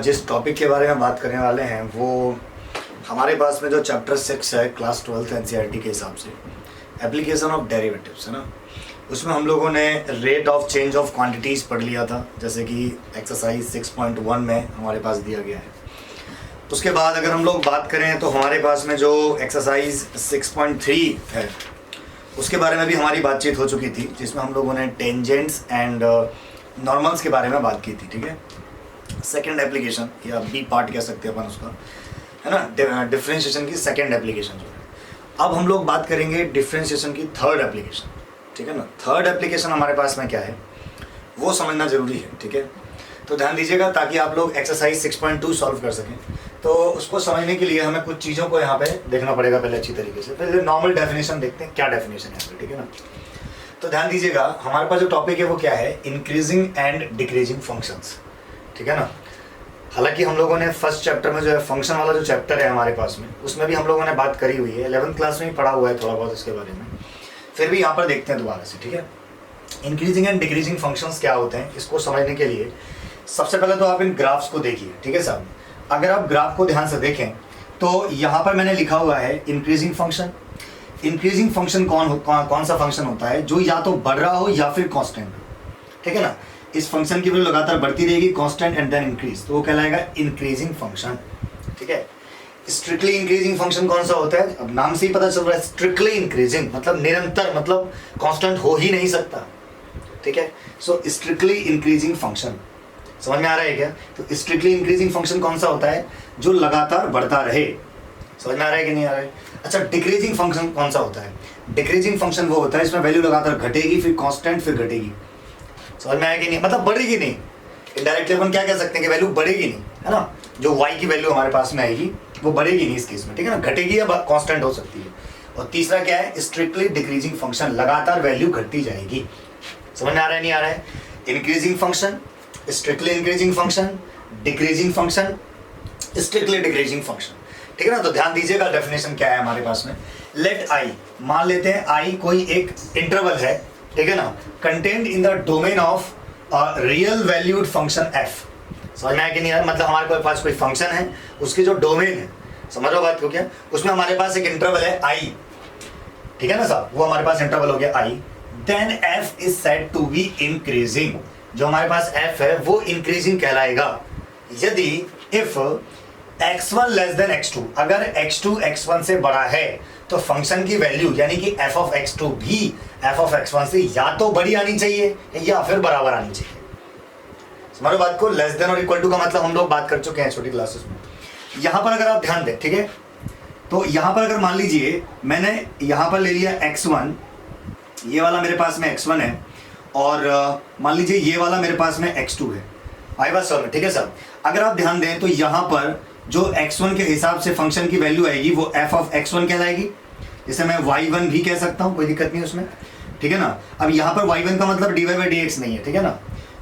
जिस टॉपिक के बारे में बात करने वाले हैं वो हमारे पास में जो चैप्टर 6 है क्लास 12th एनसीईआरटी के हिसाब से एप्लीकेशन ऑफ डेरिवेटिव्स है ना, उसमें हम लोगों ने rate of change of quantities पढ़ लिया था, जैसे कि एक्सरसाइज 6.1 में हमारे पास दिया गया है। उसके बाद अगर हम लोग बात करें तो हमारे पास में जो एक्सरसाइज 6.3 है उसके बारे में भी हमारी बातचीत हो चुकी थी, जिसमें हम लोगों ने टेंजेंट्स एंड नॉर्मल्स के बारे में बात की थी। ठीक है, सेकंड एप्लीकेशन या बी पार्ट कह सकते हैं अपन उसका, है ना, डिफरेंशिएशन की सेकंड एप्लीकेशन जो है। अब हम लोग बात करेंगे डिफरेंशिएशन की थर्ड एप्लीकेशन। ठीक है ना, थर्ड एप्लीकेशन हमारे पास में क्या है वो समझना जरूरी है। ठीक है, तो ध्यान दीजिएगा ताकि आप लोग एक्सरसाइज 6.2 सॉल्व कर सकें। तो उसको समझने के लिए हमें कुछ चीज़ों को यहाँ पे देखना पड़ेगा पहले अच्छी तरीके से। पहले नॉर्मल डेफिनेशन देखते हैं, क्या डेफिनेशन है। ठीक है ना, तो ध्यान दीजिएगा हमारे पास जो टॉपिक है वो क्या है, इंक्रीजिंग एंड डिक्रीजिंग फंक्शंस। ठीक है ना, हालांकि हम लोगों ने फर्स्ट चैप्टर में जो है फंक्शन वाला जो चैप्टर है हमारे पास में, उसमें भी हम लोगों ने बात करी हुई है, 11th क्लास में ही पढ़ा हुआ है थोड़ा बहुत इसके बारे में, फिर भी यहाँ पर देखते हैं दोबारा से। ठीक है, इंक्रीजिंग एंड डिक्रीजिंग फंक्शंस क्या होते हैं, इसको समझने के लिए सबसे पहले तो आप इन ग्राफ्स को देखिए। ठीक है साहब, अगर आप ग्राफ को ध्यान से देखें तो यहाँ पर मैंने लिखा हुआ है इंक्रीजिंग फंक्शन। इंक्रीजिंग फंक्शन कौन सा फंक्शन होता है, जो या तो बढ़ रहा हो या फिर कांस्टेंट हो। ठीक है ना, इस फंक्शन की वैल्यू लगातार बढ़ती रहेगी, कांस्टेंट एंड देन इंक्रीज, तो वो कहलाएगा इंक्रीजिंग फंक्शन। ठीक है, स्ट्रिक्टली इंक्रीजिंग फंक्शन कौन सा होता है, अब नाम से ही पता चल रहा है, स्ट्रिक्टली इंक्रीजिंग मतलब निरंतर, मतलब कांस्टेंट हो ही नहीं सकता। ठीक है, सो स्ट्रिक्टली इंक्रीजिंग फंक्शन समझ में आ रहा है क्या। तो स्ट्रिक्टली इंक्रीजिंग फंक्शन कौन सा होता है, जो लगातार बढ़ता रहे। समझ में आ रहा है कि नहीं आ रहा है। अच्छा, डिक्रीजिंग फंक्शन कौन सा होता है, डिक्रीजिंग फंक्शन वो होता है इसमें वैल्यू लगातार घटेगी, फिर कांस्टेंट, फिर घटेगी। समझ में आया कि नहीं, मतलब बढ़ेगी नहीं। इनडायरेक्टली अपन क्या कह सकते हैं कि वैल्यू बढ़ेगी नहीं, है ना, जो y की वैल्यू हमारे पास में आएगी वो बढ़ेगी नहीं इस केस में। ठीक है ना, घटेगी या कांस्टेंट हो सकती है। और तीसरा क्या है, स्ट्रिक्टली डिक्रीजिंग फंक्शन, लगातार वैल्यू घटती जाएगी। समझ में आ रहा है नहीं आ रहा है। Increasing function, strictly increasing function, decreasing function, strictly decreasing function. ठीक है ना, तो ध्यान दीजिएगा डेफिनेशन क्या है हमारे पास में। लेट आई, मान लेते हैं आई कोई एक इंटरवल है, ठीक है ना, contained in the domain of real valued function F. समझ में आया कि नहीं यार, मतलब हमारे पास कोई फंक्शन है, उसके जो डोमेन है, समझ लो बात को क्या, उसमें हमारे पास एक इंटरवल है आई। ठीक है ना साहब, वो हमारे पास इंटरवल हो गया आई। Then F is said to be increasing, जो हमारे पास f है वो इंक्रीजिंग कहलाएगा यदि if x1 less than x2, अगर x2 x1 से बड़ा है तो फंक्शन की वैल्यू यानी कि f ऑफ x2 भी f ऑफ x1 से या तो बड़ी आनी चाहिए या फिर बराबर आनी चाहिए। समझो बात को, लेस देन और इक्वल टू का मतलब हम लोग बात कर चुके हैं छोटी क्लासेस में। यहां पर अगर आप ध्यान दें, ठीक है, तो यहां पर अगर मान लीजिए मैंने यहां पर ले लिया x1, ये वाला मेरे पास में x1 है, और मान लीजिए ये वाला मेरे पास में x2 है। आई बात समझ में। ठीक है सर, अगर आप ध्यान दें तो यहाँ पर जो x1 के हिसाब से फंक्शन की वैल्यू आएगी वो f ऑफ x1 कहलाएगी, जिसे मैं y1 भी कह सकता हूँ, कोई दिक्कत नहीं उसमें। ठीक है ना, अब यहाँ पर y1 का मतलब dy बाई dx नहीं है। ठीक है ना,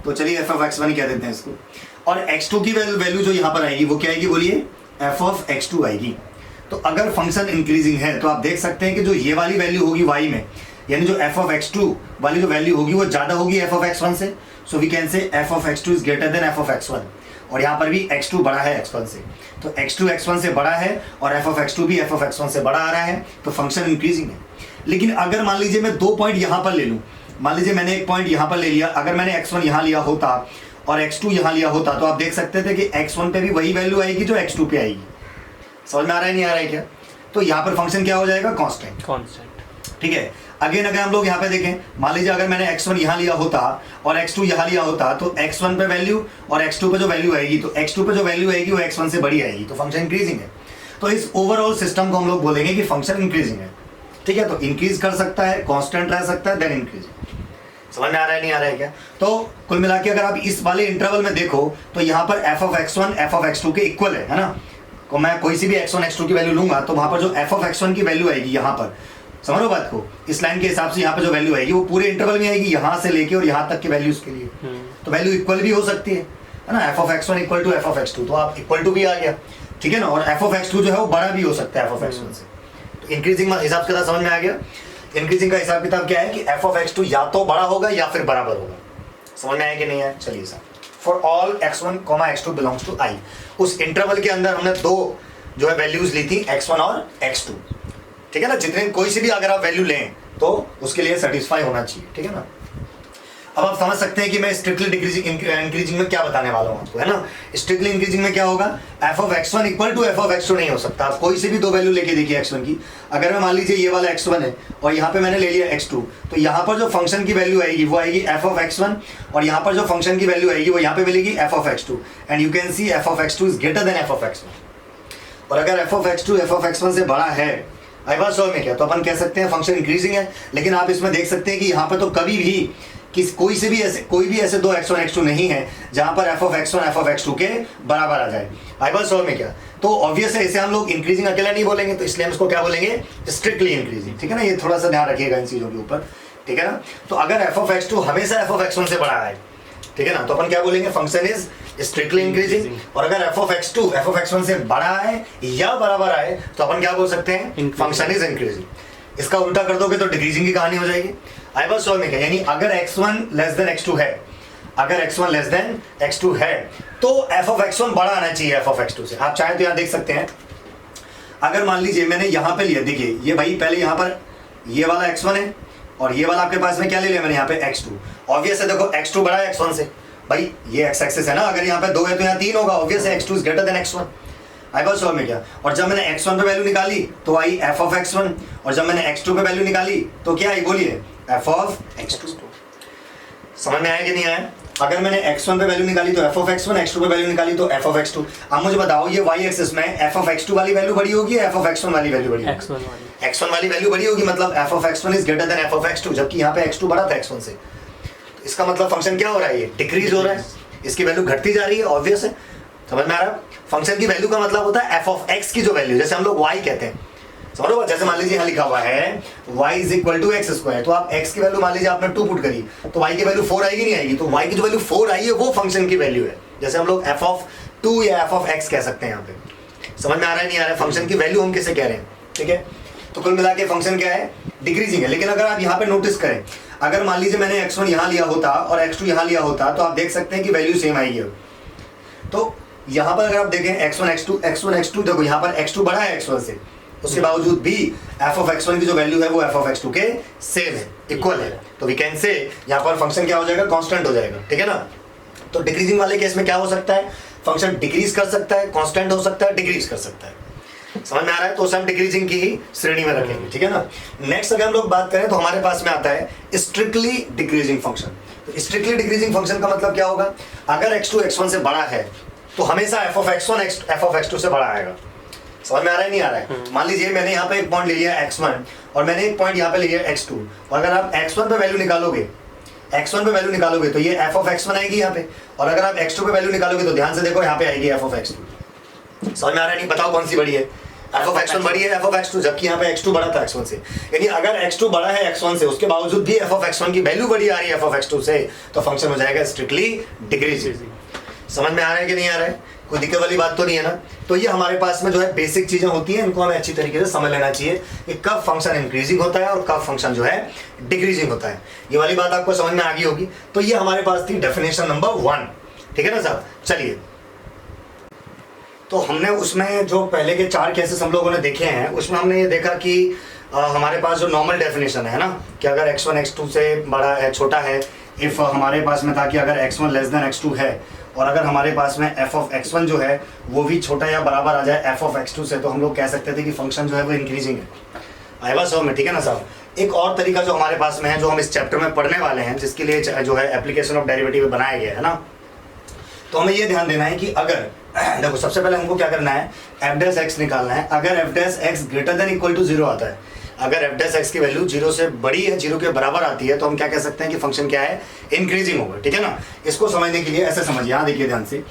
तो चलिए f ऑफ x1 ही कह देते हैं इसको। और x2 की वैल्यू जो यहाँ पर आएगी वो क्या आएगी, बोलिए f ऑफ x2 आएगी। तो अगर फंक्शन इंक्रीजिंग है तो आप देख सकते हैं कि जो ये वाली वैल्यू होगी y में, यानी जो f ऑफ x2 वाली जो वैल्यू होगी वो ज्यादा होगी f ऑफ x1 से। So we can say f of x2 is greater than f of x1, और यहाँ पर भी x2 बड़ा है x1 से, तो x2 x1 से बड़ा है और f ऑफ x2 भी f ऑफ x1 से बड़ा आ रहा है, तो फंक्शन इंक्रीजिंग है। लेकिन अगर मान लीजिए मैं 2 पॉइंट यहाँ पर ले लूँ, मान लीजिए मैंने एक पॉइंट यहाँ पर ले लिया, अगर मैंने x1 यहाँ लिया होता और x2 यहाँ लिया होता, तो आप देख सकते थे कि x1 पे भी वही वैल्यू आएगी जो x2 पे आएगी। समझ में आ रहा है नहीं आ रहा है क्या। तो यहाँ पर फंक्शन क्या हो जाएगा, कांस्टेंट। ठीक है, अगेन अगर हम लोग यहाँ पे देखें, मान लीजिए अगर मैंने x1 यहाँ लिया होता और x2 यहाँ लिया होता, तो x1 पे वैल्यू और x2 पे जो वैल्यू आएगी, तो x2 पे जो वैल्यू आएगी वो x1 से बड़ी आएगी, तो फंक्शन इंक्रीजिंग है। तो इस ओवरऑल सिस्टम को हम लोग बोलेंगे कि फंक्शन इंक्रीजिंग है। ठीक है, तो इंक्रीज कर सकता है, कांस्टेंट रह सकता है, देन इंक्रीजिंग। समझ में आ रहा है नहीं आ रहा है क्या। तो कुल मिला के अगर आप इस वाले इंटरवल में देखो तो यहाँ पर f of x1 f of x2 के इक्वल है ना। तो मैं कोई सी भी x1 x2 की वैल्यू लूंगा तो वहां पर जो f ऑफ x1 की वैल्यू आएगी यहाँ पर, समझ लो बात को, इस लाइन के हिसाब से यहाँ पे जो वैल्यू आएगी वो पूरे इंटरवल में आएगी, यहाँ से लेके और यहाँ तक के वैल्यूज के लिए। तो वैल्यू इक्वल भी हो सकती है ना, f of x1 equal to f of x2, तो आप इक्वल टू भी आ गया। ठीक है ना, और f ऑफ x2 जो है वो बड़ा भी हो सकता है f ऑफ x1 से। तो इंक्रीजिंग हिसाब किताब समझ में आ गया। इंक्रीजिंग का हिसाब किताब क्या है कि f ऑफ x2 या तो बड़ा होगा या फिर बराबर होगा। समझ में आया कि नहीं आया। चलिए साहब, for all x1, x2 belongs to I। उस इंटरवल के अंदर हमने दो जो है वैल्यूज ली थी x1 और x2, ठीक है ना। जितने कोई सी भी अगर आप वैल्यू लें तो उसके लिए सेटिस्फाई होना चाहिए, ठीक है ना। अब आप समझ सकते हैं कि मैं स्ट्रिक्टली डिक्रीजिंग इंक्रीजिंग में क्या बताने वाला हूं आपको, है ना। स्ट्रिक्टली इंक्रीजिंग में क्या होगा, f of x1 equal to f of x2 नहीं हो सकता। आप कोई से भी दो वैल्यू लेके देखिए x1 की। अगर मैं मान लीजिए ये वाला x1 है और यहाँ पे मैंने ले लिया x2, तो यहाँ पर जो फंक्शन की वैल्यू आएगी वो आएगी f ऑफ x1, और यहाँ पर जो फंक्शन की वैल्यू आएगी वो यहाँ पे मिलेगी f of x2। And you can C f of x2 is greater than f of x1। और अगर f of x2 f of x1 से बड़ा है, आई बात समझ में क्या, तो अपन कह सकते हैं फंक्शन इंक्रीजिंग है। लेकिन आप इसमें देख सकते हैं कि यहाँ पर तो कभी भी कोई भी ऐसे दो x1 x2 नहीं है जहां पर f of x1 f of x2 के बराबर आ जाए। आई बात समझ में क्या, तो ऑब्वियस है इसे हम लोग इंक्रीजिंग अकेला नहीं बोलेंगे, तो इसलिए हम इसको क्या बोलेंगे, स्ट्रिक्टली इंक्रीजिंग, ठीक है ना। ये थोड़ा सा ध्यान रखिएगा इन चीजों के ऊपर, ठीक है ना। तो अगर f ऑफ x2 हमेशा f ऑफ x1 से बड़ा है, ठीक है ना, तो अपन क्या बोलेंगे, फंक्शन इज स्ट्रिक्टली इंक्रीजिंग। और अगर f of x2 f of x1 से बड़ा है या बराबर आए तो अपन क्या बोल सकते हैं, फंक्शन इज इंक्रीजिंग। इसका उल्टा कर दोगे तो डिक्रीजिंग की कहानी हो जाएगी। आई बात समझ में क्या, यानी अगर x1 लेस देन x2 है, अगर x1 लेस देन x2 है तो f ऑफ x1 बड़ा आना चाहिए f ऑफ x2 से। आप चाहे तो यहाँ देख सकते हैं, अगर मान लीजिए मैंने यहाँ पे लिया, देखिए ये भाई पहले यहाँ पर ये वाला x1 है और ये वाला आपके पास में क्या ले लिया मैंने यहाँ पे x2। ऑब्वियस है, देखो x2 बड़ा है x1 से, भाई ये x एक्सिस है ना, अगर यहाँ पे 2 है तो यहाँ 3 होगा। ऑब्वियस है x2 is greater then x1। आई बात समझ में क्या, और जब मैंने x1 पे वैल्यू निकाली तो आई f ऑफ x1, और जब मैंने x2 पे वैल्यू निकाली तो क्या आई, बोलिए, f ऑफ x2। समझ में आया कि नहीं आया। अगर मैंने x1 पे वैल्यू निकाली तो f ऑफ x1, x2 पे वैल्यू निकाली तो f ऑफ x2। अब मुझे बताओ ये y एक्सिस में f ऑफ x2 वाली वैल्यू बड़ी होगी या f ऑफ x1 वाली वैल्यू बड़ी होगी, x1 वाली वैल्यू बड़ी होगी, मतलब f of x1 is greater than f of x2, जबकि यहाँ पे x2 बड़ा था x1 से। तो इसका मतलब फंक्शन क्या हो रहा है, ये डिक्रीज हो रहा है, इसकी वैल्यू घटती जा रही है। ऑब्वियस है, समझ में आ रहा है। फंक्शन की वैल्यू का मतलब होता है f ऑफ x की जो वैल्यू, जैसे हम लोग y कहते हैं, समझो। जैसे मान लीजिए यहाँ लिखा हुआ है y is equal to x square, तो आप x की वैल्यू मान लीजिए आपने 2 पुट करी तो y की वैल्यू 4 आएगी, नहीं आएगी, तो y की जो वैल्यू 4 आई है वो फंक्शन की वैल्यू है। जैसे हम लोग f ऑफ 2 या f ऑफ x कह सकते हैं यहाँ पे। समझ में आ रहा है नहीं आ रहा है, फंक्शन की वैल्यू हम किसे कह रहे हैं, ठीक है। तो कुल मिला के फंक्शन क्या है, डिक्रीजिंग है। लेकिन अगर आप यहाँ पे नोटिस करें, अगर मान लीजिए मैंने x1 यहाँ लिया होता और x2 यहाँ लिया होता तो आप देख सकते हैं कि वैल्यू सेम आएगी। तो यहाँ पर अगर आप देखें x1 x2 देखो यहाँ पर x2 बड़ा है x1 से, उसके बावजूद भी f ऑफ x1 की जो वैल्यू है वो f ऑफ x2 के सेम है, इक्वल है। तो वी कैन से यहाँ पर फंक्शन क्या हो जाएगा, कांस्टेंट हो जाएगा, ठीक है ना। तो डिक्रीजिंग वाले केस में क्या हो सकता है, फंक्शन डिक्रीज कर सकता है, कांस्टेंट हो सकता है, डिक्रीज कर सकता है। समझ में आ रहा है, तो उसे हम डिक्रीजिंग की ही श्रेणी में रखेंगे, ठीक है ना। नेक्स्ट अगर हम लोग बात करें तो हमारे पास में आता है स्ट्रिक्टली डिक्रीजिंग फंक्शन। तो स्ट्रिक्टली डिक्रीजिंग फंक्शन का मतलब क्या होगा, अगर x2 x1 से बड़ा है तो हमेशा f of x1 f of x2 से बड़ा आएगा। समझ में आ रहा है नहीं आ रहा है। मान लीजिए मैंने यहाँ पे एक पॉइंट ले लिया x1 और मैंने एक पॉइंट यहाँ पे ले लिया x2, और अगर आप x1 पे वैल्यू निकालोगे तो ये f ऑफ x1 आएगी यहाँ पे, और अगर आप x2 पे वैल्यू निकालोगे तो ध्यान से देखो यहाँ पे आएगी f ऑफ x2। समझ में आ रहा है नहीं, बताओ कौन सी बड़ी है, f ऑफ x1 बड़ी है f ऑफ x2, जबकि यहाँ पे x2 बड़ा था x1 से। यानी अगर x2 बड़ा है x1 से, उसके बावजूद भी f ऑफ x1 की वैल्यू बड़ी आ रही है f ऑफ x2 से, तो फंक्शन हो जाएगा स्ट्रिक्टली डिक्रीजिंग। समझ में आ रहा है कि नहीं आ रहा है, कोई दिक्कत वाली बात तो नहीं है ना। तो ये हमारे पास में जो है बेसिक चीजें होती हैं, इनको हमें अच्छी तरीके से समझ लेना चाहिए कि कब फंक्शन इंक्रीजिंग होता है और कब फंक्शन जो है डिक्रीजिंग होता है। ये वाली बात आपको समझ में आ गई होगी। तो ये हमारे पास थी डेफिनेशन नंबर 1, ठीक है ना साहब। चलिए, तो हमने उसमें जो पहले के 4 केसेस हम लोगों ने देखे हैं, उसमें हमने ये देखा कि हमारे पास जो नॉर्मल डेफिनेशन है ना, कि अगर x1 x2 से बड़ा है, छोटा है, इफ हमारे पास में था कि अगर x1 लेस देन x2 है, और अगर हमारे पास में f ऑफ x1 जो है वो भी छोटा या बराबर आ जाए f ऑफ x2 से, तो हम लोग कह सकते थे कि फंक्शन जो है वो इंक्रीजिंग है। आई बात समझ में, ठीक है ना साहब। एक और तरीका जो हमारे पास में है, जो हम इस चैप्टर में पढ़ने वाले हैं, जिसके लिए जो है एप्लीकेशन ऑफ डेरिवेटिव बनाया गया है ना, तो हमें ये ध्यान देना है कि अगर देखो सबसे पहले हमको क्या करना है, f डैश x निकालना है। अगर f dash x greater than equal to 0 आता है, अगर f डैश x की वैल्यू 0 से बड़ी है, 0 के बराबर आती है, तो हम क्या कह सकते हैं कि फंक्शन क्या है, इंक्रीजिंग होगा, ठीक है ना। इसको समझने के लिए ऐसे समझिए, यहाँ देखिए ध्यान से।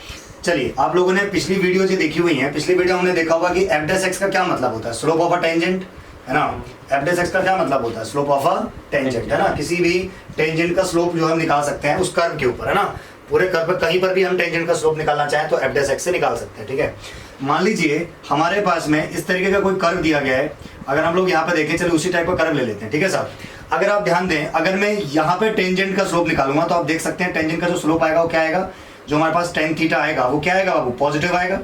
चलिए, आप लोगों ने पिछली वीडियो जो देखी हुई है, पिछली वीडियो हमने देखा होगा कि f डैश x का क्या मतलब होता है, स्लोप ऑफ अ टेंजेंट, है ना। f डैश x का क्या मतलब होता है, स्लोप ऑफ अ टेंजेंट, है ना। किसी भी टेंजेंट का स्लोप जो हम निकाल सकते हैं उस कर्व के ऊपर, है ना। पूरे कर्व पर कहीं पर भी हम टेंजेंट का स्लोप निकालना चाहें तो f डैश x से निकाल सकते हैं, ठीक है। मान लीजिए हमारे पास में इस तरीके का कोई कर्व दिया गया है, अगर हम लोग यहाँ पे देखें, चलो उसी टाइप का कर्व ले लेते हैं, ठीक है साहब। अगर आप ध्यान दें, अगर मैं यहाँ पे टेंजेंट का स्लोप निकालूंगा तो आप देख सकते हैं टेंजेंट का जो स्लोप आएगा वो क्या आएगा, जो हमारे पास टेन थीटा आएगा वो क्या आएगा बाबू, पॉजिटिव आएगा।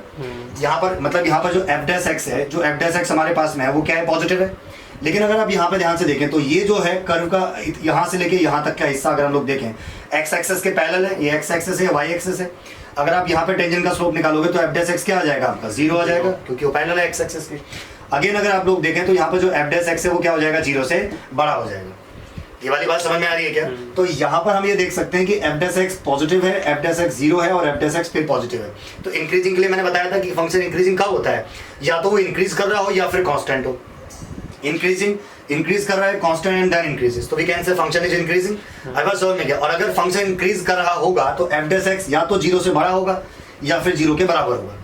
यहाँ पर मतलब यहाँ पर जो एफ डैश एक्स है, जो एफ डैश एक्स हमारे पास में है वो क्या है, पॉजिटिव है। लेकिन अगर आप यहाँ पे ध्यान से देखें तो ये जो है कर्व का यहाँ से लेके यहाँ तक का हिस्सा अगर हम लोग देखें एक्स एक्सेस के पैरेलल है, ये एक्स एक्सेस है, वाई एक्सेस है। अगर आप यहाँ पे टेंजेंट का स्लोप निकालोगे तो एफ डैश एक्स क्या आ जाएगा आपका, 0 आ जाएगा, क्योंकि वो पैरेलल है एक्स एक्सेस के। अगेन अगर आप लोग देखें तो यहाँ पे जो एफ डैश एक्स है वो क्या हो जाएगा, 0 से बड़ा हो जाएगा। ये वाली बात समझ में आ रही है क्या? तो यहाँ पर हम ये देख सकते हैं कि एफ डैश एक्स पॉजिटिव है, एफ डैश एक्स 0 है और एफ डैश एक्स फिर पॉजिटिव है। तो इंक्रीजिंग के लिए मैंने बताया था कि फंक्शन इंक्रीजिंग कब होता है, या तो वो इंक्रीज कर रहा हो या फिर कांस्टेंट हो। इंक्रीज कर रहा है कांस्टेंट एंड देन इंक्रीजेस, तो we can say function is increasing. आई बात समझ में क्या? और अगर फंक्शन इंक्रीज कर रहा होगा तो एफ डैश एक्स या तो 0 से बड़ा होगा या फिर 0 के बराबर होगा।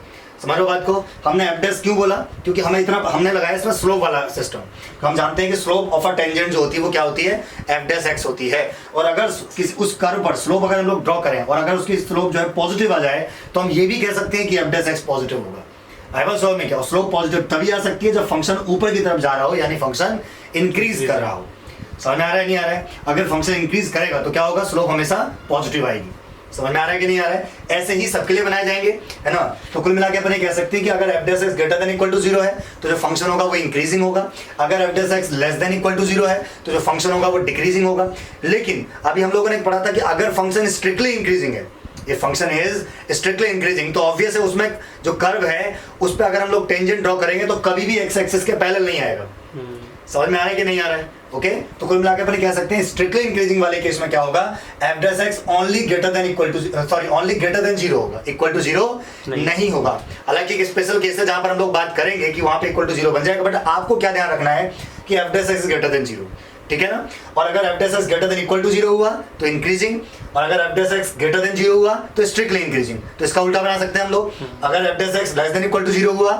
समझो बात को। हमने एफ डैश क्यों बोला, क्योंकि हमने लगाया इसमें स्लोप वाला सिस्टम। तो हम जानते हैं कि स्लोप ऑफ अ टेंजेंट जो होती है वो क्या होती है, एफ डैश एक्स होती है। और अगर किसी उस कर्व पर स्लोप अगर हम लोग ड्रॉ करें और अगर उसकी स्लोप जो है पॉजिटिव आ जाए तो हम ये भी कह सकते हैं कि एफ डैश एक्स पॉजिटिव होगा। आई बात समझ में क्या? स्लोप पॉजिटिव तभी आ सकती है जब फंक्शन ऊपर की तरफ जा रहा हो, यानी फंक्शन इंक्रीज कर रहा हो। समझ में आ रहा है नहीं आ रहा है? अगर फंक्शन इंक्रीज करेगा तो क्या होगा, स्लोप हमेशा पॉजिटिव आएगी। समझ में आ रहा है कि नहीं आ रहा है? ऐसे ही सबके लिए बनाए जाएंगे, है ना। तो कुल मिला के अपन ये कह सकते हैं कि अगर F dash X greater than equal to 0 है तो जो फंक्शन होगा वो इंक्रीजिंग होगा। अगर F dash X less than equal to 0 है तो जो फंक्शन होगा वो डिक्रीजिंग होगा। लेकिन अभी हम लोगों ने पढ़ा था कि अगर फंक्शन स्ट्रिक्टली इंक्रीजिंग है, ये फंक्शन इज स्ट्रिक्टली इंक्रीजिंग, तो ऑब्वियस है उसमें जो कर्व है उस पर अगर हम लोग टेंजेंट ड्रॉ करेंगे तो कभी भी एक्स एक्सिस के पैरेलल नहीं आएगा। समझ में आ रहा है कि नहीं आ रहा है? ओके, तो कुल मिलाकर अपन कह सकते हैं स्ट्रिक्टली इंक्रीजिंग वाले केस में क्या होगा, F dash X only greater than equal to only greater than 0 होगा, इक्वल टू 0 नहीं होगा। हालांकि एक स्पेशल केस है जहां पर हम लोग बात करेंगे कि वहां पे इक्वल टू 0 बन जाएगा, बट आपको क्या ध्यान रखना है कि F dash X greater than 0, ठीक है ना। और अगर F dash X greater than equal to 0 हुआ तो इंक्रीजिंग, और अगर F dash X greater than 0 हुआ तो स्ट्रिक्टली इंक्रीजिंग। तो इसका उल्टा बना सकते हैं हम लोग, अगर F dash X less than equal to 0 हुआ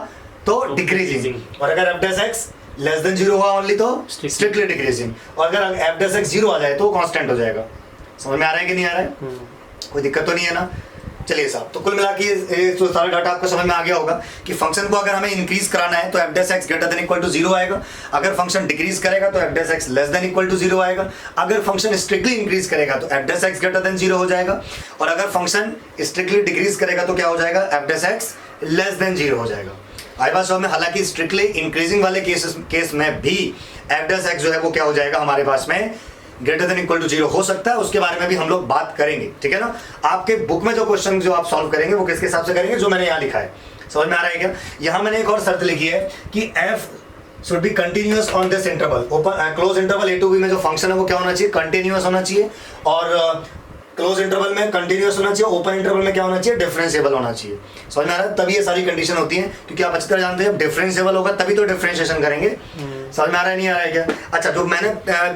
तो डिक्रीजिंग, और अगर F dash X less than 0 हुआ ओनली तो स्ट्रिक्टली डिक्रीजिंग, और अगर एफ डैश एक्स 0 आ जाए तो कांस्टेंट हो जाएगा। समझ में आ रहा है कि नहीं आ रहा है? कोई दिक्कत तो नहीं है ना। चलिए साहब, तो कुल मिला के तो सारा डाटा आपको समझ में आ गया होगा कि फंक्शन को अगर हमें इंक्रीज कराना है तो F dash X greater than equal to 0 आएगा। अगर फंक्शन डिक्रीज करेगा तो F dash X less than equal to 0 आएगा। अगर फंक्शन स्ट्रिक्टली इंक्रीज करेगा तो F dash X greater than 0 हो जाएगा, और अगर फंक्शन स्ट्रिक्टली डिक्रीज करेगा तो क्या हो जाएगा, F dash X less than 0 हो जाएगा। आई बात समझ में? हालांकि स्ट्रिक्टली इंक्रीजिंग वाले केस में भी एफ डैश एक्स जो है वो क्या हो जाएगा हमारे पास में, ग्रेटर देन इक्वल टू 0 हो सकता है। उसके बारे में भी हम लोग बात करेंगे, ठीक है ना। आपके बुक में जो क्वेश्चन जो आप सॉल्व करेंगे वो किसके हिसाब से करेंगे, जो मैंने यहाँ लिखा है। समझ में आ रहा है क्या? यहाँ मैंने एक और शर्त लिखी है कि f should be continuous on this interval, open close interval a to b में जो फंक्शन है वो क्या होना चाहिए, कंटिन्यूअस होना चाहिए। और क्लोज इंटरवल में कंटिन्यूअस होना चाहिए, ओपन इंटरवल में क्या होना चाहिए, डिफरेंशिएबल होना चाहिए। समझ में आ रहा है? तभी ये सारी कंडीशन होती है, क्योंकि आप अच्छी तरह जानते हैं डिफरेंशिएबल होगा तभी तो डिफरेंशिएशन करेंगे। समझ में आ रहा है नहीं आ रहा है क्या? अच्छा, जो मैंने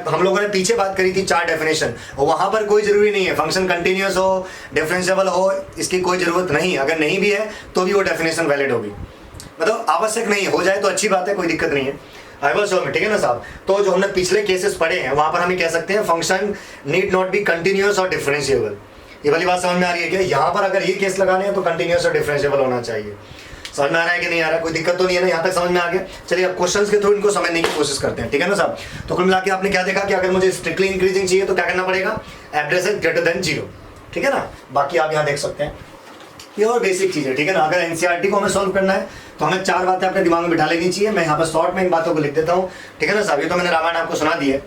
हम लोगों ने पीछे बात करी थी 4 डेफिनेशन, वहां पर कोई जरूरी नहीं है फंक्शन कंटिन्यूअस हो, डिफरेंशिएबल हो, इसकी कोई जरूरत नहीं। अगर नहीं भी है तो भी वो डेफिनेशन वैलिड होगी, मतलब आवश्यक नहीं हो जाए तो अच्छी बात है, कोई दिक्कत नहीं है। आई वाज में, ठीक है ना साहब। तो जो हमने पिछले केसेस पढ़े हैं वहां पर हम कह सकते हैं function need not be continuous और डिफरेंशिएबल। ये वाली बात समझ में आ रही है क्या? यहाँ पर अगर ये केस लगाने हैं तो कंटिन्यूअस और डिफरेंशिएबल होना चाहिए। समझ में आ रहा है कि नहीं आ रहा है? कोई दिक्कत तो नहीं है ना, यहाँ तक समझ में आ गया। चलिए अब क्वेश्चंस के थ्रू इनको समझने की कोशिश करते हैं, ठीक है ना साहब। तो कुल मिला के आपने क्या देखा कि अगर मुझे स्ट्रिक्टली इंक्रीजिंग चाहिए तो क्या करना पड़ेगा, F dash X greater than 0, ठीक है ना। बाकी आप यहाँ देख सकते हैं, ये और बेसिक चीज़ है, ठीक है ना। अगर एनसीईआरटी को हमें सॉल्व करना है तो हमें 4 बातें अपने दिमाग में बिठा लेनी चाहिए। मैं यहाँ पर शॉर्ट में इन बातों को लिख देता हूँ, ठीक है ना साहब। ये तो मैंने रामायण आपको सुना दी है।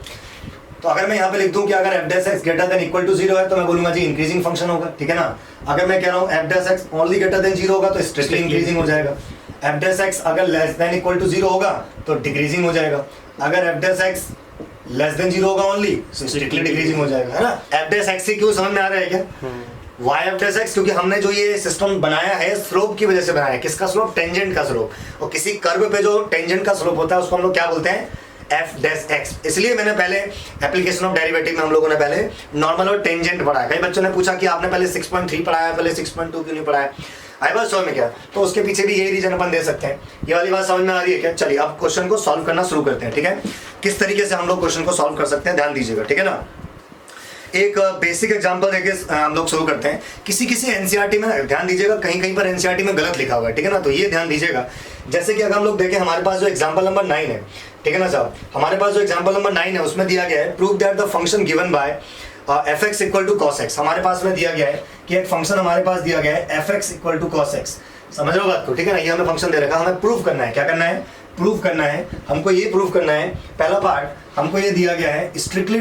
तो अगर मैं यहाँ पे लिख दूं कि अगर F dash X greater than equal to 0 है तो मैं बोलूंगा जी इंक्रीजिंग फंक्शन होगा, ठीक है ना। अगर मैं कह रहा हूँ F dash X only greater than 0 होगा तो स्ट्रिक्टली इंक्रीजिंग हो जाएगा। एफ डैश एक्स अगर लेस देन इक्वल टू 0 होगा तो डिक्रीजिंग हो जाएगा। अगर F dash X less than 0 होगा ओनली स्ट्रिक्टली डिक्रीजिंग हो जाएगा, है ना। एफ डैश एक्स से क्यों समझ में आ रहा है क्या, वाई एफ डैश एक्स, क्योंकि हमने जो ये सिस्टम बनाया है स्लोप की वजह से बनाया है। किसका स्लोप, टेंजेंट का स्लोप। और किसी कर्व पे जो टेंजेंट का स्लोप होता है उसको हम लोग क्या बोलते हैं, एफ डैश एक्स। इसलिए मैंने पहले एप्लीकेशन ऑफ डेरिवेटिव में हम लोगों ने पहले नॉर्मल और टेंजेंट पढ़ाया। कई बच्चों ने पूछा कि आपने पहले 6.3 पढ़ाया, पहले 6.2 क्यों नहीं पढ़ाया। आई बात समझ में क्या? तो उसके पीछे भी यही रीजन अपन दे सकते हैं। ये वाली बात समझ में आ रही है क्या? चलिए अब क्वेश्चन को सॉल्व करना शुरू करते हैं, ठीक है। किस तरीके से हम लोग क्वेश्चन को सॉल्व कर सकते हैं ध्यान दीजिएगा, ठीक है ना। एक बेसिक एग्जांपल देके हम लोग शुरू करते हैं। किसी एनसीईआरटी में ध्यान दीजिएगा, कहीं कहीं पर एनसीईआरटी में गलत लिखा हुआ है, ठीक है ना। तो ये ध्यान दीजिएगा। जैसे कि अगर हम लोग देखें हमारे पास जो एग्जांपल नंबर 9 है, ठीक है ना साहब। हमारे पास जो एग्जांपल नंबर 9 है उसमें दिया गया है prove that the function given by F x equal to cos X. हमारे पास में दिया गया है कि एक फंक्शन हमारे पास दिया गया है F x equal to cos X, समझ रहे हो बात को, ठीक है ना। ये हमें फंक्शन दे रखा है, हमें प्रूव करना है, क्या करना है, प्रूव करना है। हमको ये प्रूव करना है, पहला पार्ट हमको ये दिया गया है स्ट्रिक्टली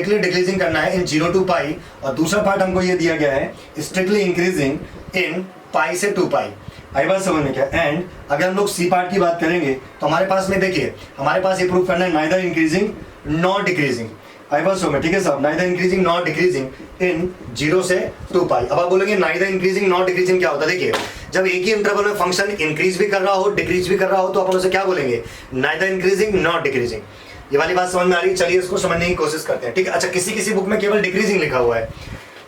डिक्रीजिंग करना है इन 0 to पाई, और दूसरा पार्ट हमको ये दिया गया है स्ट्रिक्टली इंक्रीजिंग इन पाई से 2 पाई। आई बात समझ में क्या। एंड अगर हम लोग सी पार्ट की बात करेंगे तो हमारे पास में देखिए, हमारे पास ये प्रूव करना है नाइदर इंक्रीजिंग नॉट डिक्रीजिंग। आई बात समझ में, ठीक है साहब, neither increasing not decreasing in 0 से 2 पाई। अब आप बोलेंगे नाइदर इंक्रीजिंग नॉट डिक्रीजिंग क्या होता है। देखिए, जब एक ही इंटरवल में फंक्शन इंक्रीज भी कर रहा हो डिक्रीज भी कर रहा हो तो अपन उसे क्या बोलेंगे, नाइदर इंक्रीजिंग नॉट डिक्रीजिंग। ये वाली बात समझ में आ रही है, चलिए इसको समझने की कोशिश करते हैं, ठीक है। अच्छा, किसी बुक में केवल डिक्रीजिंग लिखा हुआ है,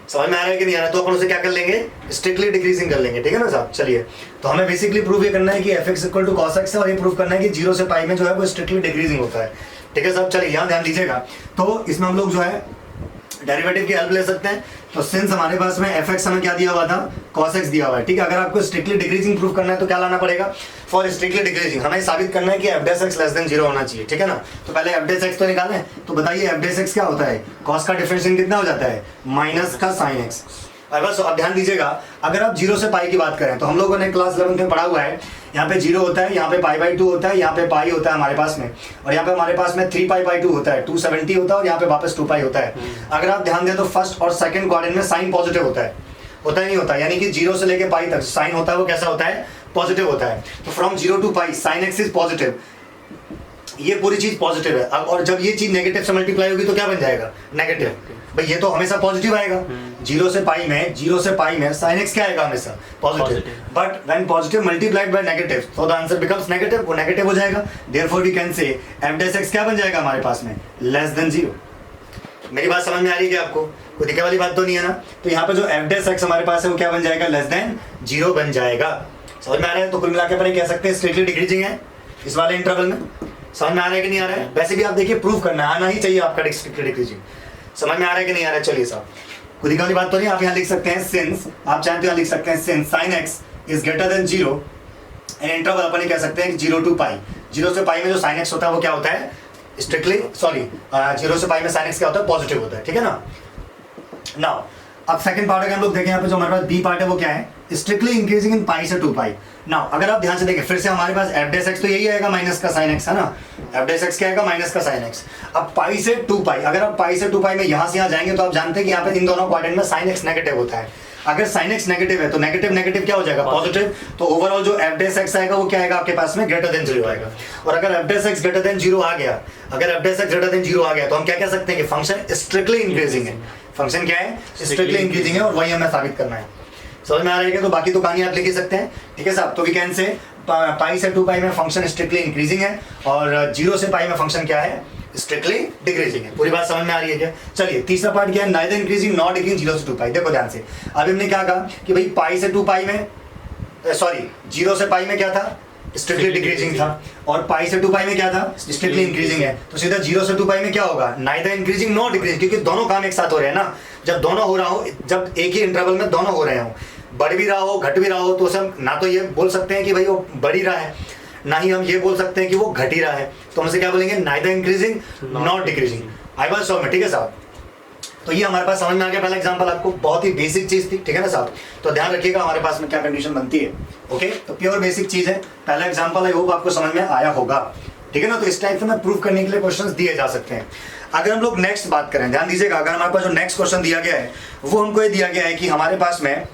समझ में आ रहा है कि नहीं आ रहा है, तो अपन उसे क्या कर लेंगे, स्ट्रिक्टली डिक्रीजिंग कर लेंगे, ठीक है ना साहब। चलिए, तो हमें बेसिकली प्रूव ये करना है कि F x equal to cos X है, और ये प्रूव करना है कि 0 से पाई में जो है वो स्ट्रिक्टली डिक्रीजिंग होता है, ठीक है साहब। चलिए यहाँ ध्यान दीजिएगा, तो इसमें हम लोग जो है डेरिवेटिव की हेल्प ले सकते हैं। तो सिंस हमारे पास में एफ एक्स हमें क्या दिया हुआ था, कॉस एक्स दिया हुआ है, ठीक है। अगर आपको स्ट्रिक्टली डिक्रीजिंग प्रूव करना है तो क्या लाना पड़ेगा, फॉर स्ट्रिक्टली डिक्रीजिंग हमें साबित करना है कि F dash x less than 0 होना चाहिए, ठीक है ना। तो पहले एफ डेस एक्स तो निकालें, तो बताइए एफ डेस एक्स क्या होता है, कॉस का डिफरेंशिएशन कितना हो जाता है, माइनस का साइन एक्स। और बस अब ध्यान दीजिएगा, अगर आप 0 से पाई की बात करें तो हम लोगों ने क्लास 11 में पढ़ा हुआ है, यहाँ पे 0 होता है, यहाँ पे पाई बाई 2 होता है, यहाँ पे पाई होता है हमारे पास में, और यहाँ पे हमारे पास में 3 पाई बाई 2 होता है, 270 होता है, और यहाँ पे वापस 2 पाई होता है। अगर आप ध्यान दें तो फर्स्ट और सेकंड क्वाड्रेंट में साइन पॉजिटिव होता है नहीं होता, यानी कि 0 से लेके पाई तक साइन होता है वो कैसा होता है, पॉजिटिव होता है। तो from 0 to pi sine X is positive, ये पूरी चीज पॉजिटिव है। अब और जब ये चीज नेगेटिव से मल्टीप्लाई होगी तो क्या बन जाएगा, नेगेटिव। भाई ये तो हमेशा पॉजिटिव आएगा, 0 से पाई में साइन एक्स क्या आएगा, हमेशा positive. But when positive multiplied by negative so the answer becomes negative, वो नेगेटिव हो जाएगा। Therefore we can say F dash X क्या बन जाएगा हमारे पास में, लेस देन 0। मेरी बात समझ में आ रही है क्या आपको, कोई दिक्कत वाली बात तो नहीं है ना। तो यहाँ पे जो एफ डैश एक्स हमारे पास है वो क्या बन जाएगा, लेस देन 0 बन जाएगा। समझ में आ रहा है। तो कुल मिला के अपन कह सकते हैं स्ट्रिक्टली डिक्रीजिंग है इस वाले इंटरवल में। समझ में आ रहा है कि नहीं आ रहा है। वैसे भी आप देखिए प्रूव करना आना ही चाहिए आपका स्ट्रिक्टली डिक्रीजिंग। समझ में आ रहा है कि नहीं आ रहा है। चलिए साहब, कोई दिक्कत वाली बात तो नहीं। आप यहाँ लिख सकते हैं सिंस, आप चाहते हो यहाँ लिख सकते हैं since sine X is greater than 0 and interval अपन कह सकते हैं 0 to पाई। 0 से पाई में जो साइन एक्स होता है वो क्या होता है, स्ट्रिक्टली 0 से पाई में साइन एक्स क्या होता है, पॉजिटिव होता है, ठीक है ना। नाउ अब सेकंड पार्ट अगर हम लोग देखें यहाँ पे जो हमारे पास बी पार्ट है वो क्या है, स्ट्रिक्टली इंक्रीजिंग इन पाई से 2 पाई। नाउ अगर आप ध्यान से देखें फिर से हमारे पास एफ डैश एक्स तो यही आएगा माइनस का साइन एक्स, है ना। एफ डैश एक्स क्या आएगा, माइनस का साइन एक्स। अब पाई से 2 पाई, अगर आप पाई से 2 पाई में यहाँ से यहाँ जाएंगे तो आप जानते हैं कि यहाँ पे इन दोनों क्वाड्रेंट में साइन एक्स नेगेटिव होता है। अगर साइन एक्स नेगेटिव है तो नेगेटिव नेगेटिव क्या हो जाएगा, पॉजिटिव। तो ओवरऑल जो एफ डैश एक्स आएगा वो क्या आएगा आपके पास में, ग्रेटर देन 0 आएगा। और अगर F dash X greater than 0 आ गया, अगर F dash X greater than 0 आ गया तो हम क्या कह सकते हैं कि फंक्शन स्ट्रिक्टली इंक्रीजिंग है। फंक्शन क्या है, स्ट्रिक्टली इंक्रीजिंग है, और वही हमें साबित करना है। समझ में आ रहा है। तो बाकी तो कहानी आप लिख ही सकते हैं, ठीक है साहब। तो वी कैन से पाई से 2 पाई में फंक्शन स्ट्रिक्टली इंक्रीजिंग है, और 0 से पाई में फंक्शन क्या है, स्ट्रिक्टली डिक्रीजिंग है। पूरी बात समझ में आ रही है क्या। चलिए तीसरा पार्ट क्या है, नाइदर इंक्रीजिंग नॉट डिक्रीजिंग 0 से 2 पाई। देखो ध्यान से, अभी हमने क्या कहा कि भाई पाई से 2 पाई में, सॉरी 0 से पाई में क्या था, स्ट्रिक्टली डिक्रीजिंग था, और पाई से 2 पाई में क्या था, स्ट्रिक्टली इंक्रीजिंग है। तो सीधा 0 से 2 पाई में क्या होगा, नाइदर इंक्रीजिंग नॉट डिक्रीजिंग, क्योंकि दोनों काम एक साथ हो रहे हैं ना। जब दोनों हो रहा हो, जब एक ही इंटरवल में दोनों हो रहे हो, बढ़ भी रहा हो घट भी रहा हो, तो हम ना तो ये बोल सकते हैं कि भाई वो बढ़ ही रहा है, ना ही हम ये बोल सकते हैं कि वो घट ही रहा है। तो हम इसे क्या बोलेंगे, नाइदर इंक्रीजिंग नॉट डिक्रीजिंग। आई बात समझ में, ठीक है साहब। तो ये हमारे पास समझ में आ गया पहला एग्जांपल, आपको बहुत ही बेसिक चीज थी, ठीक है ना साहब। तो ध्यान रखिएगा हमारे पास में क्या कंडीशन बनती है। ओके, तो प्योर बेसिक चीज है, पहला एग्जांपल। आई होप आपको समझ में आया होगा, ठीक है ना। तो इस टाइप से मैं प्रूव करने के लिए क्वेश्चंस दिए जा सकते हैं। अगर हम लोग नेक्स्ट बात करें, ध्यान दीजिएगा, अगर हमारे पास जो नेक्स्ट क्वेश्चन दिया गया है वो हमको ये दिया गया है कि हमारे पास में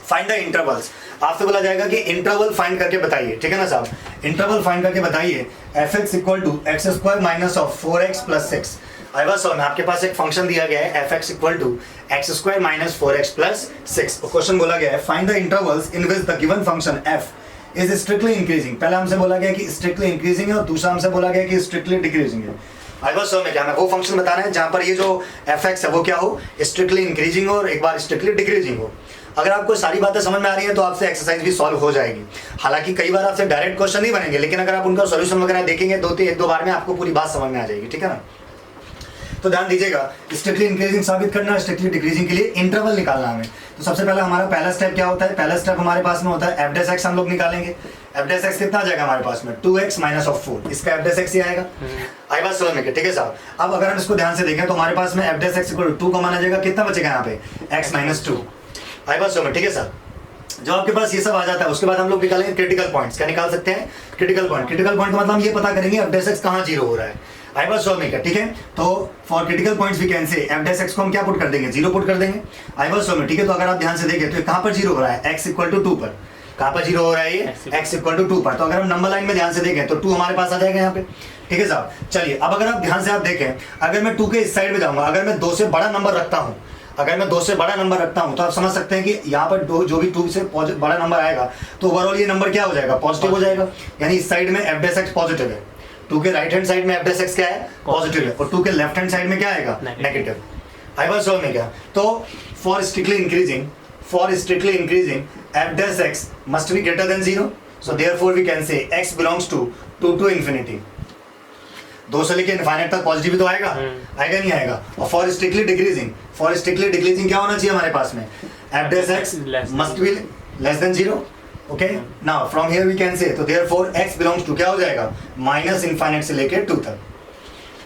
फाइंड द इंटरवल्स। आपसे बोला जाएगा कि इंटरवल फाइंड करके बताइए, ठीक है ना साहब। इंटरवल फाइंड करके बताइए F x equal to x square minus of 4x plus 6। आई वाज सो में आपके पास एक फंक्शन दिया गया है F x equal to x square minus 4x plus 6। Question बोला गया है find the intervals in which the given function F is strictly increasing. पहला हमसे बोला गया कि स्ट्रिक्टली इंक्रीजिंग है, और दूसरा हमसे बोला गया कि स्ट्रिक्टली डिक्रीजिंग है। आई वाज सो में क्या, मैं वो फंक्शन बताना है जहां पर ये जो एफ एक्स है वो क्या हो, स्ट्रिक्टली इंक्रीजिंग हो और एक बार स्ट्रिक्टली डिक्रीजिंग हो। अगर आपको सारी बातें समझ में आ रही है तो आपसे एक्सरसाइज भी सॉल्व हो जाएगी। हालांकि कई बार आपसे डायरेक्ट क्वेश्चन नहीं बनेंगे, लेकिन अगर आप उनका सॉल्यूशन वगैरह देखेंगे 2 से 1-2 बार में आपको पूरी बात समझ में आ जाएगी, ठीक है ना। तो ध्यान दीजिएगा, स्ट्रिक्टली इंक्रीजिंग साबित करना, स्ट्रिक्टली डिक्रीजिंग के लिए इंटरवल निकालना हमें। तो सबसे पहले हमारा पहला स्टेप क्या होता है, पहला स्टेप हमारे पास में होता है एफ डैश एक्स हम लोग निकालेंगे। एफ डैश एक्स कितना आ जाएगा हमारे पास में 2x माइनस ऑफ 4, इसका एफ डैश एक्स ही आएगा। आई बात समझ में, ठीक है साहब। अब अगर हम इसको ध्यान से देखें तो हमारे पास में F dash X equal to common आ जाएगा, कितना बचेगा यहाँ पे x माइनस 2। आई बात समझ में, ठीक है सर। जब आपके पास ये सब आ जाता है उसके बाद हम लोग निकालेंगे क्रिटिकल पॉइंट्स। क्या निकाल सकते हैं, क्रिटिकल पॉइंट। क्रिटिकल पॉइंट का मतलब हम ये पता करेंगे एफ डैश एक्स कहाँ जीरो हो रहा है। आई बात समझ में क्या, ठीक है। तो for critical points we can say F dash X को हम क्या पुट कर देंगे, जीरो पुट कर देंगे। आई बात समझ में, ठीक है। तो अगर आप ध्यान से देखें तो कहाँ पर जीरो हो रहा है, x इक्वल टू 2 पर। कहाँ पर जीरो हो रहा है ये, x इक्वल टू 2 पर। तो अगर हम नंबर लाइन में ध्यान से देखें तो 2 हमारे पास आ जाएगा यहाँ पे, ठीक है साहब। चलिए अब अगर आप ध्यान से आप देखें, अगर मैं 2 के इस साइड में जाऊंगा, अगर मैं 2 से बड़ा नंबर रखता हूँ, अगर मैं 2 से बड़ा नंबर रखता हूं तो आप समझ सकते हैं कि यहाँ पर जो भी 2 से बड़ा नंबर आएगा तो ओवरऑल ये नंबर क्या हो जाएगा, पॉजिटिव हो जाएगा। यानी इस साइड में एफ डैश एक्स पॉजिटिव है, 2 के राइट हैंड साइड में एफ डैश एक्स क्या है, पॉजिटिव है, और 2 के लेफ्ट हैंड साइड में क्या आएगा, नेगेटिव। आई बात समझ में क्या। तो for strictly increasing F dash X must be greater than 0, so therefore we can say x belongs to 2 to infinity. 2 से लेके इनफाइनाइट तक पॉजिटिव तो आएगा, आएगा नहीं आएगा। और फॉर स्ट्रिक्टली डिक्रीजिंग क्या होना चाहिए हमारे पास में, F dash X must be less than 0। Okay, now from here we can say, तो देयरफॉर x बिलोंग्स टू क्या हो जाएगा, माइनस इनफाइनाइट से लेके 2 तक।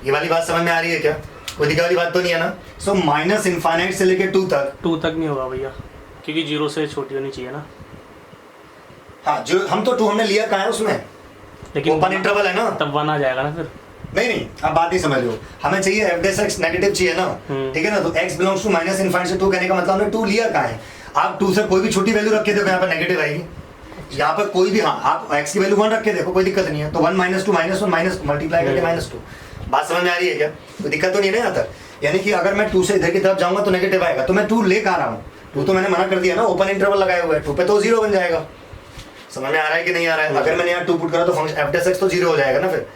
ये वाली बात समझ में आ रही है क्या, कोई दिक्कत वाली बात तो नहीं है ना। सो माइनस इनफाइनाइट से लेके 2 तक नहीं होगा भैया, क्योंकि 0 से छोटी होनी चाहिए ना। हाँ, जो हम तो 2 हमने लिया कहाँ है उसमें, लेकिन ओपन इंटरवल है ना, तब 1 आ जाएगा ना फिर। नहीं आप बात नहीं समझ रहे हो, हमें चाहिए एफ डैश एक्स नेगेटिव चाहिए ना, ठीक है ना। तो x belongs to minus infinite से 2 कहने का मतलब हमने 2 लिया कहाँ है। आप 2 से कोई भी छोटी वैल्यू रखे देखो यहाँ पर नेगेटिव आएगी, यहाँ पर कोई भी, हाँ आप x की वैल्यू 1 रखे देखो कोई दिक्कत नहीं है। तो 1 माइनस 2 माइनस 1 माइनस मल्टीप्लाई करके माइनस 2, बात समझ में आ रही है क्या, कोई दिक्कत तो नहीं है ना यहाँ तक। यानी कि अगर मैं 2 से इधर की तरफ जाऊंगा तो नेगेटिव आएगा, तो मैं 2 ले कहाँ रहा हूँ, 2 तो मैंने मना कर दिया ना, ओपन इंटरवल लगाया हुआ है, 2 पे तो 0 बन जाएगा। समझ में आ रहा है कि नहीं आ रहा है। अगर मैंने यहाँ 2 पुट करा तो फंक्शन एफ डैश एक्स तो 0 हो जाएगा ना फिर।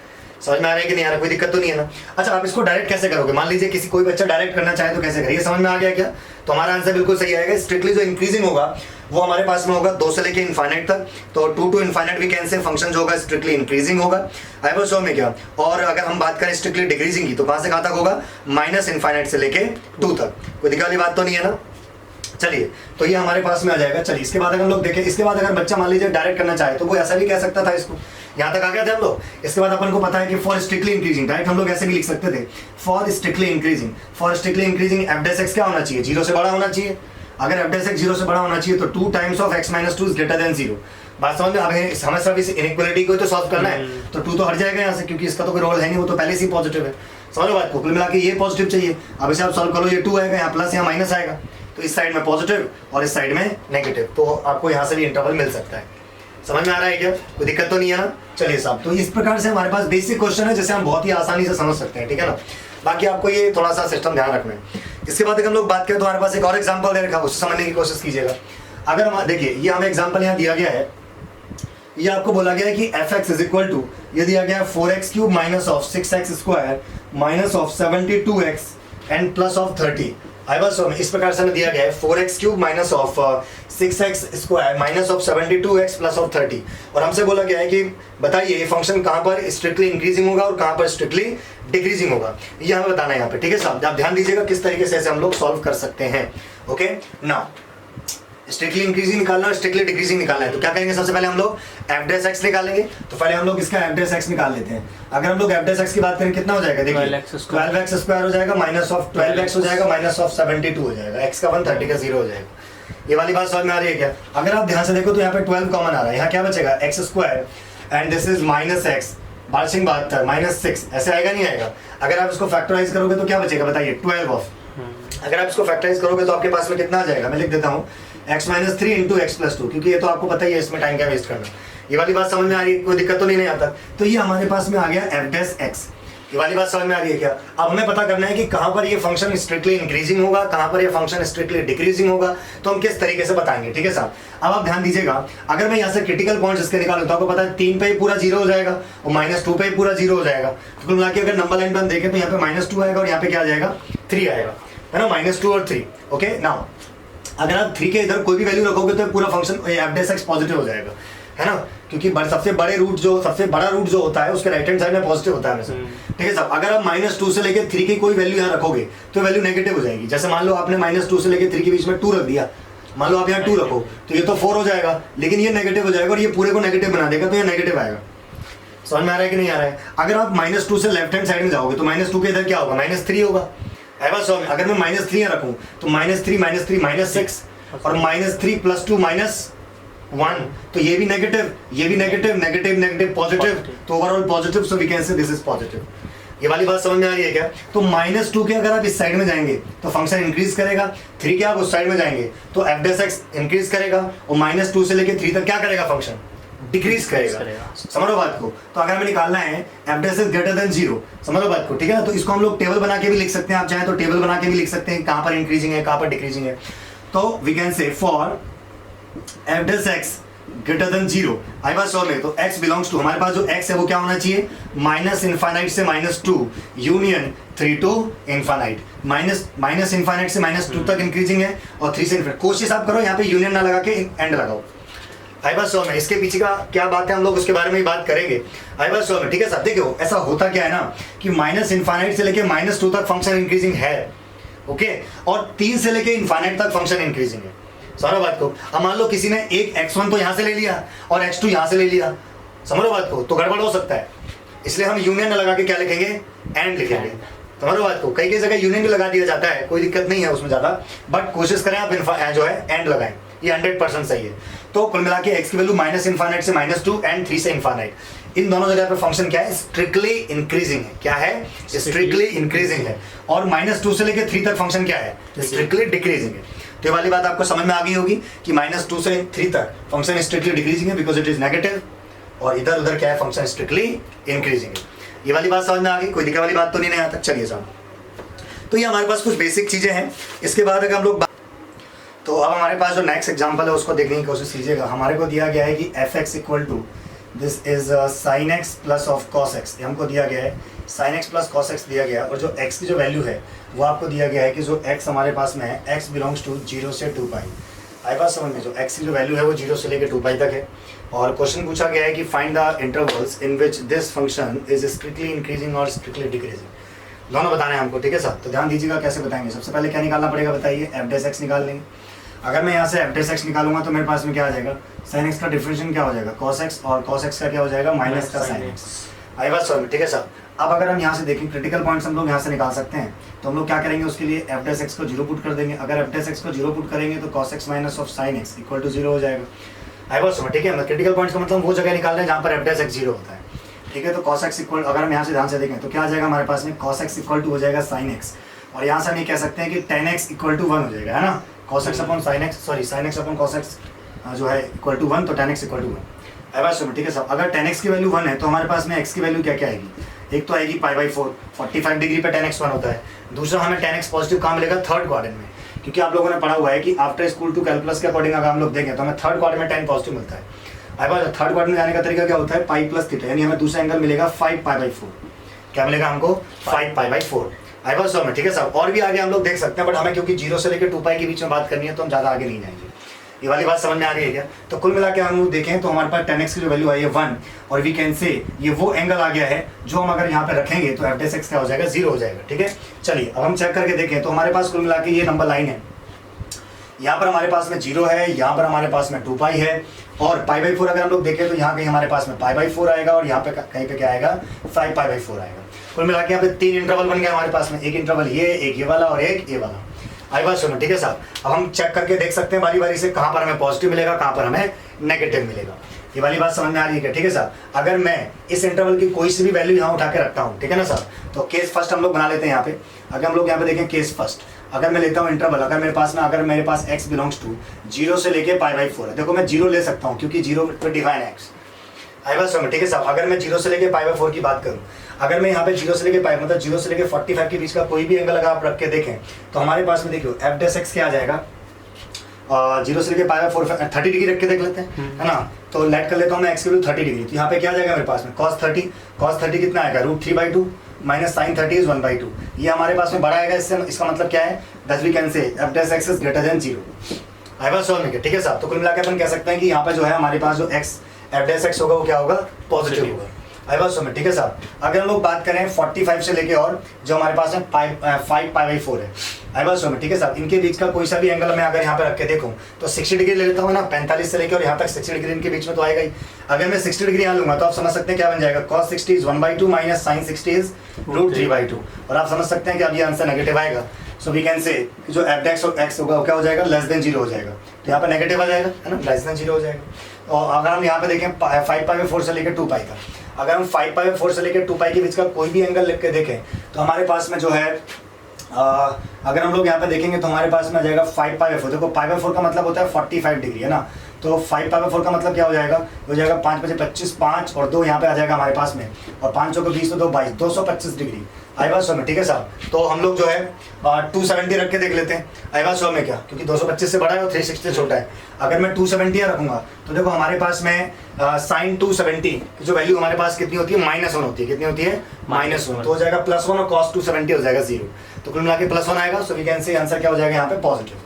समझ में आ रहा है कि नहीं आ रहा है, कोई दिक्कत तो नहीं है ना। अच्छा, आप इसको डायरेक्ट कैसे करोगे, मान लीजिए किसी कोई बच्चा डायरेक्ट करना चाहे तो कैसे करिए, समझ में आ गया क्या। तो हमारा आंसर बिल्कुल सही आएगा। स्ट्रिक्टली जो इंक्रीजिंग होगा वो हमारे पास में होगा 2 से लेके इनफाइनाइट तक, तो 2 to infinite we can say function जो होगा स्ट्रिक्टली इंक्रीजिंग होगा। आई वाज शो में क्या। और अगर हम बात करें स्ट्रिक्टली डिक्रीजिंग की तो कहां से कहां तक होगा, माइनस इनफाइनाइट से लेके 2 तक। कोई दिक्कत वाली बात तो नहीं है ना। चलिए, तो ये हमारे पास में आ जाएगा। चलिए इसके बाद अगर हम लोग देखें, इसके बाद अगर बच्चा मान लीजिए डायरेक्ट करना चाहे तो वो ऐसा भी कह सकता था, इसको यहाँ तक आ गए थे हम लोग। इसके बाद अपन को पता है कि फॉर स्ट्रिक्टली इंक्रीजिंग डायरेक्ट हम लोग ऐसे भी लिख सकते थे, for strictly increasing F dash X क्या होना चाहिए, 0 से बड़ा होना चाहिए। अगर एफ डैश एक्स 0 से बड़ा होना चाहिए तो 2 times of x minus 2 is greater than 0। बात समझ में, अब हमें सब इस इनइक्वालिटी को तो सॉल्व करना है, तो 2 तो हट जाएगा यहाँ से, क्योंकि इसका तो कोई रोल है नहीं, वो तो पहले से ही पॉजिटिव है। समझो बात को, कुल मिला के ये पॉजिटिव चाहिए। अब इसे आप सॉल्व करो, ये 2 आएगा, यहाँ प्लस यहाँ माइनस आएगा, तो इस साइड में पॉजिटिव और इस साइड में नेगेटिव, तो आपको यहाँ से भी इंटरवल मिल सकता है। समझ में आ रहा है क्या, कोई दिक्कत तो नहीं है ना। चलिए साहब, तो इस प्रकार से हमारे पास बेसिक क्वेश्चन है जिसे हम बहुत ही आसानी से समझ सकते हैं, ठीक है ना। बाकी आपको ये थोड़ा सा सिस्टम ध्यान रखना है। इसके बाद अगर हम लोग बात करें तो हमारे पास एक और एग्जांपल दे रखा है, उससे समझने की कोशिश कीजिएगा। अगर हम देखिए, ये हमें एग्जांपल यहाँ दिया गया है, ये आपको बोला गया है कि F X is equal to, ये दिया गया है 4x cube minus of 6x square minus of 72x and plus of 30। आई वाज इस प्रकार से हमें दिया गया है 4x cube minus of 6x square minus of 72x plus of 30, और हमसे बोला गया है कि बताइए ये फंक्शन कहाँ पर स्ट्रिक्टली इंक्रीजिंग होगा और कहाँ पर स्ट्रिक्टली डिक्रीजिंग होगा, ये हमें बताना है यहाँ पे, ठीक है साहब। आप ध्यान दीजिएगा किस तरीके से हम लोग सॉल्व कर सकते हैं। ओके, नाउ स्ट्रिक्टली इंक्रीजिंग निकालना है, स्ट्रिक्टली डिक्रीजिंग निकालना है, तो क्या करेंगे, सबसे पहले हम लोग एफ डैश एक्स निकालेंगे। तो पहले हम लोग इसका एफ डैश एक्स निकाल लेते हैं। अगर हम लोग एफ डैश एक्स की बात करें कितना हो जाएगा, देखिए 12x स्क्वायर हो जाएगा माइनस ऑफ 12x हो जाएगा माइनस ऑफ 72 हो जाएगा, x का 1 30 का 0 हो जाएगा। ये वाली बात समझ में आ रही है क्या। अगर आप ध्यान से देखो तो यहाँ पे 12 कॉमन आ रहा है, यहाँ क्या बचेगा x square and this is minus x बारसिंग बात है माइनस 6, ऐसे आएगा नहीं आएगा। अगर आप इसको फैक्टराइज करोगे तो क्या बचेगा बताइए, 12 ऑफ, अगर आप इसको फैक्टराइज करोगे तो आपके पास में कितना आ जाएगा, मैं लिख देता हूँ x minus 3 into x plus 2, क्योंकि ये तो आपको पता ही है इसमें टाइम क्या वेस्ट करना। ये वाली बात समझ में आ रही है, कोई दिक्कत तो नहीं आता। तो ये हमारे पास में आ गया एफ डैश एक्स, ये वाली बात समझ में आ रही है क्या। अब हमें पता करना है कि कहाँ पर ये फंक्शन स्ट्रिक्टली इंक्रीजिंग होगा, कहाँ पर ये फंक्शन स्ट्रिक्टली डिक्रीजिंग होगा, तो हम किस तरीके से बताएंगे, ठीक है साहब। अब आप ध्यान दीजिएगा, अगर मैं यहाँ से क्रिटिकल पॉइंट्स इसके निकालूं तो आपको पता है 3 पे ही पूरा 0 हो जाएगा और -2 पे ही पूरा 0 हो जाएगा। तो कुल मिला के अगर नंबर लाइन पर हम देखें तो यहाँ पे -2 आएगा और यहाँ पे क्या आ जाएगा 3 आएगा, है ना, -2 और 3। ओके, नाउ अगर आप 3 के इधर कोई भी वैल्यू रखोगे तो पूरा function F dash x positive हो जाएगा, है ना, क्योंकि सबसे बड़ा रूट जो होता है उसके राइट हैंड साइड में पॉजिटिव होता है हमेशा। ठीक है साहब, अगर आप -2 से लेके 3 की कोई वैल्यू यहाँ रखोगे तो वैल्यू नेगेटिव हो जाएगी। जैसे मान लो आपने -2 से लेके 3 के बीच में 2 रख दिया, मान लो आप यहाँ 2 रखो तो ये तो 4 हो जाएगा, लेकिन ये नेगेटिव हो जाएगा और ये पूरे को नेगेटिव बना देगा, तो ये नेगेटिव आएगा। समझ में आ रहा है कि नहीं आ रहा है? अगर आप -2 से लेफ्ट हैंड साइड में जाओगे तो -2 के इधर क्या होगा, -3 होगा। अगर मैं -3 रखूं तो -3 -6 और -3 + 2 -1, तो ये भी नेगेटिव, ये भी नेगेटिव, नेगेटिव नेगेटिव पॉजिटिव, तो overall positive, so we can say this is positive. ये वाली बात समझ में आ रही है क्या? तो -2 के अगर आप इस साइड में जाएंगे तो फंक्शन इंक्रीज करेगा, 3 के आप उस साइड में जाएंगे तो f' इंक्रीज करेगा, और -2 से लेके 3 तक क्या करेगा फंक्शन, डिक्रीज करेगा। समझो बात को? तो अगर हमें निकालना है f' ग्रेटर देन 0, समझो बात को, ठीक है ना? तो इसको हम लोग टेबल बना के भी लिख सकते हैं, आप चाहें तो टेबल बना के भी लिख सकते हैं कहां पर इंक्रीजिंग है, कहां पर डिक्रीजिंग है। तो we can say for f' greater than 0, आई बात समझ में? तो x बिलोंग्स टू, हमारे पास जो x है वो क्या होना चाहिए, -∞ से -2 यूनियन 3 to इनफाइनाइट, -∞ से -2 तक इंक्रीजिंग है और 3 से इनफाइनाइट। कोशिश आप करो यहाँ पे यूनियन ना लगा के एंड लगाओ। आई बात समझ में? इसके पीछे का क्या बात है हम लोग उसके बारे में ही बात करेंगे। आई बात समझ में? ठीक है साहब, देखो ऐसा होता क्या है ना कि -∞ से लेके -2 तक फंक्शन इंक्रीजिंग है, ओके, और 3 से लेके इनफाइनाइट तक फंक्शन इंक्रीजिंग है। सारा बात को, अब मान लो किसी ने एक x1 तो यहाँ से ले लिया और x2 यहाँ से ले लिया, समझो बात को, तो गड़बड़ हो सकता है। इसलिए हम यूनियन लगा के क्या लिखेंगे, एंड लिखेंगे। समझो बात को, कई जगह यूनियन भी लगा दिया जाता है, कोई दिक्कत नहीं है उसमें ज़्यादा, बट कोशिश करें आप जो है एंड लगाएं, ये 100% सही है। तो कुल मिला के x की वैल्यू -∞ से -2 एंड 3 से इनफाइनाइट, इन दोनों जगह पर फंक्शन क्या है, स्ट्रिक्टली इंक्रीजिंग है। क्या है, स्ट्रिक्टली इंक्रीजिंग है। और -2 से लेके 3 तक फंक्शन क्या है, स्ट्रिक्टली डिक्रीजिंग है। तो ये वाली बात आपको समझ में आ गई होगी कि -2 से 3 तक फंक्शन स्ट्रिक्टली डिक्रीजिंग है बिकॉज इट इज नेगेटिव, और इधर उधर क्या है, फंक्शन स्ट्रिक्टली इंक्रीजिंग है। ये वाली बात समझ में आ गई, कोई दिक्कत वाली बात तो नहीं है यहाँ तक? चलिए साहब, तो ये हमारे पास कुछ बेसिक चीजें हैं। इसके बाद अगर हम लोग तो अब हमारे पास जो नेक्स्ट एग्जांपल है उसको देखने की कोशिश कीजिएगा। हमारे को दिया गया है कि f(x) = this is sin x plus of cos x, ये हमको दिया गया है, sin x plus cos x दिया गया है, और जो x की जो वैल्यू है वो आपको दिया गया है कि जो x हमारे पास में है, x बिलोंग्स टू 0 से 2π। आई बात समझ में? जो x की जो वैल्यू है वो 0 से लेकर 2π तक है, और क्वेश्चन पूछा गया है कि find the intervals in which this function is strictly increasing और स्ट्रिक्टली डिक्रीजिंग। दोनों बताने हैं हमको, ठीक है साहब? तो ध्यान दीजिएगा कैसे बताएंगे। सबसे पहले क्या निकालना पड़ेगा बताइए, f' निकाल लेंगे। अगर मैं यहाँ से f' निकालूंगा तो मेरे पास में क्या आ जाएगा, sin x का डिफरेंशियल क्या हो जाएगा, cos x, और cos x का क्या हो जाएगा, माइनस का sin x। आई बात समझ में? ठीक है साहब। अब अगर हम यहाँ से देखें क्रिटिकल पॉइंट्स हम लोग यहाँ से निकाल सकते हैं, तो हम लोग क्या करेंगे, उसके लिए f' को 0 पुट कर देंगे। अगर f' को 0 पुट करेंगे तो cos x minus of sin x = 0 हो जाएगा। आई बात समझ? ठीक है, क्रिटिकल पॉइंट्स का मतलब वो जगह निकाल रहे हैं जहाँ पर f' 0 होता है। ठीक है, तो cos x इक्वल, अगर हम यहाँ से ध्यान से देखें तो क्या आ जाएगा हमारे पास में, cos x = हो जाएगा sin x, और यहाँ से हम ये कह सकते हैं कि tan x = 1 हो जाएगा, है ना। cos x upon sin x, sorry sin x upon cos x जो है = 1, तो tan x = 1। आई बात सुनो, ठीक है साहब। अगर tan x की वैल्यू 1 है तो हमारे पास में x की वैल्यू क्या क्या आएगी, एक तो आएगी π/4, 45 डिग्री पे tan x 1 होता है। दूसरा हमें tan x पॉजिटिव कहाँ मिलेगा, थर्ड क्वाड्रेंट में, क्योंकि आप लोगों ने पढ़ा हुआ है कि आफ्टर स्कूल टू कैलकुलस के अकॉर्डिंग अगर हम लोग देखें तो हमें थर्ड क्वाड्रेंट में tan पॉजिटिव मिलता है। आई बात, थर्ड क्वाड्रेंट में जाने का तरीका क्या होता है, पाई प्लस थीटा, यानी हमें दूसरा एंगल मिलेगा 5π/4। क्या मिलेगा हमको, 5π/4। आई बात समझ में? ठीक है साहब। और भी आगे हम लोग देख सकते हैं, बट हमें क्योंकि 0 से लेकर 2π के बीच में बात करनी है तो हम ज़्यादा आगे नहीं जाएंगे। ये वाली बात समझ में आ रही है क्या? तो कुल मिला के हम लोग देखें तो हमारे पास tan x की जो वैल्यू आई है 1, और वी कैन से ये वो एंगल आ गया है जो हम अगर यहाँ पे रखेंगे तो f' क्या हो जाएगा, 0 हो जाएगा। ठीक है, चलिए अब हम चेक करके देखें तो हमारे पास कुल मिला के ये नंबर लाइन है, यहाँ पर हमारे पास में 0 है, यहाँ पर हमारे पास में 2π है, और π/4 अगर हम लोग देखें तो यहाँ कहीं हमारे पास में π/4 आएगा, और यहाँ पे कहीं पे क्या आएगा, 5π/4 आएगा। कुल मिला के यहाँ पे 3 इंटरवल बन गया हमारे पास में, एक इंटरवल ये, एक ये वाला और एक ये वाला। आई बात सुनो, ठीक है साहब। अब हम चेक करके देख सकते हैं बारी बारी से कहाँ पर हमें पॉजिटिव मिलेगा, कहाँ पर हमें नेगेटिव मिलेगा। ये वाली बात समझ में आ रही है, ठीक है साहब। अगर मैं इस इंटरवल की कोई सी भी वैल्यू यहाँ उठा के रखता हूँ, ठीक है ना साहब, तो केस फर्स्ट हम लोग बना लेते हैं यहाँ पे। अगर हम लोग यहाँ पे देखें केस फर्स्ट, अगर मैं लेता हूँ इंटरवल, अगर मेरे पास x बिलोंग्स टू 0 से लेके π/4 है, देखो मैं 0 ले सकता हूँ क्योंकि 0 पे डिफाइन है x। आई बात समझ, ठीक है साहब। अगर मैं 0 से लेके π/4 की बात करूँ, अगर मैं यहाँ पे 0 से लेके पाई मतलब 0 से लेके 45 के बीच का कोई भी एंगल अगर आप रख के देखें तो हमारे पास में देखियो f' क्या आ जाएगा, 0 से लेके π/4 30 डिग्री रख के देख लेते हैं, है ना। तो लेट कर लेता हूँ मैं x की वैल्यू 30 डिग्री, तो यहाँ पे क्या आ जाएगा मेरे पास में cos 30 कितना आएगा, √3/2 माइनस sin 30 इज 1/2। ये हमारे पास में बड़ा आएगा, इससे इसका मतलब क्या है, thus we can say f' is greater than 0। आई बात समझ में, ठीक है साहब। तो कुल मिलाकर अपन कह सकते हैं कि यहाँ पे जो है हमारे पास जो x एफ डैश एक्स होगा वो क्या होगा, पॉजिटिव होगा। आई बात समझ, ठीक है साहब। अगर हम लोग बात करें 45 से लेके और जो हमारे पास है 5π/4 है, आई बात समझ, ठीक है साहब। इनके बीच का कोई सा भी एंगल मैं अगर यहाँ पे रख के देखूँ तो 60 डिग्री ले लेता हूँ ना, 45 से लेके और यहाँ तक 60 डिग्री इनके बीच में तो आएगा ही। अगर मैं 60 डिग्री यहाँ लूंगा तो आप समझ सकते हैं क्या बन जाएगा, cos 60 is 1/2 minus sin 60 is √3/2, और आप समझ सकते हैं कि अब ये आंसर नेगेटिव आएगा। सो वी कैन से जो एफ डैश एक्स होगा क्या हो जाएगा, लेस देन 0 हो जाएगा। तो यहाँ पे नेगेटिव आ जाएगा, है ना, लेस देन 0 हो जाएगा। और अगर हम यहाँ पे देखें 5π/4 से लेकर 2π का, अगर हम 5π/4 से लेकर 2π के बीच का कोई भी एंगल लिख के देखें तो हमारे पास में जो है अगर हम लोग यहाँ पे देखेंगे तो हमारे पास में आ जाएगा 5π/4। देखो π/4 का मतलब होता है 45 डिग्री, है ना। तो 5π/4 का मतलब क्या हो जाएगा, हो जाएगा 5 × 25, 5 और 2 यहाँ पे आ जाएगा हमारे पास में, और 5 के 20 तो 2 22, 225 डिग्री। आई बात समझ, ठीक है साहब। तो हम लोग जो है 270 रख के देख लेते हैं। आई बात समझ में क्या, क्योंकि 225 से बड़ा है और 360 से छोटा है। अगर मैं 270 रखूंगा तो देखो हमारे पास में sin 270 की जो वैल्यू हमारे पास कितनी होती है, -1 होती है। कितनी होती है, -1। तो हो जाएगा +1 और cos 270 हो जाएगा 0। तो कुल मिला के +1 आएगा। So we can say answer क्या हो जाएगा यहाँ पे, पॉजिटिव।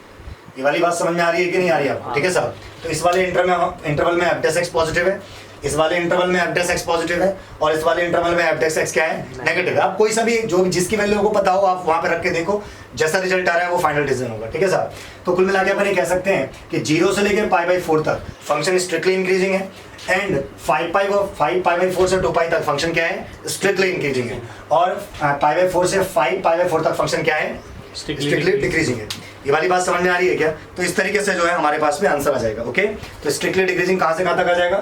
ये वाली बात समझ में आ रही है कि नहीं आ रही है आपको, ठीक है साहब। तो इस वाले इंटरवल में एफ डैश एक्स पॉजिटिव है, इस वाले इंटरवल में एफ डैश एक्स पॉजिटिव है, और इस वाले इंटरवल में एफ डैश एक्स क्या है, नेगेटिव है। आप कोई सा भी जो जिसकी वैल्यू को पता हो आप वहां पे रख के देखो, जैसा रिजल्ट आ रहा है वो फाइनल डिसीजन होगा, ठीक है साहब। तो कुल मिला के अपन ये कह सकते हैं कि 0 से लेकर π/4 तक फंक्शन स्ट्रिक्टली इंक्रीजिंग है, एंड 5π/4 से 2π तक फंक्शन क्या है, स्ट्रिक्टली इंक्रीजिंग है, और π/4 से 5π/4 तक फंक्शन क्या है, स्ट्रिक्टली डिक्रीजिंग है। ये वाली बात समझ में आ रही है क्या। तो इस तरीके से जो है हमारे पास में आंसर आ जाएगा। ओके, तो स्ट्रिक्टली डिक्रीजिंग कहाँ से कहाँ तक आ जाएगा,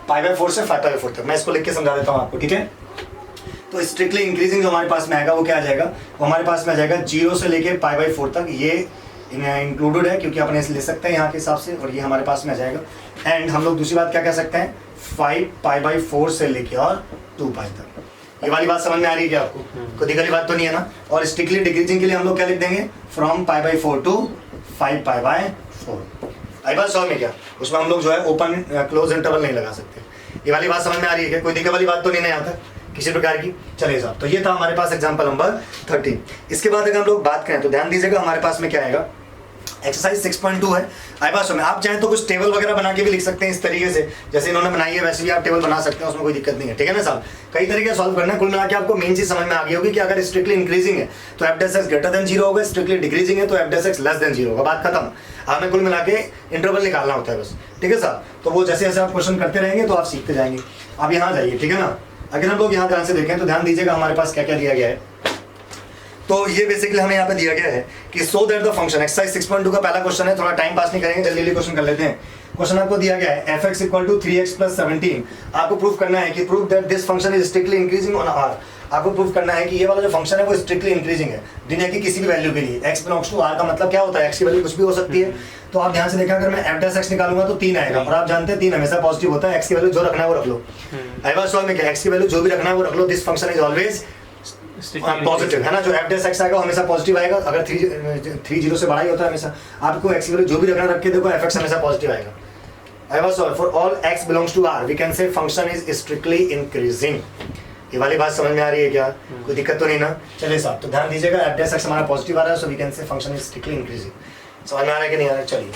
π/4 से 5π/4 तक। मैं इसको लिख के समझा देता हूँ आपको, ठीक है। तो स्ट्रिक्टली इंक्रीजिंग जो हमारे पास में आएगा वो क्या आ जाएगा, वो हमारे पास में आ जाएगा 0 से लेके π/4 तक। ये इंक्लूडेड है क्योंकि अपने इसे ले सकते हैं यहाँ के हिसाब से, और ये हमारे पास में आ जाएगा। एंड हम लोग दूसरी बात क्या कह सकते हैं, 5π/4 से लेके और 2π तक। ये वाली बात समझ में आ रही है क्या आपको, कोई दिक्कत वाली बात तो नहीं है ना। और स्ट्रिक्टली डिक्रीजिंग के लिए हम लोग क्या लिख देंगे, फ्रॉम π/4 टू 5π/4। आई बात समझ में क्या, उसमें हम लोग जो है ओपन क्लोज इंटरवल नहीं लगा सकते। ये वाली बात समझ में आ रही है क्या, कोई दिक्कत वाली बात तो नहीं है यहाँ तक किसी प्रकार की। चलिए साहब, तो ये था हमारे पास एग्जाम्पल नंबर 13। इसके बाद अगर हम लोग बात करें तो ध्यान दीजिएगा हमारे पास में क्या आएगा, एक्सरसाइज 6.2 है। आई बात में आप चाहें तो कुछ टेबल वगैरह बना के भी लिख सकते हैं इस तरीके से, जैसे इन्होंने बनाई है वैसे भी आप टेबल बना सकते हैं, उसमें कोई दिक्कत नहीं है, ठीक है ना साहब। कई तरीके से सॉल्व करना है। कुल मिला के आपको मेन चीज समझ में आ गई होगी कि अगर स्ट्रिक्टली इंक्रीजिंग है तो F dash X greater than 0 होगा, स्ट्रिक्टली डिक्रीजिंग है तो F dash X less than 0 होगा। बात खत्म। हमें कुल मिला के इंटरवल निकालना होता है बस, ठीक है साहब। तो वो जैसे जैसे आप क्वेश्चन करते रहेंगे तो आप सीखते जाएंगे। आप यहाँ जाइए, ठीक है ना। अगर हम लोग यहाँ ध्यान से देखें तो ध्यान दीजिएगा हमारे पास क्या क्या दिया गया है। तो ये बेसिकली हमें यहाँ पे दिया गया है कि so that the function, exercise 6.2 का पहला क्वेश्चन है, थोड़ा टाइम पास नहीं करेंगे, जल्दी जल्दी क्वेश्चन कर लेते हैं। क्वेश्चन आपको दिया गया है f(x = 3x + 17). आपको प्रूव करना है कि prove that this function is strictly increasing on r। आपको प्रूव करना है कि ये वाला जो फंक्शन है वो स्ट्रिक्टली इंक्रीजिंग है दुनिया की किसी भी वैल्यू के लिए। x बिलोंग्स टू r का मतलब क्या होता है, x की वैल्यू कुछ भी हो सकती है। तो आप ध्यान से देखा, अगर मैं f डैश x निकालूंगा तो 3 आएगा, और आप जानते हैं 3 हमेशा पॉजिटिव होता है। x की वैल्यू जो रखना है वो रख लो। आई बात समझ में क्या, x की वैल्यू जो भी रखना है वो रख लो। This function is always positive, है ना। जो f डैश x आएगा हमेशा पॉजिटिव आएगा, अगर 3 0 से बड़ा ही होता है हमेशा। आपको x की वैल्यू जो भी रखना रख के देखो, f(x) हमेशा पॉजिटिव आएगा। I was for all x belongs to r, we can say function is strictly increasing। ये वाली बात समझ में आ रही है क्या, कोई दिक्कत तो नहीं ना। चलिए साहब, तो ध्यान दीजिएगा f डैश x हमारा पॉजिटिव आ रहा है, so we can say function is strictly increasing। समझ में आ रहा है कि नहीं आ रहा है। चलिए,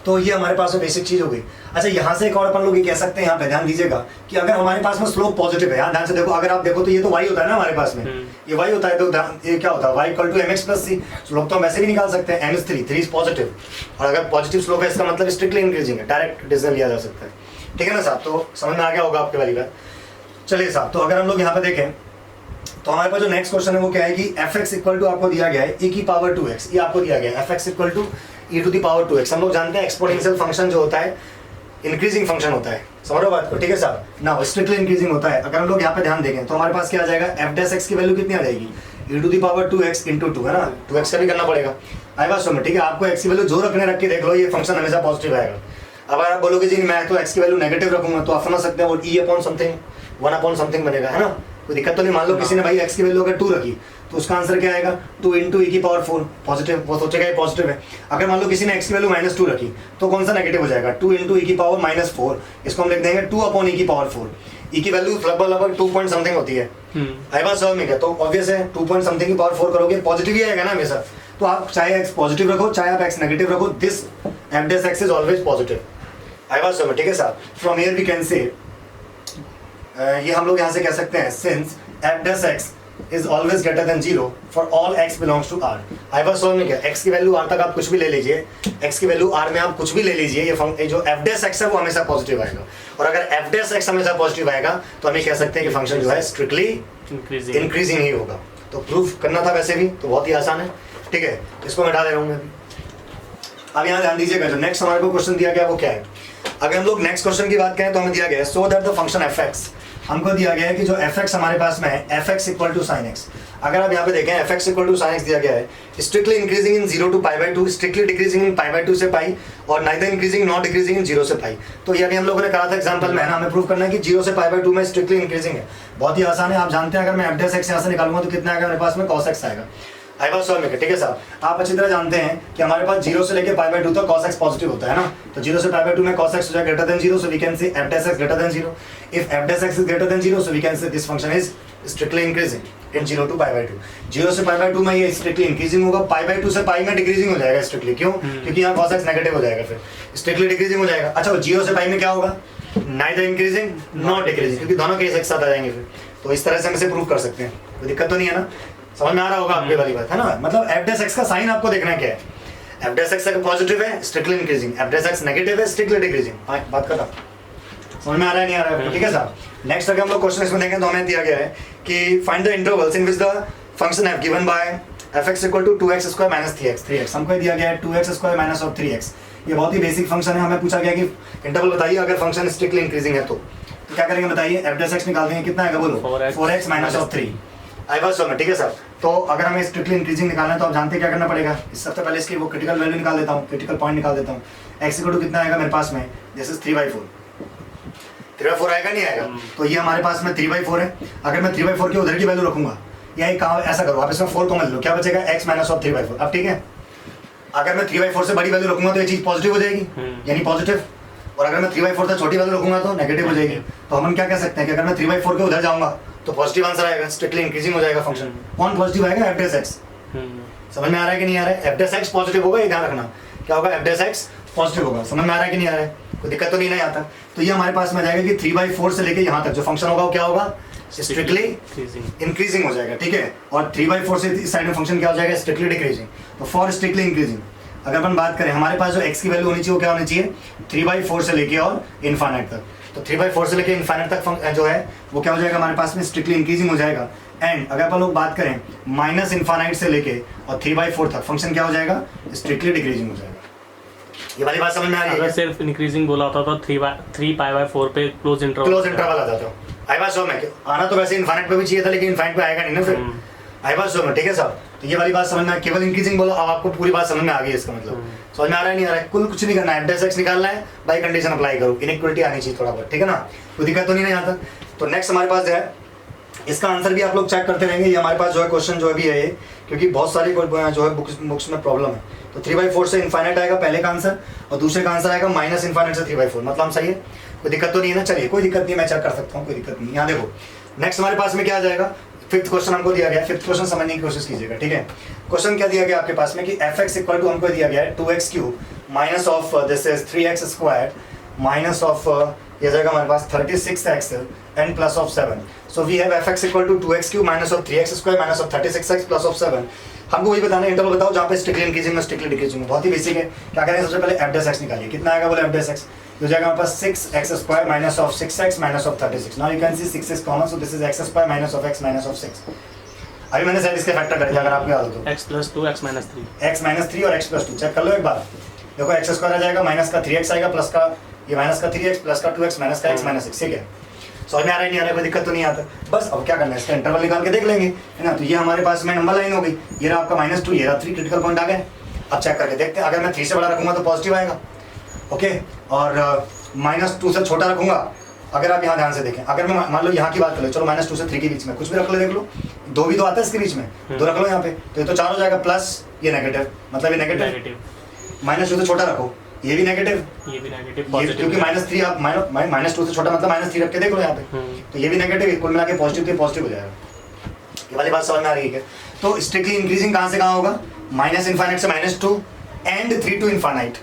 तो ये हमारे पास बेसिक चीज हो गई। अच्छा, यहाँ से एक और अपन लोग ये कह सकते हैं, यहाँ पे ध्यान दीजिएगा कि अगर हमारे पास में स्लोप पॉजिटिव है, यहाँ ध्यान से देखो, अगर आप देखो तो ये तो y होता है ना हमारे पास में, ये y होता है, तो ये क्या होता है, y = mx + c। स्लोप तो हम वैसे भी निकाल सकते हैं, m is 3 इज पॉजिटिव, और अगर पॉजिटिव स्लोप है इसका मतलब स्ट्रिक्टली इंक्रीजिंग है, डायरेक्ट डिसीजन लिया जा सकता है, ठीक है ना साहब। तो समझ में आ गया होगा आपके वाली बात। चलिए साहब, तो अगर हम लोग यहाँ पे देखें तो हमारे पास जो नेक्स्ट क्वेश्चन है वो क्या है कि f(x) = आपको दिया गया है e⁻²x। ये आपको दिया गया है f(x) = e⁻²x। हम लोग जानते हैं एक्सपोनेंशियल फंक्शन जो होता है इंक्रीजिंग फंक्शन होता है, समझ रहे हो बात को, ठीक है साहब ना, स्ट्रिक्टली इंक्रीजिंग होता है। अगर हम लोग यहाँ पे ध्यान देंगे तो हमारे पास क्या आ जाएगा, f डैश x की वैल्यू कितनी आ जाएगी, e⁻²x × 2, है ना। 2x का भी करना पड़ेगा। आई बात सुनो, ठीक है। आपको x की वैल्यू जो रखने रख के देख लो, ये फंक्शन हमेशा पॉजिटिव आएगा। अब अगर आप बोलोगे जी मैं तो x की वैल्यू नेगेटिव रखूंगा, तो आप समझ सकते हैं वो e/something 1/something बनेगा, है ना। कोई दिक्कत तो नहीं। मान लो किसी ने भाई x की वैल्यू अगर 2 रखी तो उसका आंसर क्या आएगा, 2 × e⁻4 पॉजिटिव, वो सोचेगा ये पॉजिटिव है। अगर मान लो किसी ने x की वैल्यू -2 रखी तो कौन सा नेगेटिव हो जाएगा, 2 × e⁻4। इसको हम लिख देंगे 2/e⁻4। e की वैल्यू लगभग 2 पॉइंट समथिंग होती है। आई बात समझ में क्या, तो ऑब्वियस है 2 पॉइंट समथिंग की पावर 4 करोगे पॉजिटिव ही आएगा ना हमेशा। तो आप चाहे x पॉजिटिव रखो चाहे आप x नेगेटिव रखो, this f dash x is always positive. आई वाज समझ, ठीक है साहब। फ्रॉम हियर वी कैन से, ये हम लोग यहाँ से कह सकते हैं, since F dash X is always greater than 0 for all x belongs to r। आई वाज समझ में क्या, x की वैल्यू r तक आप कुछ भी ले लीजिए, x की वैल्यू r में आप कुछ भी ले लीजिए, ये जो f डैश x है वो हमेशा पॉजिटिव आएगा। और अगर f डैश x हमेशा पॉजिटिव आएगा तो हम ये कह सकते हैं कि फंक्शन जो है स्ट्रिक्टली इंक्रीजिंग ही होगा। तो प्रूफ करना था वैसे भी, तो बहुत ही आसान है, ठीक है। इसको मिटा दे रहा हूँ मैं। अब यहाँ ध्यान दीजिएगा, जो नेक्स्ट हमारे को क्वेश्चन दिया गया वो क्या है। अगर हम लोग नेक्स्ट क्वेश्चन की बात करें तो हमें दिया गया है so that the function f x, हमको दिया गया है कि जो एफ एक्स हमारे पास में है F x equal to sine X. अगर आप यहाँ पे देखें F x equal to sine X दिया गया है, strictly increasing in 0 to π/2, strictly decreasing in π/2 से पाई, और neither increasing not decreasing in 0 से पाई। तो ये अभी हम लोगों ने कहा था एग्जांपल में, है ना, हमें प्रूव करना है कि 0 से π/2 में स्ट्रिक्टली इंक्रीजिंग है। बहुत ही आसान है, आप जानते हैं अगर मैं एफ डैश एक्स यहाँ से निकालूंगा तो कितना आएगा मेरे पास में, cos x आएगा। आई वाज सॉल्व में, ठीक है साहब। आप अच्छी तरह जानते हैं कि हमारे पास 0 से लेके π/2 तक cos x पॉजिटिव होता है ना, तो 0 से π/2 में cos x हो जाए greater than 0, so we can say f dash x greater than 0। If f dash x is greater than 0, so we can say this function is strictly increasing in 0 to π/2। 0 से π/2 में ये strictly increasing होगा, π/2 से पाई में decreasing हो जाएगा strictly, क्यों? क्योंकि यहाँ cos x नेगेटिव हो जाएगा, फिर स्ट्रिक्टली डिक्रीजिंग हो जाएगा। अच्छा, 0 से पाई में क्या होगा, नाइदर इंक्रीजिंग नॉट डिक्रीजिंग, क्योंकि दोनों केस एक साथ आ जाएंगे फिर। तो इस तरह से हम इसे प्रूव कर सकते हैं, कोई दिक्कत तो नहीं है ना, समझ में आ रहा होगा आपके वाली बात, है ना। मतलब एफ डैश एक्स का साइन आपको देखना है क्या है, एफ डैश एक्स पॉजिटिव है strictly increasing, F dash x negative है स्ट्रिक्टली डिक्रीजिंग। बात करता समझ में आ रहा है नहीं आ रहा है, ठीक है साहब। नेक्स्ट अगर हम लोग क्वेश्चन इसमें देखें तो हमें दिया गया है कि find the intervals in which the function F given by F x equal to 2x square minus 3x। हमको दिया गया है 2x square minus of 3x। ये बहुत ही बेसिक फंक्शन है, हमें पूछा गया कि इंटरवल बताइए अगर फंक्शन स्ट्रिक्टली इंक्रीजिंग है तो क्या करेंगे बताइए, एफ डैश एक्स निकाल देंगे, कितना आएगा बोलो, 4x माइनस ऑफ 3। आई वाज समझ, ठीक है सर। तो अगर हमें स्ट्रिक्टली इंक्रीजिंग निकालना है तो आप जानते हैं क्या करना पड़ेगा, इस सबसे पहले इसकी वो क्रिटिकल वैल्यू निकाल देता हूँ, क्रिटिकल पॉइंट निकाल देता हूँ। x इक्वल टू कितना आएगा मेरे पास में, दिस इज 3/4 आएगा नहीं आएगा, तो ये हमारे पास में 3/4 है। अगर मैं 3/4 के उधर की वैल्यू रखूंगा, या एक काम ऐसा करो आप इसमें 4 कॉमन लो, क्या बचेगा, x माइनस ऑफ 3/4। अब ठीक है, अगर मैं 3/4 से बड़ी वैल्यू रखूंगा तो ये चीज पॉजिटिव हो जाएगी, यानी पॉजिटिव, और अगर मैं 3/4 से छोटी वैल्यू रखूंगा तो नेगेटिव हो जाएगी। तो हम क्या कह सकते हैं कि अगर मैं 3/4 के उधर जाऊंगा तो पॉजिटिव आंसर आएगा, स्ट्रिक्टली इंक्रीजिंग हो जाएगा फंक्शन। कौन पॉजिटिव आएगा, एफ डैश एक्स। समझ में आ रहा है कि नहीं आ रहा है, एफ डैश एक्स पॉजिटिव होगा, ये ध्यान रखना, क्या होगा, एफ डैश एक्स पॉजिटिव होगा। समझ में आ रहा है कि नहीं आ रहा है, कोई दिक्कत तो नहीं ना आता। तो ये हमारे पास में आ जाएगा कि 3/4 से लेके यहाँ तक जो फंक्शन होगा वो क्या होगा, स्ट्रिक्टली इंक्रीजिंग हो जाएगा, ठीक है। और 3/4 से इस साइड में फंक्शन क्या हो जाएगा, स्ट्रिक्टली डिक्रीजिंग। तो फॉर स्ट्रिक्टली इंक्रीजिंग अगर अपन बात करें, हमारे पास जो x की वैल्यू होनी चाहिए वो क्या होनी चाहिए, 3/4 से लेके और इनफाइनाइट तक। तो 3/4 से लेके इनफाइनाइट तक जो है वो क्या हो जाएगा हमारे पास में, स्ट्रिक्टली इंक्रीजिंग हो जाएगा। एंड अगर अपन लोग बात करें माइनस इनफाइनाइट से लेके और 3/4 तक फंक्शन क्या हो जाएगा, स्ट्रिक्टली डिक्रीजिंग हो जाएगा। ये वाली बात समझ में आ रही है। अगर सिर्फ इंक्रीजिंग बोला होता तो 3π/4 पे क्लोज इंटरवल आ जाता। आई बात समझ में, आना तो वैसे इनफाइनाइट पे भी चाहिए था लेकिन इनफाइनाइट पे आएगा नहीं ना फिर। आई बात समझ में, ठीक है साहब। तो ये वाली बात समझ में, केवल इंक्रीजिंग बोलो, अब आपको पूरी बात समझ में आ गई है, इसका मतलब समझ में आ रहा है नहीं आ रहा है, कुछ नहीं करना है, एफ डैश एक्स निकालना है, बाई कंडीशन अप्लाई करो, इनइक्वालिटी आनी चाहिए थोड़ा बहुत, ठीक है ना, कोई दिक्कत तो नहीं है यहाँ तक। तो नेक्स्ट हमारे पास जो है इसका आंसर भी आप लोग चेक करते रहेंगे, ये हमारे पास जो है क्वेश्चन जो भी है ये, क्योंकि बहुत सारी जो है बुक्स में प्रॉब्लम है। तो 3/4 से इनफाइनाइट आएगा पहले का आंसर, और दूसरे का आंसर आएगा माइनस इनफाइनाइट से 3/4, मतलब हम सही है, कोई दिक्कत तो नहीं है ना। चलिए कोई दिक्कत नहीं, मैं चेक कर सकता हूँ, कोई दिक्कत नहीं। यहाँ देखो नेक्स्ट हमारे पास में क्या आ जाएगा, फिफ्थ क्वेश्चन हमको दिया गया, फिफ्थ क्वेश्चन समझने की कोशिश कीजिएगा, ठीक है। क्वेश्चन क्या दिया गया आपके पास में कि एफ एक्स इक्वल टू हमको दिया गया है 2x³ minus of this is 3x square minus of ये जाएगा हमारे पास 36x and plus of 7। So we have f x equal to 2x³ minus of 3x square minus of 36x plus of 7। हमको वही बताना है, इंटरवल बताओ जहाँ पे स्ट्रिक्टली इंक्रीजिंग और स्ट्रिक्टली डिक्रीजिंग। बहुत ही बेसिक है, क्या करेंगे सबसे पहले एफ डैश एक्स निकालिए, कितना आएगा बोले एफ डैश एक्स, हो जाएगा हमारे पास 6x square minus of 6x minus of 36। Now you can C 6 is common, so this is x square minus of x minus of 6। अभी मैंने शायद इसके फैक्टर करे थे, अगर आपको याद हो तो x + 2 x - 3 x - 3 और x + 2 चेक कर लो एक बार। देखो x स्क्वायर आ जाएगा, माइनस का 3x आएगा, प्लस का ये माइनस का 3x प्लस का 2x माइनस का x माइनस 6, ठीक है। समझ में आ रहा है नहीं आ रहा है, कोई दिक्कत तो नहीं आता। बस अब क्या करना है, इसका इंटरवल निकाल के देख लेंगे, है ना। तो ये हमारे पास में नंबर लाइन हो गई, ये रहा आपका -2, ये रहा 3, क्रिटिकल पॉइंट आ गए। अब चेक करके देखते हैं, अगर मैं 3 से बड़ा रखूंगा तो पॉजिटिव आएगा, ओके, और -2 से छोटा रखूंगा। अगर आप यहाँ ध्यान से देखें, अगर मैं मान लो यहाँ की बात कर लो, चलो -2 से 3 के बीच में कुछ भी रख लो, देख लो 2 भी तो आता है इसके बीच में, 2 रख लो यहाँ पे, तो ये तो 4 हो जाएगा, प्लस ये नेगेटिव, मतलब ये नेगेटिव, -2 से छोटा रखो, ये भी नेगेटिव, ये भी नेगेटिव, क्योंकि -3 आप -2 से छोटा मतलब -3 रख के देख लो यहाँ पे, तो ये भी नेगेटिव, कुल मिला के पॉजिटिव तो पॉजिटिव हो जाएगा। ये वाली बात समझ में आ रही है। तो स्ट्रिक्टली इंक्रीजिंग कहाँ से कहाँ होगा, -∞ से -2 एंड 3 to इनफाइनाइट।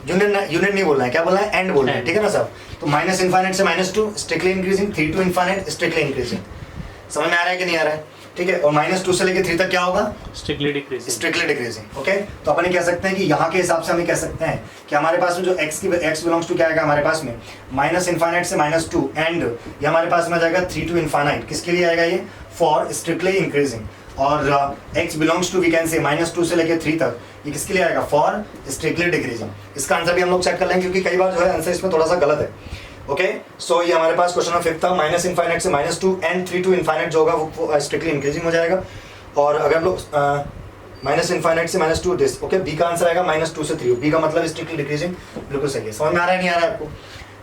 यूनिट नहीं बोलना है, क्या बोलना है, एंड बोलना है, ठीक है ना साहब। तो माइनस इनफाइनाइट से -2 strictly increasing, 3 to infinite strictly increasing. समझ में आ रहा है कि नहीं आ रहा है, ठीक है। और -2 से लेके 3 तक क्या होगा, strictly decreasing, strictly decreasing, okay. तो अपन कह सकते हैं कि यहाँ के हिसाब से हमें कह सकते हैं कि हमारे पास में जो x बिलोंग्स टू क्या आएगा हमारे पास में, माइनस इनफाइनाइट से -2 एंड ये हमारे पास में आ जाएगा 3 to इनफाइनाइट, किसके लिए आएगा ये, फॉर स्ट्रिक्टली इंक्रीजिंग। और x belongs to we can say -2 से लेके 3 तक, ये किसके लिए आएगा, फॉर स्ट्रिक्टली डिक्रीजिंग। इसका आंसर भी हम लोग चेक कर लेंगे क्योंकि कई बार जो है आंसर इसमें थोड़ा सा गलत है, ओके। सो ये हमारे पास क्वेश्चन नंबर 5 था, माइनस इनफाइनाइट से -2 एंड 3 to इनफाइनाइट जो होगा वो स्ट्रिक्टली इंक्रीजिंग हो जाएगा। और अगर लोग माइनस इनफाइनाइट से -2 दिस, ओके, बी का आंसर आएगा -2 से 3, बी का मतलब स्ट्रिक्टली डिक्रीजिंग, बिल्कुल सही है। समझ में आ रहा है नहीं आ रहा है आपको,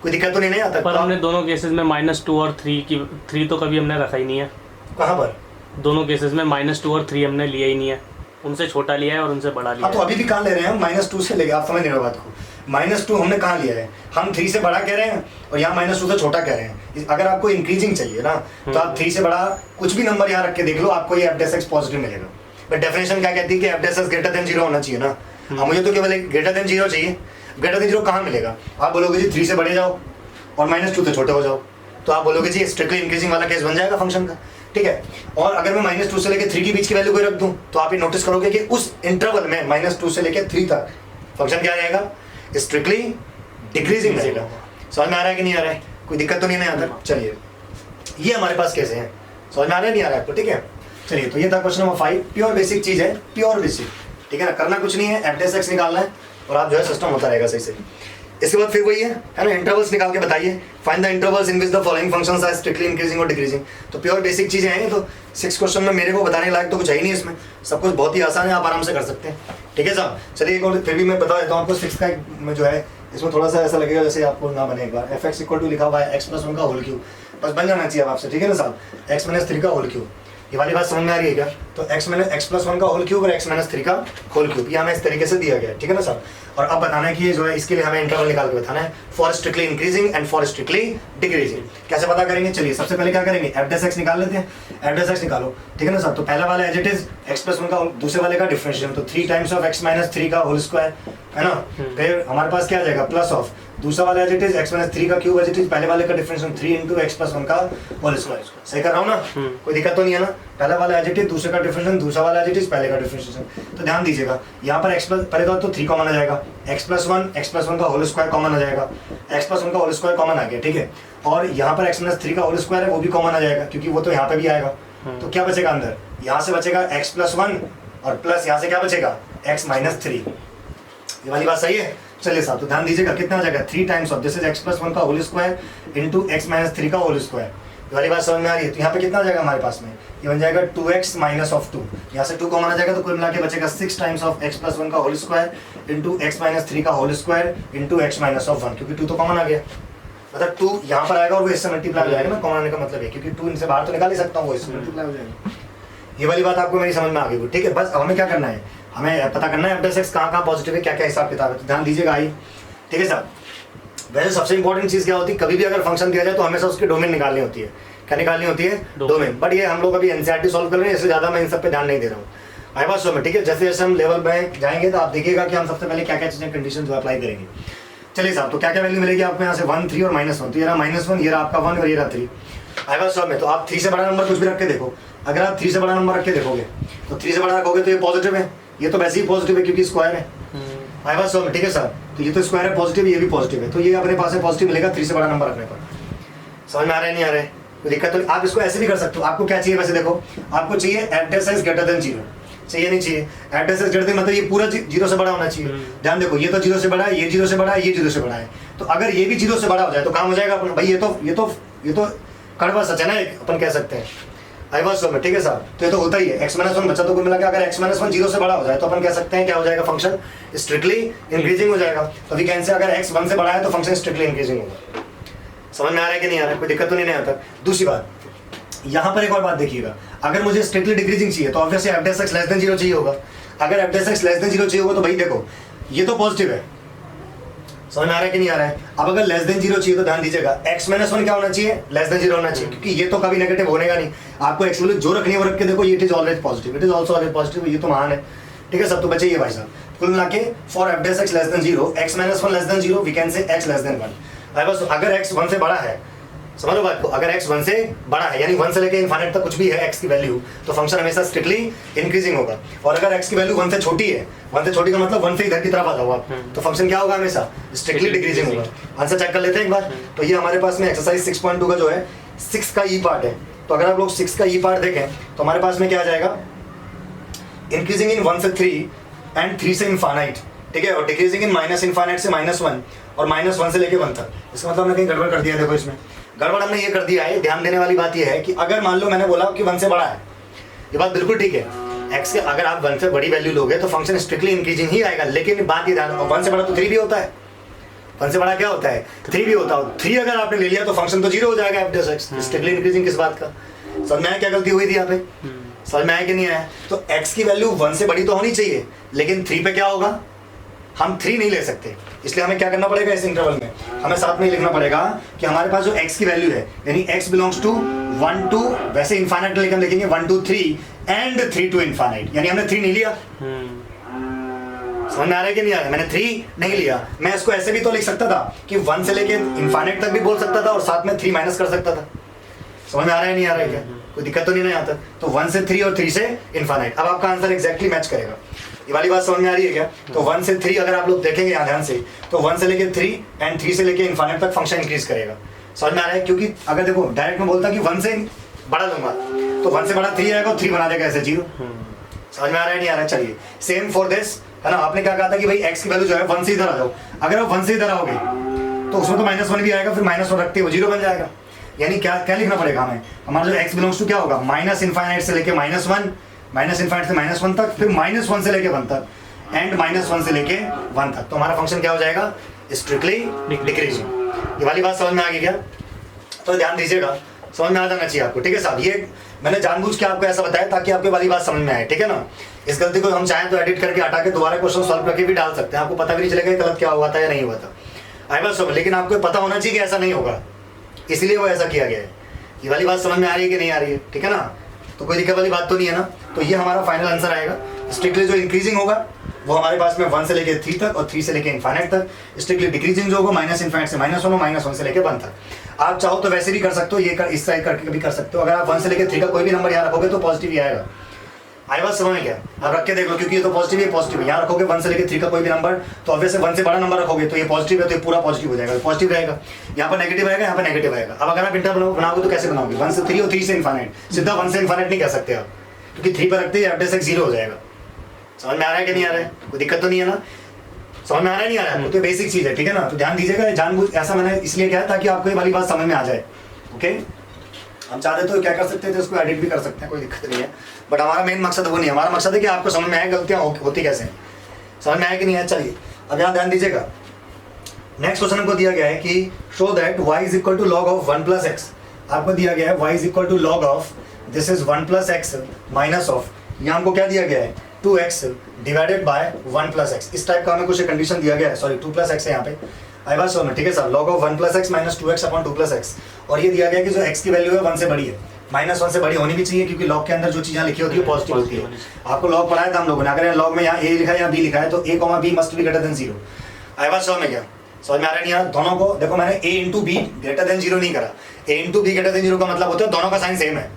कोई दिक्कत तो नहीं आता? पर हमने दोनों केसेस में -2 और 3 तो कभी हमने रखा ही नहीं है। कहाँ पर? दोनों केसेस में -2 और 3 हमने लिया ही नहीं है, उनसे छोटा लिया है और उनसे बड़ा लिया हाँ, तो अभी भी कहाँ ले रहे हैं हम, -2 से लेके, आप समझ नहीं रहे बात को, -2 हमने कहाँ लिया है, हम 3 से बड़ा कह रहे हैं और यहाँ -2 से छोटा कह रहे हैं। अगर आपको इंक्रीजिंग चाहिए ना तो आप 3 से बड़ा कुछ भी नंबर यहाँ रख के देख लो, आपको ये f पॉजिटिव मिलेगा। बट डेफिनेशन क्या कहती है कि f ग्रेटर देन 0 होना चाहिए ना। अब मुझे तो केवल ग्रेटर देन 0 चाहिए, ग्रेटर देन 0 कहाँ मिलेगा, आप बोलोगे जी 3 से बड़े जाओ और -2 से छोटे हो जाओ, तो आप बोलोगे जी स्ट्रिक्टली इंक्रीजिंग वाला केस बन जाएगा फंक्शन का, ठीक है। और अगर मैं -2 से लेकर 3 के बीच की वैल्यू कोई रख दूं तो आप ये नोटिस करोगे कि उस इंटरवल में -2 से लेकर 3 तक फंक्शन क्या रहेगा, स्ट्रिक्टली डिक्रीजिंग रहेगा। समझ में आ रहा है कि नहीं आ रहा है, कोई दिक्कत तो नहीं है यहाँ तक? चलिए, ये हमारे पास कैसे हैं, समझ में आ रहा है नहीं आ रहा है आपको, ठीक है। चलिए, तो ये था क्वेश्चन नंबर 5, प्योर बेसिक चीज है, प्योर बेसिक, ठीक है ना, करना कुछ नहीं है, f निकालना है और आप जो है सिस्टम होता रहेगा सही से। इसके बाद फिर वही है ना, इंटरवल्स निकाल के बताइए, find the intervals in which the following functions are strictly increasing और डिक्रीजिंग। तो प्योर बेसिक चीजें हैं, तो 6 क्वेश्चन में मेरे को बताने लायक तो कुछ है ही नहीं इसमें, सब कुछ बहुत ही आसान है, आप आराम से कर सकते हैं, ठीक है साहब। चलिए एक और फिर भी मैं बता देता हूँ आपको, 6 का में जो है इसमें थोड़ा सा ऐसा लगेगा जैसे आपको ना बने, एक बार fx इक्वल टू लिखा हुआ है x+1 का होल क्यूब, बस बन जाना चाहिए अब आपसे, ठीक है ना साहब, x-3 का होल क्यूब, ये वाली बात समझ में आ रही है क्या? तो x+1 का होल क्यूब और x-3 का होल क्यूब, ये हमें इस तरीके से दिया गया है, ठीक है ना सर। और अब बताना है कि ये जो है इसके लिए हमें इंटरवल निकाल के बताना है, for strictly increasing and for strictly decreasing. कैसे पता करेंगे, चलिए सबसे पहले क्या करेंगे, f निकाल लेते हैं, f निकालो, ठीक है ना सर। तो पहला वाला एज इट इज x+1 का, दूसरे वाले का डिफरेंशियल, तो 3 टाइम्स ऑफ x-3 का होल स्क्वायर, है ना। फिर हमारे पास क्या आ जाएगा, प्लस ऑफ दूसरा वाला एज इट इज x-3 का क्यूब एज इट इज, पहले वाले का डिफरेंशियल 3 into x+1 का होल स्क्वायर। सही कर रहा हूँ ना, कोई दिक्कत तो नहीं है ना। पहला वाला एज इट इज, दूसरे का डिफरेंशियल, दूसरा वाला एज इट इज, पहले का डिफरेंशियल। तो ध्यान दीजिएगा, यहाँ पर पहले तो 3 कॉमन आ जाएगा, x+1 का होल स्क्वायर कॉमन आ जाएगा, x+1 का होल स्क्वायर कॉमन आ गया, ठीक है। और यहाँ पर x-3 का होल स्क्वायर है वो भी कॉमन आ जाएगा क्योंकि वो तो यहाँ पे भी आएगा। तो क्या बचेगा अंदर, यहाँ से बचेगा x+1 और प्लस यहाँ से क्या बचेगा, x-3। ये वाली बात सही है। चलिए साहब, तो ध्यान दीजिएगा कितना आ जाएगा, 3 times of this is x+1 का होल स्क्वायर इंटू x-3 का होल स्क्वायर। ये वाली बात समझ में आ रही है। तो यहाँ पे कितना आ जाएगा हमारे पास में, ये बन जाएगा 2x माइनस ऑफ 2, यहाँ से 2 कॉमन आ जाएगा तो कुल मिला के बचेगा 6 टाइम्स ऑफ x+1 का होल स्क्वायर इंटू x-3 का होल स्क्वायर इंटू x-1, क्योंकि 2 तो कॉमन आ गया, मतलब 2 यहाँ पर आएगा और वो इससे मल्टीप्लाई हो जाएगा ना, कॉमन आने का मतलब है क्योंकि 2 इनसे बाहर तो निकाल ही सकता हूँ, वो इससे मल्टीप्लाई हो जाएगा। ये वाली बात आपको मेरी समझ में आ गई, ठीक है। बस अब हमें क्या करना है, हमें पता करना है f कहाँ पॉजिटिव है, क्या क्या हिसाब किताब है। तो ध्यान दीजिएगा आई, ठीक है साहब। वैसे सबसे इंपॉर्टेंट चीज़ क्या होती है, कभी भी अगर फंक्शन दिया जाए तो हमेशा उसकी डोमेन निकालनी होती है। क्या निकालनी होती है, डोमेन। बट ये हम लोग अभी एनसीईआरटी सॉल्व कर रहे हैं, इससे ज़्यादा मैं इन सब पे ध्यान नहीं दे रहा हूँ। आई बात समझ में, ठीक है। जैसे जैसे हम लेवल में जाएंगे तो आप देखिएगा कि हम सबसे पहले क्या क्या चीज़ें कंडीशन जो अप्लाई करेंगे। चलिए साहब, तो क्या क्या वैल्यू मिलेगी आपको यहाँ से, 1, 3 और -1। तो ये रहा -1, ये रहा आपका 1 और ये रहा 3। आई बात समझ में। तो आप 3 से बड़ा नंबर कुछ भी रख के देखो, अगर आप 3 से बड़ा नंबर रख के देखोगे तो 3 से बड़ा रखोगे तो ये पॉजिटिव है, ये तो वैसे ही पॉजिटिव है क्योंकि स्क्वायर है। आई बात समझ में, ठीक है सर। तो ये तो स्क्वायर है पॉजिटिव, ये भी पॉजिटिव है, तो ये अपने पास है पॉजिटिव मिलेगा 3 से बड़ा नंबर रखने पर। समझ में आ रहा है नहीं आ रहा है, कोई दिक्कत तो आप इसको ऐसे भी कर सकते हो। आपको क्या चाहिए वैसे, देखो आपको चाहिए f ग्रेटर देन 0, चाहिए नहीं चाहिए f ग्रेटर देन, मतलब ये पूरा 0 से बड़ा होना चाहिए। ध्यान देखो, ये तो 0 से बड़ा है, ये 0 से बड़ा है, ये 0 से बड़ा है, तो अगर ये भी 0 से बड़ा हो जाए तो काम हो जाएगा अपना भाई। ये तो कड़वा सच है ना, अपन कह सकते हैं। आई बात समझ में, ठीक है साहब। तो ये तो होता ही है, x-1 बचा तो कुल मिला के अगर x-1 0 से बड़ा हो जाए तो अपन कह सकते हैं क्या हो जाएगा, फंक्शन स्ट्रिक्टली इंक्रीजिंग हो जाएगा। तो वी कैन से अगर x 1 से बड़ा है तो फंक्शन स्ट्रिक्टली इंक्रीजिंग होगा। समझ में आ रहा है कि नहीं आ रहा है, कोई दिक्कत तो नहीं आता। दूसरी बात, यहाँ पर एक और बात देखिएगा, अगर मुझे स्ट्रिक्टली डिक्रीजिंग चाहिए तो ऑब्वियसली f लेस देन 0 चाहिए होगा। अगर f लेस देन 0 चाहिए होगा तो भाई देखो ये तो पॉजिटिव है, समझ में आ रहा है कि नहीं आ रहा है। अब अगर लेस देन 0 चाहिए तो ध्यान दीजिएगा x-1 क्या होना चाहिए, लेस देन 0 होना चाहिए, क्योंकि ये तो कभी नेगेटिव होनेगा नहीं। आपको एक्चुअली जो रखनी है वो रख के देखो, it is always positive, it is also always positive, ये तो महान है, ठीक है सब। तो बचे ये भाई साहब कुल मिला के for f dash x less than 0 x minus 1 less than 0 we can say x less than 1। आई बस अगर x 1 से बड़ा है, समझ लो बात को, अगर x 1 से बड़ा है यानी 1 से लेके इनफाइनाइट तक कुछ भी है x की वैल्यू, तो फंक्शन हमेशा स्ट्रिक्टली इंक्रीजिंग होगा। और अगर x की वैल्यू 1 से छोटी है, 1 से छोटी का मतलब 1 से इधर की तरफ आ जाओ आप, तो फंक्शन क्या होगा, हमेशा स्ट्रिक्टली डिक्रीजिंग होगा। आंसर चेक कर लेते हैं एक बार। तो ये हमारे पास में एक्सरसाइज 6.2 का जो है 6 का ई पार्ट है। तो अगर आप लोग 6 का ई पार्ट देखें तो हमारे पास में क्या आ जाएगा, इंक्रीजिंग इन 1 से 3 एंड 3 से इनफाइनाइट, ठीक है, और डिक्रीजिंग इन माइनस इनफाइनाइट से -1 और -1 से लेके 1 तक। इसका मतलब हमने कहीं गड़बड़ कर दिया है। देखो इसमें गड़बड़ हमने ये कर दिया है। ध्यान देने वाली बात ये है कि अगर मान लो मैंने बोला कि 1 से बड़ा है, ये बात बिल्कुल ठीक है, x के अगर आप 1 से बड़ी वैल्यू लोगे तो फंक्शन स्ट्रिक्टली इंक्रीजिंग ही आएगा। लेकिन बात ये ध्यान रखो, 1 से बड़ा तो 3 भी होता है, 1 से बड़ा क्या होता है, 3 भी होता है। 3 अगर आपने ले लिया तो फंक्शन तो 0 हो जाएगा f dash x. Strictly increasing किस बात का, समझ में आया क्या गलती हुई थी यहाँ पे, समझ में आया कि नहीं आया। तो x की वैल्यू 1 से बड़ी तो होनी चाहिए, लेकिन 3 पे क्या होगा, हम 3 नहीं ले सकते। इसलिए हमें क्या करना पड़ेगा, इस इंटरवल में हमें साथ में ही लिखना पड़ेगा कि हमारे पास जो x की वैल्यू है यानी x बिलोंग्स टू 1 to, वैसे इनफाइनाइट लेकर हम लिखेंगे 1 to 3 एंड 3 to इनफाइनाइट, यानी हमने 3 नहीं लिया। समझ में आ रहा है कि नहीं आ रहा है, मैंने 3 नहीं लिया। मैं इसको ऐसे भी तो लिख सकता था कि 1 से लेके इनफाइनाइट तक भी बोल सकता था और साथ में 3 माइनस कर सकता था। समझ में आ रहा है नहीं आ रहा है क्या, कोई दिक्कत तो नहीं ना यहाँ तक। तो 1 से 3 और 3 से इनफाइनाइट। अब आपका आंसर एग्जैक्टली मैच करेगा। ये वाली बात समझ में आ रही है क्या। तो 1 से 3 अगर आप लोग देखेंगे यहाँ ध्यान से, तो 1 से लेके 3 एंड 3 से लेके इनफाइनाइट तक फंक्शन इंक्रीज करेगा। समझ में आ रहा है, क्योंकि अगर देखो डायरेक्ट में बोलता कि 1 से बड़ा लूंगा तो 1 से बड़ा 3 आएगा और 3 बना देगा ऐसे 0। समझ में आ रहा है नहीं आ रहा है। चलिए सेम फॉर दिस, है ना। आपने क्या कहा था कि भाई x की वैल्यू जो है 1 से इधर आ जाओ। अगर आप 1 से इधर आओगे तो उसमें तो -1 भी आएगा, फिर -1 रखते हुए 0 बन जाएगा। यानी क्या क्या लिखना पड़ेगा हमें, हमारा जो x बिलोंग्स टू क्या होगा, माइनस इनफाइनाइट से लेके -1, माइनस इनफाइनाइट से -1 तक, फिर -1 से लेके 1 तक एंड -1 से लेके 1 तक। तो हमारा फंक्शन क्या हो जाएगा, स्ट्रिक्टली डिक्रीजिंग। ये वाली बात समझ में आ गई क्या, तो ध्यान दीजिएगा, समझ में आ जाना चाहिए आपको, ठीक है साहब। ये मैंने जानबूझ के आपको ऐसा बताया ताकि आपको वाली बात समझ में आए, ठीक है ना। इस गलती को हम चाहें तो एडिट करके हटा के दोबारा क्वेश्चन सॉल्व करके भी डाल सकते हैं, आपको पता भी नहीं चलेगा गलत क्या हुआ था या नहीं हुआ था। आई बस, लेकिन आपको पता होना चाहिए कि ऐसा नहीं होगा, इसलिए वो ऐसा किया गया है। ये वाली बात समझ में आ रही है कि नहीं आ रही है, ठीक है ना। तो कोई दिक्कत वाली बात तो नहीं है ना। तो ये हमारा फाइनल आंसर आएगा। स्ट्रिक्टली जो इंक्रीजिंग होगा वो हमारे पास में 1 से लेके 3 तक और 3 से लेके इनफाइनाइट तक। स्ट्रिक्टली डिक्रीजिंग जो होगा माइनस इनफाइनाइट से -1 और -1 से लेके 1 तक। आप चाहो तो वैसे भी कर सकते हो, ये कर इस साइड करके भी कर सकते हो। अगर आप 1 से लेके 3 का कोई भी नंबर यहाँ रखोगे तो पॉजिटिव ही आएगा। आई बात समझ में क्या, आप रख के देख लो, क्योंकि ये तो पॉजिटिव है, पॉजिटिव है। यहाँ रखोगे 1 से लेके 3 का कोई भी नंबर तो ऑब्वियसली 1 से बड़ा नंबर रखोगे तो ये पॉजिटिव है, तो ये पूरा पॉजिटिव हो जाएगा, पॉजिटिव रहेगा। यहाँ पर नेगेटिव आएगा, यहाँ पर नेगेटिव आएगा। अब अगर आप इंटरवल बनाओगे तो कैसे बनाओगे, 1 से 3 और 3 से इनफाइनाइट। सीधा 1 से इनफाइनाइट नहीं कह सकते आप, क्योंकि 3 पर रखते ही एफ डेस एक्स 0 हो जाएगा। समझ में आ रहा है कि नहीं आ रहा है, कोई दिक्कत तो नहीं है ना। समझ में आ रहा है नहीं आ रहा है, तो बेसिक चीज़ है, ठीक है ना। तो ध्यान दीजिएगा, जानबूझ ऐसा मैंने इसलिए किया ताकि आपको ये वाली बात समझ में आ जाए। ओके, हम चाहते तो क्या कर सकते थे, उसको एडिट भी कर सकते हैं, कोई दिक्कत नहीं है। बट हमारा मेन मकसद वो नहीं है। हमारा मकसद है कि आपको समझ में आए गलतियाँ होती कैसे हैं। समझ में आया कि नहीं है। चलिए अब यहाँ ध्यान दीजिएगा, नेक्स्ट क्वेश्चन हमको दिया गया है कि show that y is equal to log of 1 + x। आपको दिया गया है y is equal to log of, this is 1 + x minus of, यहाँ हमको क्या दिया गया है 2x डिवाइडेड बाय 1 + x। इस टाइप का हमें कुछ कंडीशन दिया गया है, सॉरी 2 + x है यहाँ पे। आई बात समझ में, ठीक है sir. Log of 1 + x minus 2x upon 2 + x। और ये दिया गया कि जो x की वैल्यू है 1 से बड़ी है, -1 से बड़ी होनी भी चाहिए, क्योंकि लॉग के अंदर जो चीज़ें लिखी होती है पॉजिटिव होती है। आपको लॉग पढ़ाया था हम लोगों ने, अगर लॉग में यहाँ a लिखा है या b लिखा है तो a, b must be greater than 0। आई बात समझ में क्या, समझ में आ रहा नहीं यार। दोनों को देखो, मैंने a × b ग्रेटर देन 0 नहीं करा। a × b ग्रेटर देन 0 का मतलब होता है दोनों का साइन सेम है।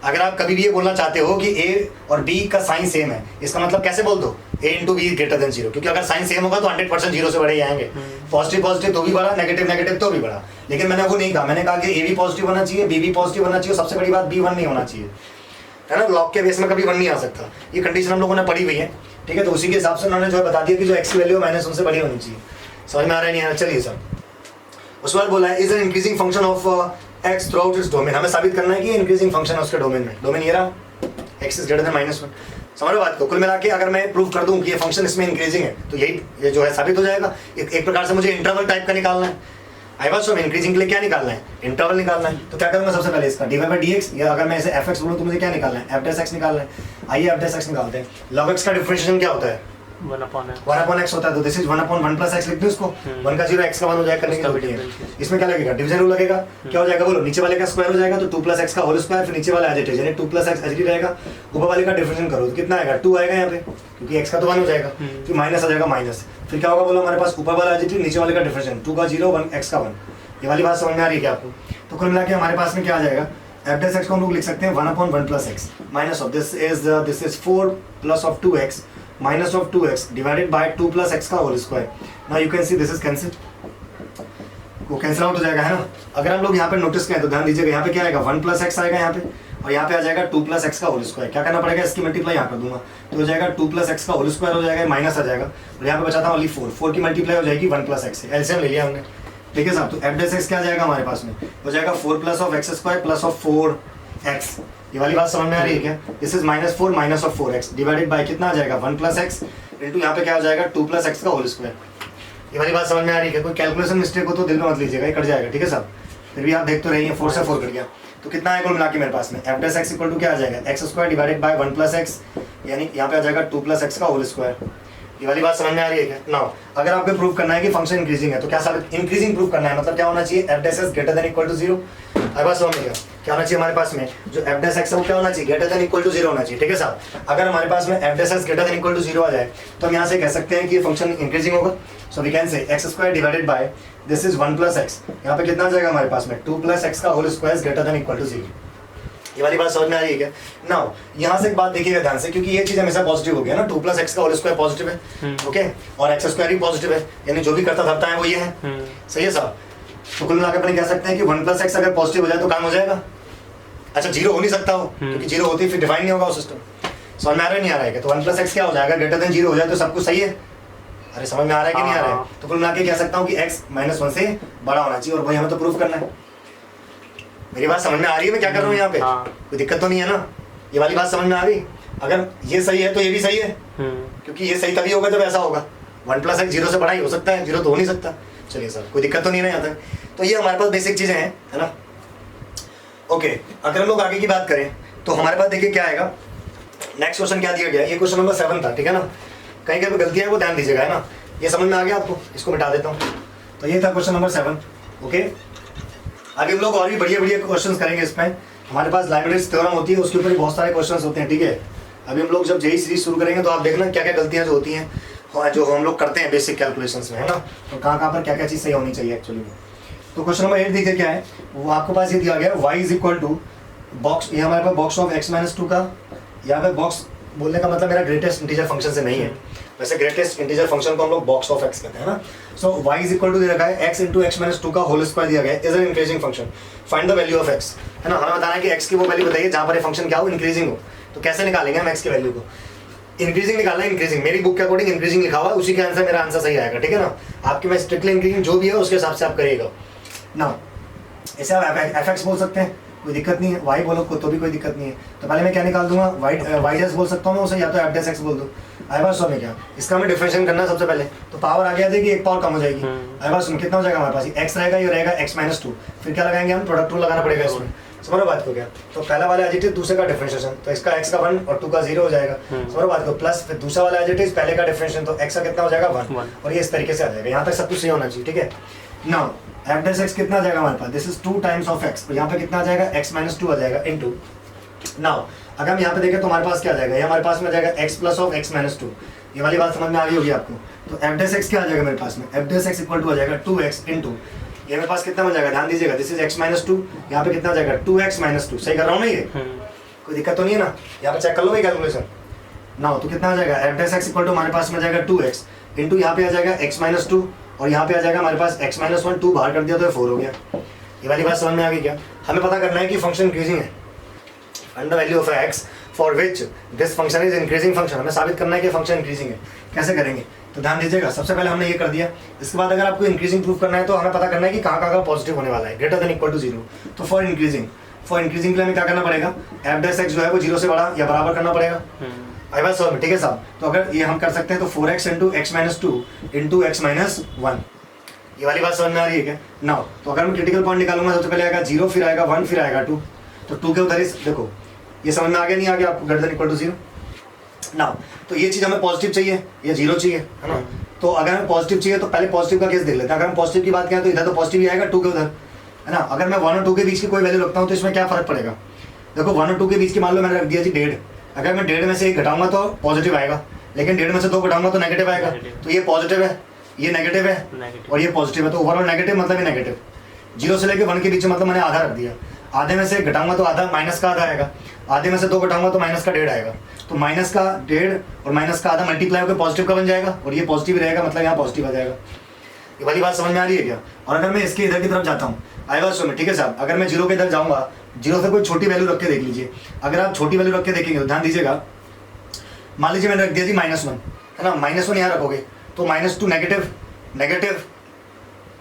अगर आप कभी भी ये बोलना चाहते हो कि a और b का साइन सेम है, इसका मतलब कैसे बोल दो, a × b ग्रेटर देन 0, क्योंकि अगर साइन सेम होगा तो 100% 0 से बड़े ही आएंगे। पॉजिटिव पॉजिटिव तो भी बड़ा, नेगेटिव नेगेटिव तो भी बड़ा। लेकिन मैंने वो नहीं कहा, मैंने कहा कि a भी पॉजिटिव होना चाहिए, b भी पॉजिटिव होना चाहिए, सबसे बड़ी बात b 1 नहीं होना चाहिए, है ना। लॉग के बेस में कभी 1 नहीं आ सकता। ये कंडीशन हम लोगों ने पढ़ी हुई है, ठीक है। तो उसी के हिसाब से उन्होंने जो है बता दिया कि जो x की वैल्यू -1 से बड़ी होनी चाहिए। समझ में आ रहा है नहीं आ रहा। चलिए सर, उसके बाद बोला है is an increasing function of x through out its domain. हमें साबित करना है कि इंक्रीजिंग फंक्शन है उसके डोमेन में। डोमेन ये रहा, x इज ग्रेटर देन -1। समझ लो बात को। कुल मिला के अगर मैं प्रूव कर दूं कि ये फंक्शन इसमें इंक्रीजिंग है तो ये जो है साबित हो जाएगा। एक प्रकार से मुझे इंटरवल टाइप का निकालना है। आई बात समझ, इंक्रीजिंग के लिए क्या निकालना है, इंटरवल निकालना है। तो क्या करूंगा सबसे पहले इसका dy/dx, या अगर मैं इसे fx बोलूं तो मुझे क्या निकालना है, f' x निकालना है। आइए f' x निकालते हैं। log x का डिफरेंशिएशन क्या होता है, 1/x 1/x होता है, तो दिस इज 1/1 प्लस एक्स लिख दो इसको, 1 का 0 x का 1 हो जाएगा, करने की उसका भी जरूरत नहीं है। difference इसमें क्या लगेगा, डिवीजन रूल लगेगा, क्या हो जाएगा बोलो, नीचे वाले का स्क्वायर हो जाएगा तो 2 प्लस एक्स का होल स्क्वायर, फिर नीचे वाला एज इट इज यानी 2 प्लस एक्स एच डी रहेगा, ऊपर वाले का डिफरेंशिएट करो तो कितना आएगा 2 आएगा यहाँ पे, क्योंकि x का तो 1 हो जाएगा, फिर माइनस आ जाएगा माइनस, फिर क्या होगा बोलो हमारे पास ऊपर वाला एज इट इज, नीचे वाले का डिफरेंशिएट 2 का 0 1 x का 1, ये वाली बात समझ में आ रही है क्या आपको। तो कुल मिला के हमारे पास में क्या आ जाएगा, एफ डेस एक्स को हम लोग लिख सकते हैं 1/1 plus x minus of this is 4 plus of 2x minus of 2x divided by 2 plus x का whole square. Now you can see this is cancel, वो कैंसिल आउट हो जाएगा है ना। अगर हम लोग यहाँ पे नोटिस करें तो ध्यान दीजिएगा, यहाँ पे क्या आएगा 1 प्लस एक्स आएगा यहाँ पे, और यहाँ पे आ जाएगा 2 प्लस एक्स का होल स्क्वायर। क्या करना पड़ेगा, इसकी मल्टीप्लाई यहाँ कर दूंगा तो हो जाएगा 2 प्लस एक्स का होल स्क्वायर हो जाएगा, माइनस आ जाएगा, और यहाँ पे बचाता हूँ ओनली 4 की मल्टीप्लाई हो जाएगी 1 प्लस एक्स से, एलसीएम ले लिया हमने, ठीक है साहब। तो एफ डेस एक्स क्या आ जाएगा हमारे पास में, हो जाएगा 4 plus of x square plus of 4x, ये वाली बात समझ में आ रही है क्या, this is -4 minus of 4x divided by कितना आ जाएगा 1 प्लस एक्स इंटू यहाँ पे क्या हो जाएगा 2 प्लस एक्स का होल स्क्वायर। ये वाली बात समझ में आ रही है, कोई कैलकुलेशन मिस्टेक हो तो दिल में मत लीजिएगा, ये कट जाएगा, ठीक है साहब। फिर भी आप देख तो रही है 4 से 4 कट गया, तो कितना है कुल मिला के मेरे पास में f dash x equal to क्या आ जाएगा x square divided by 1 plus x, यानी यहाँ पे आ जाएगा 2 प्लस एक्स का होल स्क्वायर। ये वाली बात समझ में आ रही है क्या। नाउ अगर आपको प्रूव करना है कि फंक्शन इंक्रीजिंग है तो क्या साबित, इंक्रीजिंग प्रूव करना है, मतलब क्या होना चाहिए f dash x greater than equal to 0। हमारे पास समझ में क्या होना चाहिए, हमारे पास में जो एफ डेस एक्स है वो क्या होना चाहिए, ग्रेटर देन इक्वल टू 0 होना चाहिए, ठीक है साहब। अगर हमारे पास में f dash x greater than equal to 0 आ जाए तो हम यहाँ से कह सकते हैं कि ये फंक्शन इंक्रीजिंग होगा। So we can say x square divided by this is 1 plus x, यहाँ पे कितना आ जाएगा हमारे पास में 2 प्लस एक्स का whole square greater than equal to 0। ये वाली बात समझ में आ रही है क्या। नाउ यहाँ से एक बात देखिएगा ध्यान से, क्योंकि ये चीज हमेशा पॉजिटिव हो गया ना, 2 प्लस एक्स का होल स्क्वायर पॉजिटिव है, ओके, और एक्स स्क्वायर भी पॉजिटिव है, यानी जो भी करता धरता है वो ये है, सही है साहब। तो कुल मिलाकर अपन कह सकते हैं कि 1 प्लस एक्स अगर पॉजिटिव हो जाए तो काम हो जाएगा। अच्छा 0 हो नहीं सकता हो, क्योंकि 0 होती फिर डिफाइन नहीं होगा वो सिस्टम। समझ में आ रहा है नहीं आ रहा है, तो 1 प्लस एक्स क्या हो जाएगा, ग्रेटर देन 0 हो जाए तो सब कुछ सही है। अरे समझ में आ रहा है कि नहीं आ रहा है। तो कुल मिला के कह सकता हूँ कि x -1 से बड़ा होना चाहिए, और भाई हमें तो प्रूफ करना है। मेरी बात समझ में आ रही है मैं क्या कर रहा हूँ यहाँ पे, कोई दिक्कत तो नहीं है ना। ये वाली बात समझ में आ गई, अगर ये सही है तो ये भी सही है, क्योंकि ये सही तभी होगा जब ऐसा होगा। 1 प्लस एक्स 0 से बड़ा ही हो सकता है, 0 तो हो नहीं सकता। चलिए सर कोई दिक्कत तो नहीं ना यहाँ तक। तो ये हमारे पास बेसिक चीज़ें हैं, है ना। ओके, अगर हम लोग आगे की बात करें तो हमारे पास देखिए क्या आएगा, नेक्स्ट क्वेश्चन क्या दिया गया, ये क्वेश्चन नंबर 7 था, ठीक है ना। कहीं कहीं गलती है वो ध्यान दीजिएगा, है ना। ये समझ में आ गया आपको, इसको मिटा देता हूँ। तो ये था क्वेश्चन नंबर 7, ओके। आगे हम लोग और भी बढ़िया बढ़िया क्वेश्चंस करेंगे इसमें। हमारे पास लाइब्रेरीज थ्योरम होती है, उसके ऊपर भी बहुत सारे क्वेश्चंस होते हैं, ठीक है। अभी हम लोग जब जेई सीरीज शुरू करेंगे तो आप देखना क्या क्या गलतियां जो होती हैं, जो हम लोग करते हैं बेसिक कैलकुलेशंस में, है ना। तो कहाँ कहाँ पर क्या क्या चीज़ सही होनी चाहिए एक्चुअली में। तो क्वेश्चन नंबर 8 देखिए क्या है, वो आपके पास ये दिया गया y is equal to box, ये हमारे पास बॉक्स ऑफ x-2 का, यहाँ पे बॉक्स बोलने का मतलब मेरा ग्रेटेस्ट इंटीजर फंक्शन से नहीं है, वैसे ग्रेटेस्ट इंटीजर फंक्शन को हम लोग बॉक्स ऑफ x कहते हैं ना। सो y इज इक्वल टू दे रखा है x इंटू x-2 का होल स्क्वायर दिया गया है, is an increasing function, find the value of x, है ना। हमें बताना है कि x की वो वैल्यू बताइए जहाँ पर ये फंक्शन क्या हो, इंक्रीजिंग हो। तो कैसे निकालेंगे हम x की वैल्यू को, इंक्रीजिंग निकालना है, इंक्रीजिंग मेरी बुक के अकॉर्डिंग इंक्रीजिंग लिखा हुआ है, उसी के आंसर मेरा आंसर सही आएगा, ठीक है ना। आपके में स्ट्रिक्टली इंक्रीजिंग जो भी है उसके हिसाब से आप करिएगा ना। ऐसे आप एफ एक्स बोल सकते हैं, कोई दिक्कत नहीं है, वाई बोलो तो भी कोई दिक्कत नहीं है। तो पहले मैं क्या निकाल दूंगा, वाई डेस बोल सकता हूँ मैं उसे, या तो एफ डेस एक्स बोल दूँ। आई बार सुन में क्या, इसका हमें डिफरेंशिएट करना है सबसे पहले, तो पावर आ गया देखिए, एक पावर कम हो जाएगी। आई बार सुन कितना हो जाएगा हमारे पास, एक्स रहेगा, ये रहेगा x-2, फिर क्या लगाएंगे हम, प्रोडक्ट रूल लगाना पड़ेगा इसमें, समझो बात को क्या। तो पहला वाला एडिटिव दूसरे का डिफरेंशिएशन, तो इसका x का 1 और 2 का 0 हो जाएगा, समझो बात को, प्लस फिर दूसरा वाला एडिटिव पहले का डिफरेंशिएशन, तो x का कितना हो जाएगा 1, और ये इस तरीके से आ जाएगा। यहाँ तक सब कुछ सही होना चाहिए, ठीक है। नाउ एफ डेस एक्स कितना आ जाएगा हमारे पास, this is 2 times of x, और यहाँ पे कितना आ जाएगा x-2 आ जाएगा इनटू। नाउ अगर हम यहाँ पे देखें तो हमारे पास क्या आ जाएगा, ये हमारे पास में आ जाएगा x प्लस ऑफ x-2। ये वाली बात समझ में आ गई होगी आपको। तो एफ डेस एक्स क्या आ जाएगा मेरे पास में, f dash x equal to आ जाएगा 2x इनटू, ये मेरे पास कितना बन जाएगा, ध्यान दीजिएगा, दिस इज x-2, यहाँ पे कितना आ जाएगा 2x-2, सही कर रहा हूँ ना, ये कोई दिक्कत तो नहीं है ना। यहाँ पे चेक कर लो भाई कैलकुलेशन। नाउ तो कितना आ जाएगा, f dash x equal to हमारे पास में आ जाएगा 2x इनटू, यहाँ पे आ जाएगा x-2, और यहाँ पे आ जाएगा हमारे पास x-1, 2 बाहर कर दिया तो 4 हो गया। ये वाली बात समझ में आ गई क्या। हमें पता करना है कि फंक्शन इंक्रीजिंग है, find the value of x for which this function is increasing function. हमें साबित करना है कि फंक्शन इंक्रीजिंग है, कैसे करेंगे। तो ध्यान दीजिएगा, सबसे पहले हमने ये कर दिया, इसके बाद अगर आपको इंक्रीजिंग प्रूफ करना है तो हमें पता करना है कि कहाँ कहाँ पॉजिटिव होने वाला है, ग्रेटर देन इक्वल टू 0। तो फॉर इंक्रीजिंग के लिए हमें क्या करना पड़ेगा, एफ डेस एक्स जो है वो 0 से बड़ा या बराबर करना पड़ेगा। आई बात समझ में, ठीक है साहब। तो अगर ये हम कर सकते हैं तो 4x into x-2 into x-1, ये वाली बात समझ में आ रही है क्या। नाउ तो अगर मैं क्रिटिकल पॉइंट निकालूंगा सबसे पहले आएगा 0, फिर आएगा 1, फिर आएगा 2। तो 2 के उधर देखो, ये समझ में आ गया नहीं आ गया आपको, ग्रेटर देन इक्वल टू 0। ना। तो ये चीज़ हमें पॉजिटिव चाहिए या जीरो चाहिए, है ना। तो अगर हमें पॉजिटिव चाहिए तो पहले पॉजिटिव का केस देख लेते हैं। अगर हम पॉजिटिव की बात करें तो इधर तो पॉजिटिव ही आएगा 2 के उधर, है ना। अगर मैं 1 और 2 के बीच की कोई वैल्यू रखता हूँ तो इसमें क्या फर्क पड़ेगा। देखो 1 और 2 के बीच की मान लो मैंने रख दिया जी 1.5, अगर मैं 1.5 में से 1 घटाऊंगा तो पॉजिटिव आएगा, लेकिन 1.5 में से 2 घटाऊंगा तो नेगेटिव आएगा। तो ये पॉजिटिव है, ये नेगेटिव है और ये पॉजिटिव है। तो ओवरऑल नेगेटिव मतलब ये नेगेटिव। 0 से लेकर 1 के बीच में मतलब मैंने आधा रख दिया। आधे में से घटाऊंगा तो आधा माइनस का आधा आएगा, आधे में से 2 घटाऊंगा तो माइनस का 1.5 आएगा। तो माइनस का 1.5 और माइनस का आधा मल्टीप्लाई होकर पॉजिटिव का बन जाएगा और ये पॉजिटिव रहेगा, मतलब यहाँ पॉजिटिव आ जाएगा। ये वाली बात समझ में आ रही है क्या। और अगर मैं इसके इधर की तरफ जाता हूँ आई बात सुनो, ठीक है साहब। अगर मैं 0 के इधर जाऊँगा, 0 से कोई छोटी वैल्यू रख के देख लीजिए। अगर आप छोटी वैल्यू रख के देखेंगे तो ध्यान दीजिएगा, मान लीजिए मैंने रख दिया जी -1, है ना। -1 यहाँ रखोगे तो -2 negative, negative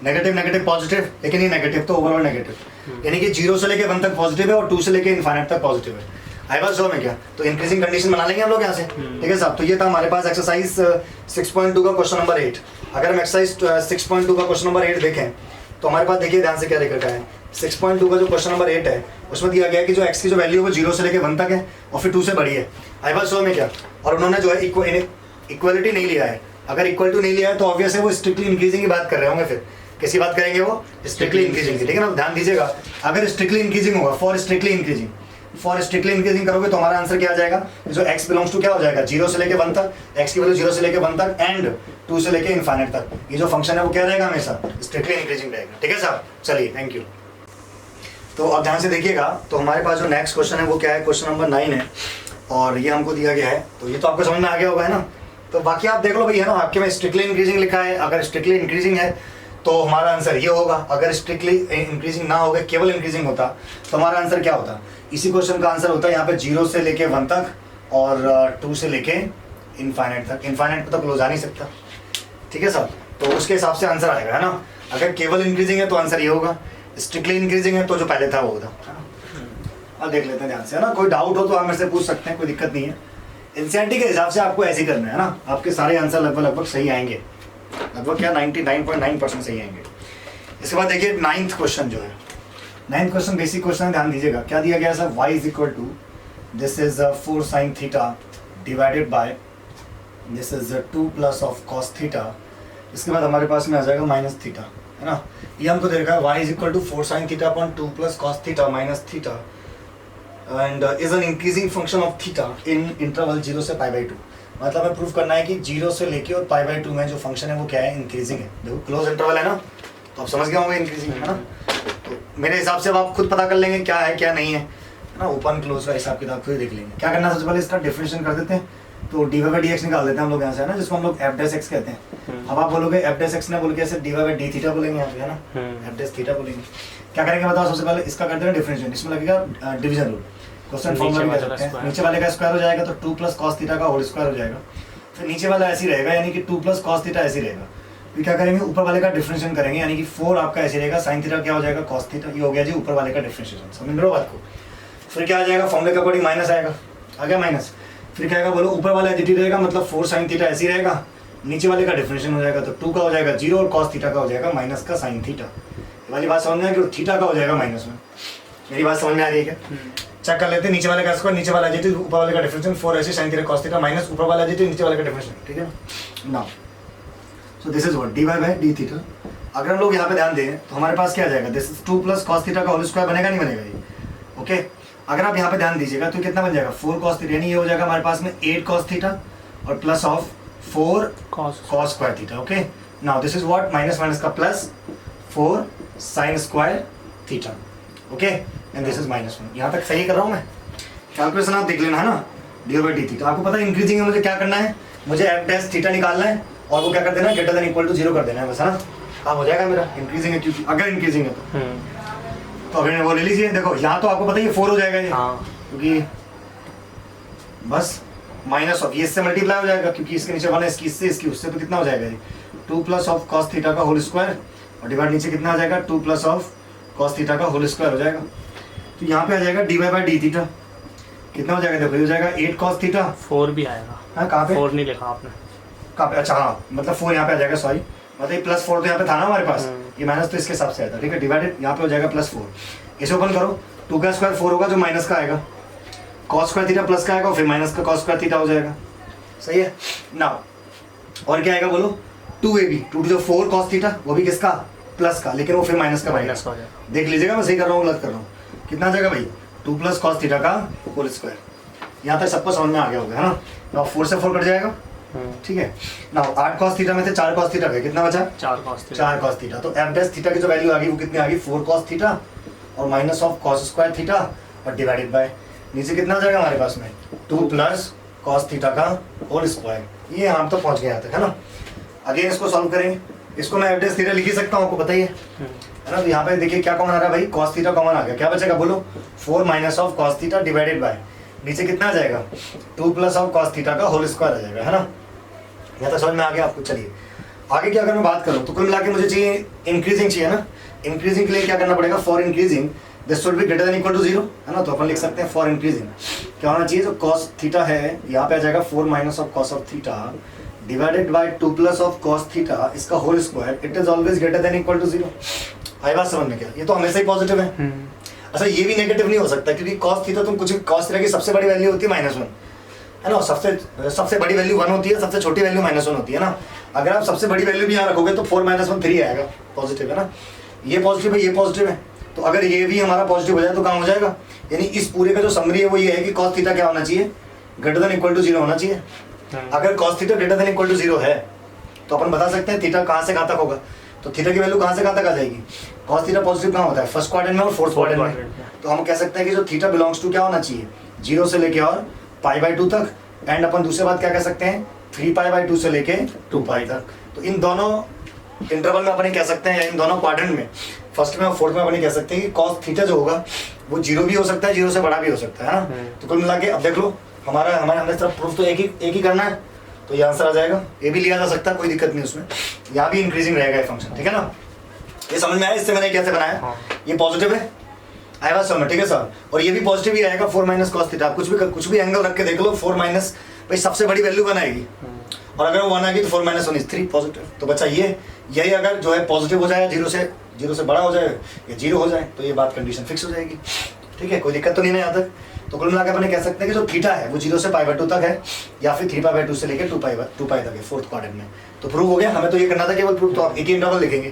negative negative positive, लेकिन ये नेगेटिव तो ओवरऑल नेगेटिव। यानी कि 0 से लेके 1 तक पॉजिटिव है और 2 से लेके इनफाइनाइट तक पॉजिटिव है। आई बात समझ में क्या। तो इंक्रीजिंग कंडीशन बना लेंगे हम लोग यहाँ से, ठीक है साहब। तो ये था हमारे पास एक्सरसाइज 6.2 का क्वेश्चन नंबर 8। अगर हम एक्सरसाइज 6.2 का क्वेश्चन नंबर 8 देखें तो हमारे पास देखिए ध्यान से क्या लिखा है। 6.2 का जो क्वेश्चन नंबर 8 है उसमें दिया गया है कि जो x की जो वैल्यू है वो 0 से लेके 1 तक है और फिर 2 से बड़ी है। आई बात समझ में क्या। और उन्होंने जो है इक्वलिटी नहीं लिया है। अगर इक्वल टू नहीं लिया है तो ऑब्वियस है वो स्ट्रिक्टली इंक्रीजिंग की बात कर रहे होंगे। फिर किसी बात करेंगे वो स्ट्रिक्टली इंक्रीजिंग की, ठीक है ना। ध्यान दीजिएगा, अगर स्ट्रिक्टली इंक्रीजिंग होगा फॉर स्ट्रिक्टली इंक्रीजिंग करोगे तो हमारा आंसर क्या आ जाएगा। जो x बिलोंग्स टू क्या हो जाएगा 0 से लेके 1 तक, x की वैल्यू 0 से लेके 1 तक एंड 2 से लेके इनफाइनाइट तक। ये जो फंक्शन है वो क्या रहेगा, हमेशा स्ट्रिक्टली इंक्रीजिंग रहेगा, ठीक है साहब। चलिए थैंक यू। तो अब ध्यान से देखिएगा, तो हमारे पास जो नेक्स्ट क्वेश्चन है वो क्या है, क्वेश्चन नंबर 9 है और ये हमको दिया गया है। तो ये तो आपको समझ में आ गया होगा, है ना। तो बाकी आप देख लो भाई, है ना। आपके में स्ट्रिक्टली इंक्रीजिंग लिखा है, अगर स्ट्रिक्टली इंक्रीजिंग है तो हमारा आंसर ये होगा। अगर स्ट्रिक्टली इंक्रीजिंग ना होगा, केवल इंक्रीजिंग होता तो हमारा आंसर क्या होता। इसी क्वेश्चन का आंसर होता है यहाँ पे 0 से लेके 1 तक और 2 से लेके इनफाइनाइट तक। इनफाइनाइट तो क्लोज आ नहीं सकता, ठीक है साहब। तो उसके हिसाब से आंसर आएगा, है ना। अगर केवल इंक्रीजिंग है तो आंसर ये होगा, स्ट्रिक्टली इंक्रीजिंग है तो जो पहले था वो होगा। अब देख लेते हैं ध्यान से, है ना। कोई डाउट हो तो आप मेरे से पूछ सकते हैं, कोई दिक्कत नहीं है। एनसीईआरटी के हिसाब से आपको ऐसे ही करना है ना, आपके सारे आंसर लगभग सही आएंगे, लगभग क्या 99.9% सही आएंगे। इसके बाद देखिए 9th क्वेश्चन जो है, 9th क्वेश्चन बेसिक क्वेश्चन है, ध्यान दीजिएगा। क्या दिया गया है sir, y is equal to this is 4 sin theta divided by this is 2 plus of cos theta. इसके बाद हमारे पास में आ जाएगा माइनस थीटा, है ना। ये हमको दे रखा है y is equal to 4 sin theta upon 2 plus cos theta minus theta and is an increasing function of theta in interval 0 से π/2। मतलब हमें प्रूफ करना है कि 0 से लेके और π/2 में जो फंक्शन है वो क्या है, इंक्रीजिंग है। देखो क्लोज इंटरवल है ना, तो आप समझ गए होंगे इंक्रीजिंग है ना। तो मेरे हिसाब से अब आप खुद पता कर लेंगे क्या है क्या नहीं है ना। ओपन क्लोज का हिसाब किताब खुद देख लेंगे। क्या करना है, सबसे पहले इसका डिफरेंशिएशन कर देते हैं। तो dy/dx निकाल देते हैं हम लोग यहाँ से, है ना, जिसको हम लोग f' कहते हैं। अब आप बोलोगे f' ना बोल के ऐसे dy/d बोलेंगे यहाँ पे, है ना, f' बोलेंगे। क्या करेंगे बताओ, सबसे पहले इसका करते हैं डिफरेंशिएशन। इसमें लगेगा डिवीजन रूल, क्वेश्चन फॉर्मूला भी कह सकते हैं। नीचे वाले का स्क्वायर हो जाएगा तो 2 प्लस कॉस थीटा का होल स्क्वायर हो जाएगा। फिर नीचे वाला ऐसे ही रहेगा, यानी कि 2 प्लस कॉस थीटा ऐसे ही रहेगा। फिर क्या करेंगे, ऊपर वाले का डिफरेंशिएशन करेंगे, यानी कि 4 आपका ऐसे रहेगा, साइन थीटा क्या हो जाएगा, कॉस थीटा। ये हो गया जी ऊपर वाले का डिफरेंशिएशन, समझ लो बात को। फिर क्या आ जाएगा, फॉर्मूले के अकॉर्डिंग माइनस आएगा, आ गया माइनस। फिर क्या आएगा बोलो, ऊपर वाला एडिटिव रहेगा, मतलब 4 साइन थीटा ऐसे ही रहेगा। नीचे वाले का डिफरेंशिएशन हो जाएगा तो 2 का हो जाएगा 0 और कॉस थीटा का हो जाएगा माइनस का साइन थीटा। ये वाली बात समझ में आएगी, थीटा का हो जाएगा माइनस में। मेरी बात समझ में आ रही है क्या। चेक कर लेते हैं, नीचे वाले का स्क्वायर, नीचे वाला एडिटिव, ऊपर वाले का डिफरेंशिएशन 4 ऐसे sine theta cos theta minus ऊपर वाला एडिटिव, नीचे वाले का डिफरेंशिएशन, ठीक है ना। So this is what dy/d theta. अगर हम लोग यहाँ पे ध्यान दें तो हमारे पास क्या आ जाएगा, this is 2 plus cos theta का होल स्क्वायर बनेगा नहीं बनेगा ये, ओके। अगर आप यहाँ पे ध्यान दीजिएगा तो कितना बन जाएगा 4 कॉस थीटा, यानी ये हो जाएगा हमारे पास में 8 कॉस थीटा और plus of 4 cos square theta, okay. Now this is what, minus minus का plus 4 sine square theta, okay, and this is -1। यहाँ तक सही कर रहा हूँ मैं, कैलकुलेशन आप देख लेना, है ना। dy/d थीटा आपको पता है इंक्रीजिंग है, मुझे क्या करना है, मुझे f' थीटा निकालना है और वो क्या कर देना है, ग्रेटर देन इक्वल टू 0 कर देना है बस, है ना। काम हो जाएगा मेरा, इंक्रीजिंग है क्योंकि अगर इंक्रीजिंग है तो अगर वो ले लीजिए। देखो यहाँ तो आपको पता है ये 4 हो जाएगा ये, क्योंकि बस माइनस ऑफ ये इससे मल्टीप्लाई हो जाएगा, क्योंकि इसके नीचे 1 है, इसकी इससे इसकी उससे, तो कितना हो जाएगा ये 2 प्लस ऑफ कॉस थीटा का होल स्क्वायर और डिवाइड नीचे कितना आ जाएगा 2 प्लस ऑफ कॉस थीटा का होल स्क्वायर हो जाएगा। तो यहाँ पे आ जाएगा dy/d थीटा, कितना हो जाएगा, देखो ये हो जाएगा 8 कॉस थीटा। 4 भी आएगा, हाँ कहाँ पे 4 नहीं लिखा आपने, कहाँ पे, अच्छा हाँ, मतलब 4 यहाँ पे आ जाएगा, सॉरी, मतलब प्लस 4 तो यहाँ पे था ना हमारे पास, ये माइनस तो इसके हिसाब से आया था, ठीक है। डिवाइडेड यहाँ पे हो जाएगा +4, इसे ओपन करो, 2 का स्क्वायर 4 होगा जो माइनस का आएगा, कॉस स्क्वायर थीटा प्लस का आएगा और फिर माइनस का कॉस स्क्वायर थीटा हो जाएगा, सही है ना। और क्या आएगा बोलो, 2ab, 2 जो 4 cos थीटा, वो भी किसका, प्लस का, लेकिन वो फिर माइनस का माइनस का हो जाएगा। देख लीजिएगा मैं सही कर रहा हूँ गलत कर रहा हूँ। कितना आ जाएगा भाई, 2 + cos थीटा का होल स्क्वायर। यहाँ तक सबको समझ में आ गया होगा, है ना। तो 4 से 4 कट जाएगा, ठीक है ना। 8 cos थीटा में से 4 cos थीटा गए, कितना बचा, 4 cos थीटा। 4 cos theta. तो f डैश थीटा की जो वैल्यू आ गई वो कितनी आ गई, 4 cos थीटा और minus of cos square theta और डिवाइडेड बाय नीचे कितना आ जाएगा हमारे पास में, 2 + cos थीटा का होल स्क्वायर। ये हम तो पहुंच गए यहाँ तक, है ना। अगेन इसको सॉल्व करेंगे, इसको मैं f डैश थीटा लिख ही सकता हूँ, आपको बताइए, है ना। तो यहाँ पे देखिए क्या कॉमन आ रहा है भाई, cos थीटा कॉमन आ गया, क्या बचेगा बोलो, 4 minus of cos theta divided bye नीचे कितना आ जाएगा, 2 + ऑफ cos थीटा का होल स्क्वायर आ जाएगा, है ना। यहाँ तक समझ में आ गया आपको। चलिए आगे की अगर मैं बात करूँ तो कुल मिला के मुझे चाहिए इंक्रीजिंग चाहिए ना। इंक्रीजिंग के लिए क्या करना पड़ेगा, for increasing this should be greater than equal to 0, है ना। तो अपन लिख सकते हैं फॉर इंक्रीजिंग क्या होना चाहिए, जो cos थीटा है यहाँ पे आ जाएगा 4 minus of cos of theta divided by 2 + of cos theta इसका whole square, it is always greater than equal to 0। आई बात समझ में क्या, ये तो हमेशा ही पॉजिटिव है। अच्छा ये भी नेगेटिव नहीं हो सकता, क्योंकि cos थीटा तुम कुछ भी, cos थीटा की सबसे बड़ी वैल्यू होती है -1, है ना। सबसे बड़ी वैल्यू 1 होती है, सबसे छोटी वैल्यू -1 होती है ना। अगर आप सबसे बड़ी वैल्यू भी यहाँ रखोगे तो 4 - 1 3 आएगा, पॉजिटिव है ना। ये पॉजिटिव है, ये पॉजिटिव है, तो अगर ये भी हमारा पॉजिटिव हो जाए तो काम हो जाएगा। यानी इस पूरे का जो समरी है वो ये है कि cos थीटा क्या होना चाहिए, ग्रेटर देन इक्वल टू 0 होना चाहिए। अगर cos theta greater than equal to 0 है तो अपन बता सकते हैं थीटा कहाँ से कहाँ तक होगा। तो थीटा की वैल्यू कहाँ से कहाँ तक आ जाएगी, cos थीटा पॉजिटिव कहाँ होता है, फर्स्ट क्वाड्रेंट में और फोर्थ क्वाड्रेंट में। तो हम कह सकते हैं कि जो थीटा बिलोंग्स टू क्या होना चाहिए, 0 से लेके और π/2 तक। एंड अपन दूसरी बात क्या कह सकते हैं, 3π/2 से लेके 2π तक। तो इन दोनों इंटरवल में अपन कह सकते हैं, या इन दोनों क्वाड्रेंट में, फर्स्ट में और फोर्थ में अपन कह सकते हैं कि cos थीटा जो होगा वो 0 भी हो सकता है, 0 से बड़ा भी हो सकता है ना। तो कुल मिला के अब देख लो हमारे तरफ प्रूफ तो एक ही करना है, तो ये आंसर आ जाएगा। ये भी लिया जा सकता है, कोई दिक्कत नहीं उसमें, यहाँ भी इंक्रीजिंग रहेगा ये फंक्शन, ठीक है ना। ये समझ में आया, इससे मैंने कैसे बनाया, ये पॉजिटिव है, आई बात समझ में, ठीक है सर। और ये भी पॉजिटिव ही आएगा, 4 माइनस cos थीटा। कुछ भी एंगल रख के देख लो, 4 माइनस भाई सबसे बड़ी वैल्यू बनाएगी, और अगर वो 1 आएगी तो 4 - 1 = 3 पॉजिटिव। तो बच्चा यही अगर जो है पॉजिटिव हो जाए, 0 से बड़ा हो जाए या 0 हो जाए, तो ये बात कंडीशन फिक्स हो जाएगी, ठीक है। कोई दिक्कत तो नहीं है यहाँ तक। तो कुल मिलाकर अपने कह सकते हैं कि जो थीटा है वो 0 से π/2 तक है, या फिर 3π/2 से लेकर 2π तक है फोर्थ क्वाड्रेंट में। तो प्रूव हो गया, हमें तो ये करना था केवल प्रूफ, तो आप एक ही इंटरवल लिखेंगे,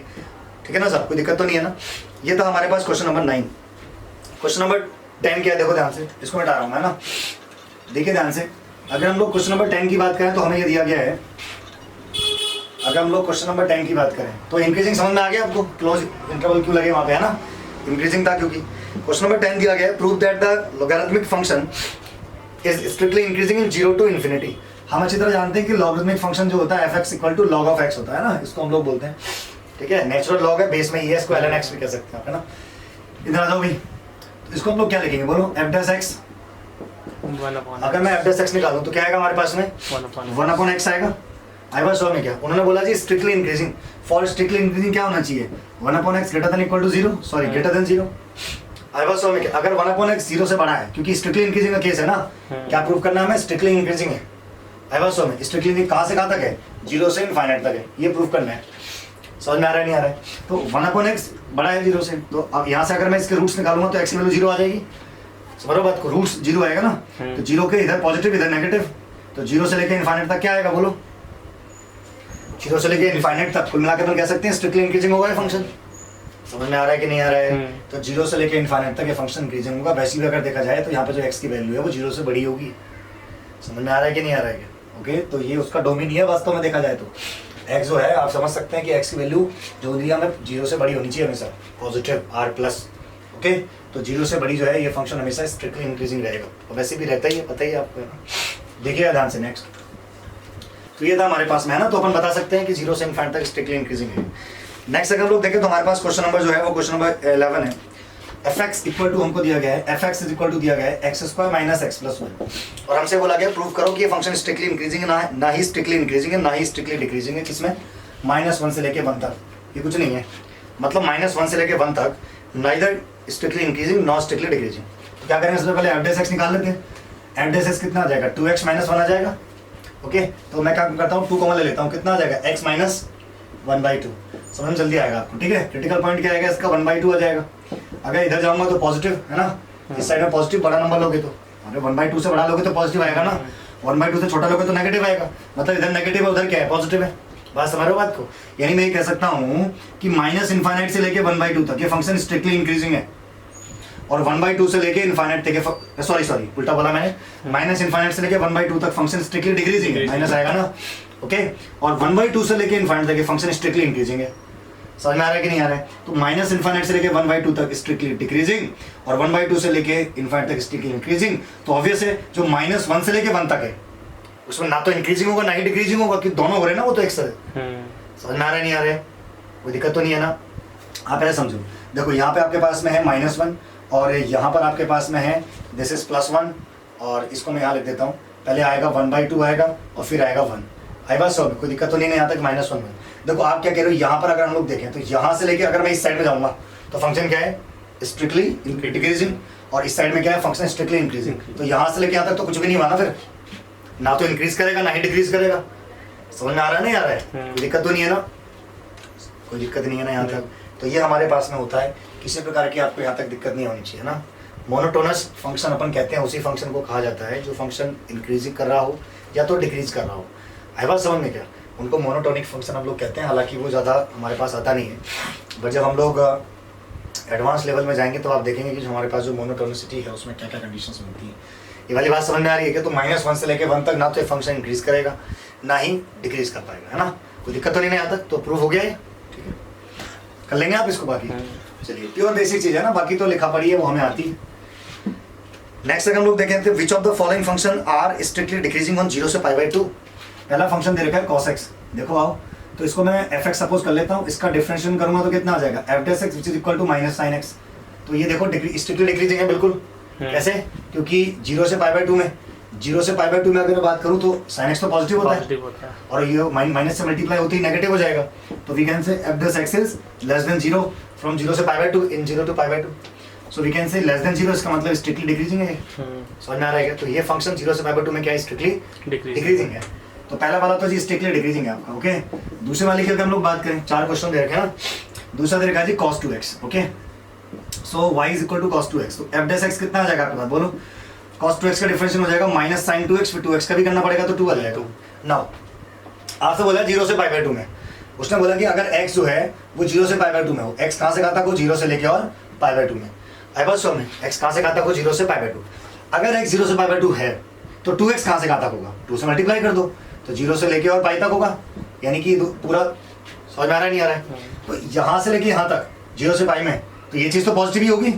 ठीक है ना सर, कोई दिक्कत तो नहीं है ना। ये था हमारे पास क्वेश्चन नंबर 9। क्वेश्चन नंबर 10 क्या है, देखो ध्यान से, इसको हटा रहा हूँ मैं ना, देखिए ध्यान से। अगर हम लोग क्वेश्चन नंबर 10 की बात करें तो हमें ये दिया गया है, अगर हम लोग क्वेश्चन नंबर 10 की बात करें तो इंक्रीजिंग समझ में आ गया आपको, क्लोज इंटरवल क्यों लगे वहाँ पे, है ना, इंक्रीजिंग था क्योंकि। क्वेश्चन नंबर 10 दिया गया है, prove that the logarithmic function is strictly increasing in 0 to infinity। हम अच्छी तरह जानते हैं कि लॉगरिथमिक फंक्शन जो होता है f(x) = log of x होता है ना, इसको हम लोग बोलते हैं, ठीक है। नेचुरल लॉग है, बेस में ये इसको ln x भी कह सकते हैं, है ना। इधर आ जाओ भाई, तो इसको हम लोग क्या लिखेंगे बोलो, f(x)। अगर मैं f(x) निकालूं तो क्या आएगा हमारे पास में, 1/x आएगा। आई बात समझ में क्या, उन्होंने बोला g strictly increasing, for strictly increasing क्या होना चाहिए, 1/x greater than equal to 0, sorry greater than 0। आई बात समझ में क्या, अगर 1/x 0 से बड़ा है, क्योंकि स्ट्रिक्टली इंक्रीजिंग का केस है ना, क्या प्रूव करना है हमें, स्ट्रिक्टली इंक्रीजिंग है। आई बात समझ में, स्ट्रिक्टली कहाँ से कहाँ तक है, 0 से इनफाइनाइट तक है, ये प्रूव करना है। समझ में आ रहा है नहीं आ रहा है, तो 1/x बड़ा है 0 से, तो अब यहाँ से अगर मैं इसके रूट्स निकालूंगा तो x की वैल्यू 0 आ जाएगी, समझो बात को, रूट्स 0 आएगा ना, तो 0 के इधर पॉजिटिव इधर नेगेटिव, तो 0 से लेकर इनफाइनाइट तक क्या आएगा बोलो, 0 से लेकर इनफाइनाइट तक। कुल मिलाकर हम कह सकते हैं स्ट्रिक्टली इंक्रीजिंग होगा ये फंक्शन। समझ में आ रहा है कि नहीं आ रहा है, तो 0 से लेकर इनफाइनाइट तक ये फंक्शन इंक्रीजिंग होगा। वैसे भी अगर देखा जाए तो यहाँ पे जो x की वैल्यू है वो 0 से बड़ी होगी। समझ में आ रहा है कि नहीं आ रहा है, ओके। तो ये उसका डोमेन ही है वास्तव में देखा जाए तो, x जो है आप समझ सकते हैं कि x की वैल्यू जो दिया हमें 0 से बड़ी होनी चाहिए हमेशा, पॉजिटिव r+, ओके। तो 0 से बड़ी जो है ये फंक्शन हमेशा स्ट्रिक्टली इंक्रीजिंग रहेगा, और वैसे भी रहता ही है, पता ही है आपको, है ना। देखिएगा ध्यान से नेक्स्ट, तो ये था हमारे पास में, है ना। तो अपन बता सकते हैं कि 0 से इनफाइनाइट तक स्ट्रिक्टली इंक्रीजिंग है। नेक्स्ट अगर हम लोग देखें तो हमारे पास क्वेश्चन नंबर जो है वो क्वेश्चन नंबर 11 है। f(x) = हमको दिया गया है, f(x) = दिया गया है x² - x + 1, और हमसे बोला गया प्रूव करो कि ये फंक्शन स्ट्रिक्टली इंक्रीजिंग है, ना ही स्ट्रिक्टली इंक्रीजिंग है, ना ही स्ट्रिक्टली डिक्रीजिंग है। किसमें, -1 से लेके 1 तक, ये कुछ नहीं है, मतलब -1 से लेके 1 तक neither strictly increasing not strictly decreasing. तो क्या करेंगे, सबसे पहले f(x) निकाल लेते हैं। f(x) कितना आ जाएगा, 2x - 1 आ जाएगा, ओके। तो मैं क्या करता हूँ, 2 कॉमन ले लेता हूँ, कितना आ जाएगा, x - 1/2। समझ में जल्दी आएगा आपको, ठीक है। क्रिटिकल पॉइंट क्या आएगा इसका, 1/2 आ जाएगा। अगर इधर जाऊंगा तो पॉजिटिव, है ना, इस साइड में पॉजिटिव बड़ा नंबर लोगे तो, अगर 1/2 से बड़ा लोगे तो पॉजिटिव आएगा ना, 1/2 से छोटा लोगे तो नेगेटिव आएगा, मतलब इधर नेगेटिव है उधर क्या है पॉजिटिव है। बात समझ रहे हो बात को? यानी मैं ये कह सकता हूँ कि माइनस इन्फाइनाइट से लेके 1/2 तक ये फंक्शन स्ट्रिक्टली इंक्रीजिंग है, और 1/2 से लेके इन्फाइनाइट तक, सॉरी उल्टा बोला मैंने, माइनस इन्फाइनाइट से लेके 1/2 तक फंक्शन स्ट्रिक्टली डिक्रीजिंग है, माइनस आएगा ना, ओके। और 1/2 से लेके इन्फाइनाइट तक फंक्शन स्ट्रिक्टली इंक्रीजिंग है। समझ में आ रहा है कि नहीं आ रहा है? तो माइनस इन्फाइनाइट से लेके 1/2 तक स्ट्रिक्टली डिक्रीजिंग और 1/2 से लेके इन्फाइनाइट तक स्ट्रिक्टली इंक्रीजिंग। तो ऑब्वियस है जो -1 से लेके 1 तक है उसमें ना तो इंक्रीजिंग होगा ना ही डिक्रीजिंग होगा, कि दोनों हो रहे हैं ना, वो तो एक साथ। समझ में आ रहा है नहीं आ रहा है? कोई दिक्कत तो नहीं है ना? आप ऐसे समझो, देखो यहाँ पे आपके पास में है -1 और यहाँ पर आपके पास में है दिस इज +1, और इसको मैं यहाँ लिख देता हूँ। पहले आएगा 1/2 आएगा और फिर आएगा 1। आई बात समझ? कोई दिक्कत तो नहीं है यहाँ तक -1 में। देखो आप क्या कह रहे हो, यहाँ पर अगर हम लोग देखें तो यहाँ से लेके अगर मैं इस साइड में जाऊँगा तो फंक्शन क्या है स्ट्रिक्टली डिक्रीजिंग, और इस साइड में क्या है फंक्शन स्ट्रिक्टली इंक्रीजिंग। तो यहाँ से लेके यहाँ तक तो कुछ भी नहीं माना, फिर ना तो इंक्रीज करेगा ना ही डिक्रीज करेगा। समझ में आ रहा है नहीं आ रहा है? कोई दिक्कत तो नहीं है ना? कोई दिक्कत नहीं है ना यहाँ तक? तो ये हमारे पास में होता है, किसी प्रकार की आपको यहाँ तक दिक्कत नहीं होनी चाहिए ना। मोनोटोनस फंक्शन अपन कहते हैं, उसी फंक्शन को कहा जाता है जो फंक्शन इंक्रीजिंग कर रहा हो या तो डिक्रीज कर रहा हो। आई बात समझ में क्या? उनको मोनोटोनिक फंक्शन हम लोग कहते हैं, हालांकि वो ज़्यादा हमारे पास आता नहीं है, बट जब हम लोग एडवांस लेवल में जाएंगे तो आप देखेंगे कि हमारे पास जो मोनोटोनिसिटी है उसमें क्या क्या कंडीशंस मिलती है। ये वाली बात समझ में आ रही है कि तो -1 से लेके 1 तक ना तो ये फंक्शन इंक्रीज करेगा ना ही डिक्रीज कर पाएगा, है ना? कोई दिक्कत तो नहीं है यहाँ तक? तो प्रूफ हो गया है, ठीक है, कर लेंगे आप इसको बाकी। चलिए प्योर बेसिक चीज़ है ना, बाकी तो लिखा पड़ी है वो हमें आती है। नेक्स्ट तक हम लोग देखें थे which of the following function are strictly decreasing on 0 से π/2। पहला फंक्शन दे रखा है cos x, देखो आओ तो इसको मैं fx सपोज कर लेता हूँ, इसका डिफरेंशिएशन करूंगा तो कितना आ जाएगा f(x) which is equal to -sin x। तो ये देखो स्ट्रिक्टली डिक्रीजिंग है बिल्कुल। कैसे? क्योंकि 0 से π/2 में, 0 से π/2 में अगर मैं बात करूँ तो sin x तो पॉजिटिव होता है और ये माइनस से मल्टीप्लाई होती है नेगेटिव हो जाएगा। तो वी कैन से f(x) is less than 0 from 0 से π/2 in 0 to π/2। So we can say less than 0, इसका मतलब स्ट्रिक्टली डिक्रीजिंग है। समझ में आ रहा है? तो ये फंक्शन 0 से π/2 में क्या है स्ट्रिक्टली डिक्रीजिंग है। तो पहला वाला तो जी स्ट्रिक्टली डिक्रीजिंग है आपका, ओके। दूसरे वाले की अगर हम लोग बात करें, 4 क्वेश्चन दे रखे हैं ना। दूसरा दे रखा जी cos 2x, okay. So y is equal to cos 2x, तो f(x) कितना आ जाएगा आपके पास बोलो? cos 2x का डिफरेंशियल हो जाएगा -sin 2x, फिर 2x का भी करना पड़ेगा तो 2 आ जाएगा। नाउ आपसे बोला 0 से π/2 में, उसने बोला कि अगर x जो है वो 0 से π/2 में हो, x कहाँ से कहाँ तक हो? 0 से लेके और π/2 में। आई बात समझ में? x कहाँ से कहाँ तक हो? 0 से π/2। अगर x 0 से π/2 है तो 2x कहाँ से कहाँ तक होगा? 2 से मल्टीप्लाई कर दो तो 0 से लेके और पाई तक होगा, यानी कि पूरा। समझ में आ रहा है नहीं आ रहा है? तो यहाँ से लेके यहाँ तक 0 से पाई में, तो ये चीज़ तो पॉजिटिव ही होगी।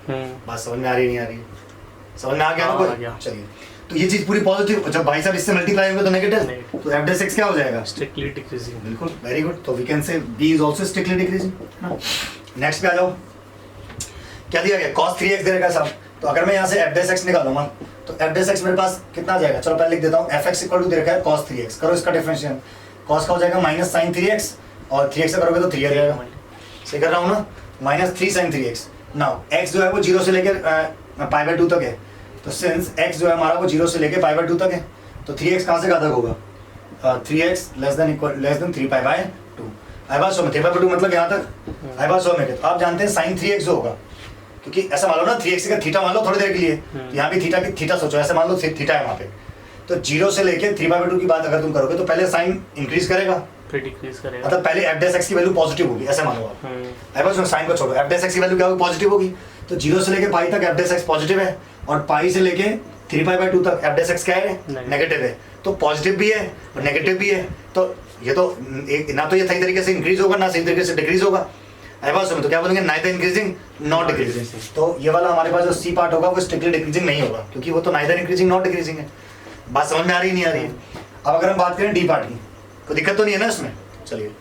बात समझ में आ रही नहीं आ रही? समझ में आ गया ना कोई? चलिए, तो ये चीज़ पूरी पॉजिटिव, जब भाई साहब इससे मल्टीप्लाई होंगे तो नेगेटिव, तो f(x) क्या हो जाएगा? Strictly decreasing. बिल्कुल, वेरी गुड। तो we can say b is also strictly decreasing. Next पे आ जाओ, क्या दिया गया? cos 3x दे रखा साहब। तो अगर मैं यहाँ से f(x) निकालूंगा तो f(x) मेरे पास कितना आ जाएगा? चलो पहले लिख देता हूँ, f(x) इक्वल टू दे रखा है cos 3x। करो इसका डिफरेंशिएशन, cos का हो जाएगा -sin 3x और 3x से करोगे तो 3 आ जाएगा। सही कर रहा हूँ ना? -3 sin 3x। नाउ x जो है वो 0 से लेकर π/2 तक है, तो सिंस x जो है हमारा वो 0 से लेकर π/2 तक है, तो 3x कहाँ से कहाँ तक होगा? 3x less than 3π/2। आई बात समझ? 3π/2 मतलब यहाँ तक। आई बात समझ में? तो आप जानते हैं sin 3x जो होगा, क्योंकि ऐसा मान लो ना 3x का थीटा मान लो थोड़ी देर के लिए, तो यहाँ भी थीटा सोचो, ऐसे मान लो थीटा है वहाँ पे, तो 0 से लेके 3/2 की बात अगर तुम करोगे तो पहले साइन इंक्रीज करेगा, फिर डिक्रीज करेगा, मतलब पहले f(x) की वैल्यू पॉजिटिव होगी, ऐसे मानो आप। आई बस साइन को छोड़ो, f(x) की वैल्यू क्या होगी? पॉजिटिव होगी। तो 0 से लेके पाई तक f(x) पॉजिटिव है और पाई से लेके 3π/2 तक f(x) क्या है? नेगेटिव है। तो पॉजिटिव भी है और नेगेटिव भी है, तो ये तो ना तो ये सही तरीके से इंक्रीज होगा ना सही तरीके से डिक्रीज होगा। आई बात समझ? तो क्या बोलेंगे? Neither increasing not decreasing. तो ये वाला हमारे पास जो सी पार्ट होगा वो स्ट्रिक्टली डिक्रीजिंग नहीं होगा, क्योंकि वो तो नाइदर इंक्रीजिंग नॉट डिक्रीजिंग है। बात समझ में आ रही नहीं आ रही है? अब अगर हम बात करें डी पार्ट की, कोई दिक्कत तो नहीं है ना इसमें? चलिए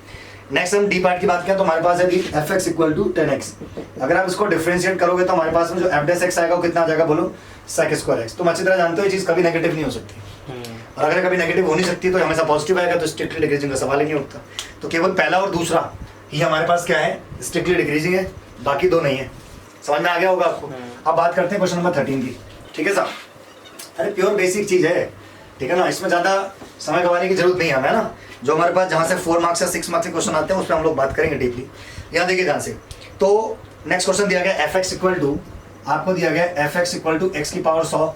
नेक्स्ट हम डी पार्ट की बात करें तो हमारे पास है f(x) इक्वल टू 10x। अगर आप इसको डिफरेंशिएट करोगे तो हमारे पास में जो f(x) आएगा वो कितना आ जाएगा बोलो? sec²x। तुम अच्छी तरह जानते हो ये चीज़ कभी नेगेटिव नहीं हो सकती, और अगर कभी नेगेटिव हो नहीं सकती तो हमेशा पॉजिटिव आएगा, तो स्ट्रिक्टली डिक्रीजिंग का सवाल ही नहीं उठता। तो केवल पहला और दूसरा ही हमारे पास क्या है? स्ट्रिक्टली डिक्रीजिंग है, बाकी दो नहीं है। समझ में आ गया होगा आपको? अब बात करते हैं क्वेश्चन नंबर 13 की। ठीक है साहब? अरे प्योर बेसिक चीज़ है, ठीक है ना? इसमें ज़्यादा समय गंवाने की जरूरत नहीं है हमें, है ना? जो हमारे पास जहाँ से 4 मार्क्स या 6 मार्क्स के क्वेश्चन आते हैं उस पर हम लोग बात करेंगे डीपली। यहाँ देखिए ध्यान से, तो नेक्स्ट क्वेश्चन दिया गया f(x) इक्वल टू, आपको दिया गया f(x) इक्वल टू x की power 100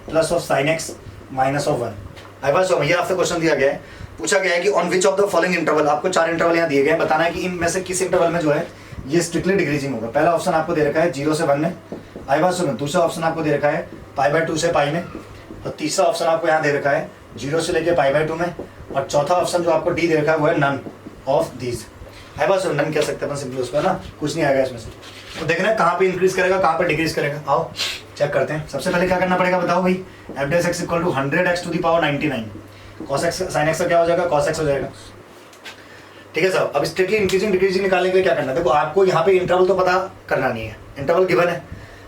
plus of sin x minus of 1। आई बात समझ, ये आपसे क्वेश्चन दिया गया है, पूछा गया है कि on which of the following interval, आपको 4 इंटरवल यहाँ दिए गए हैं, बताना है कि इनमें से किस इंटरवल में जो है ये स्ट्रिक्टली डिक्रीजिंग होगा। पहला ऑप्शन आपको दे रखा है 0 से 1 में, आई बात सुनो। दूसरा ऑप्शन आपको दे रखा है π/2 से पाई में, और तीसरा ऑप्शन आपको यहाँ दे रखा है 0 से लेके π/2 में, और चौथा ऑप्शन जो आपको डी दे रखा है वो है नन ऑफ दीज। आई बात सुनो, नन कह सकते हैं अपन सिंपली उसको, ना कुछ नहीं आएगा इसमें से। तो देखना है कहाँ पे इंक्रीज करेगा, कहाँ पे डिक्रीज करेगा। आओ चेक करते हैं। सबसे पहले क्या करना पड़ेगा बताओ भाई, f(x) = 100x to the power 99, cos x sin x का क्या हो जाएगा, cos x हो जाएगा। ठीक है साहब, अब स्ट्रिक्टली इंक्रीजिंग डिक्रीजिंग निकालने के लिए क्या करना है, देखो आपको यहाँ पे इंटरवल तो पता करना नहीं है, इंटरवल गिवन है,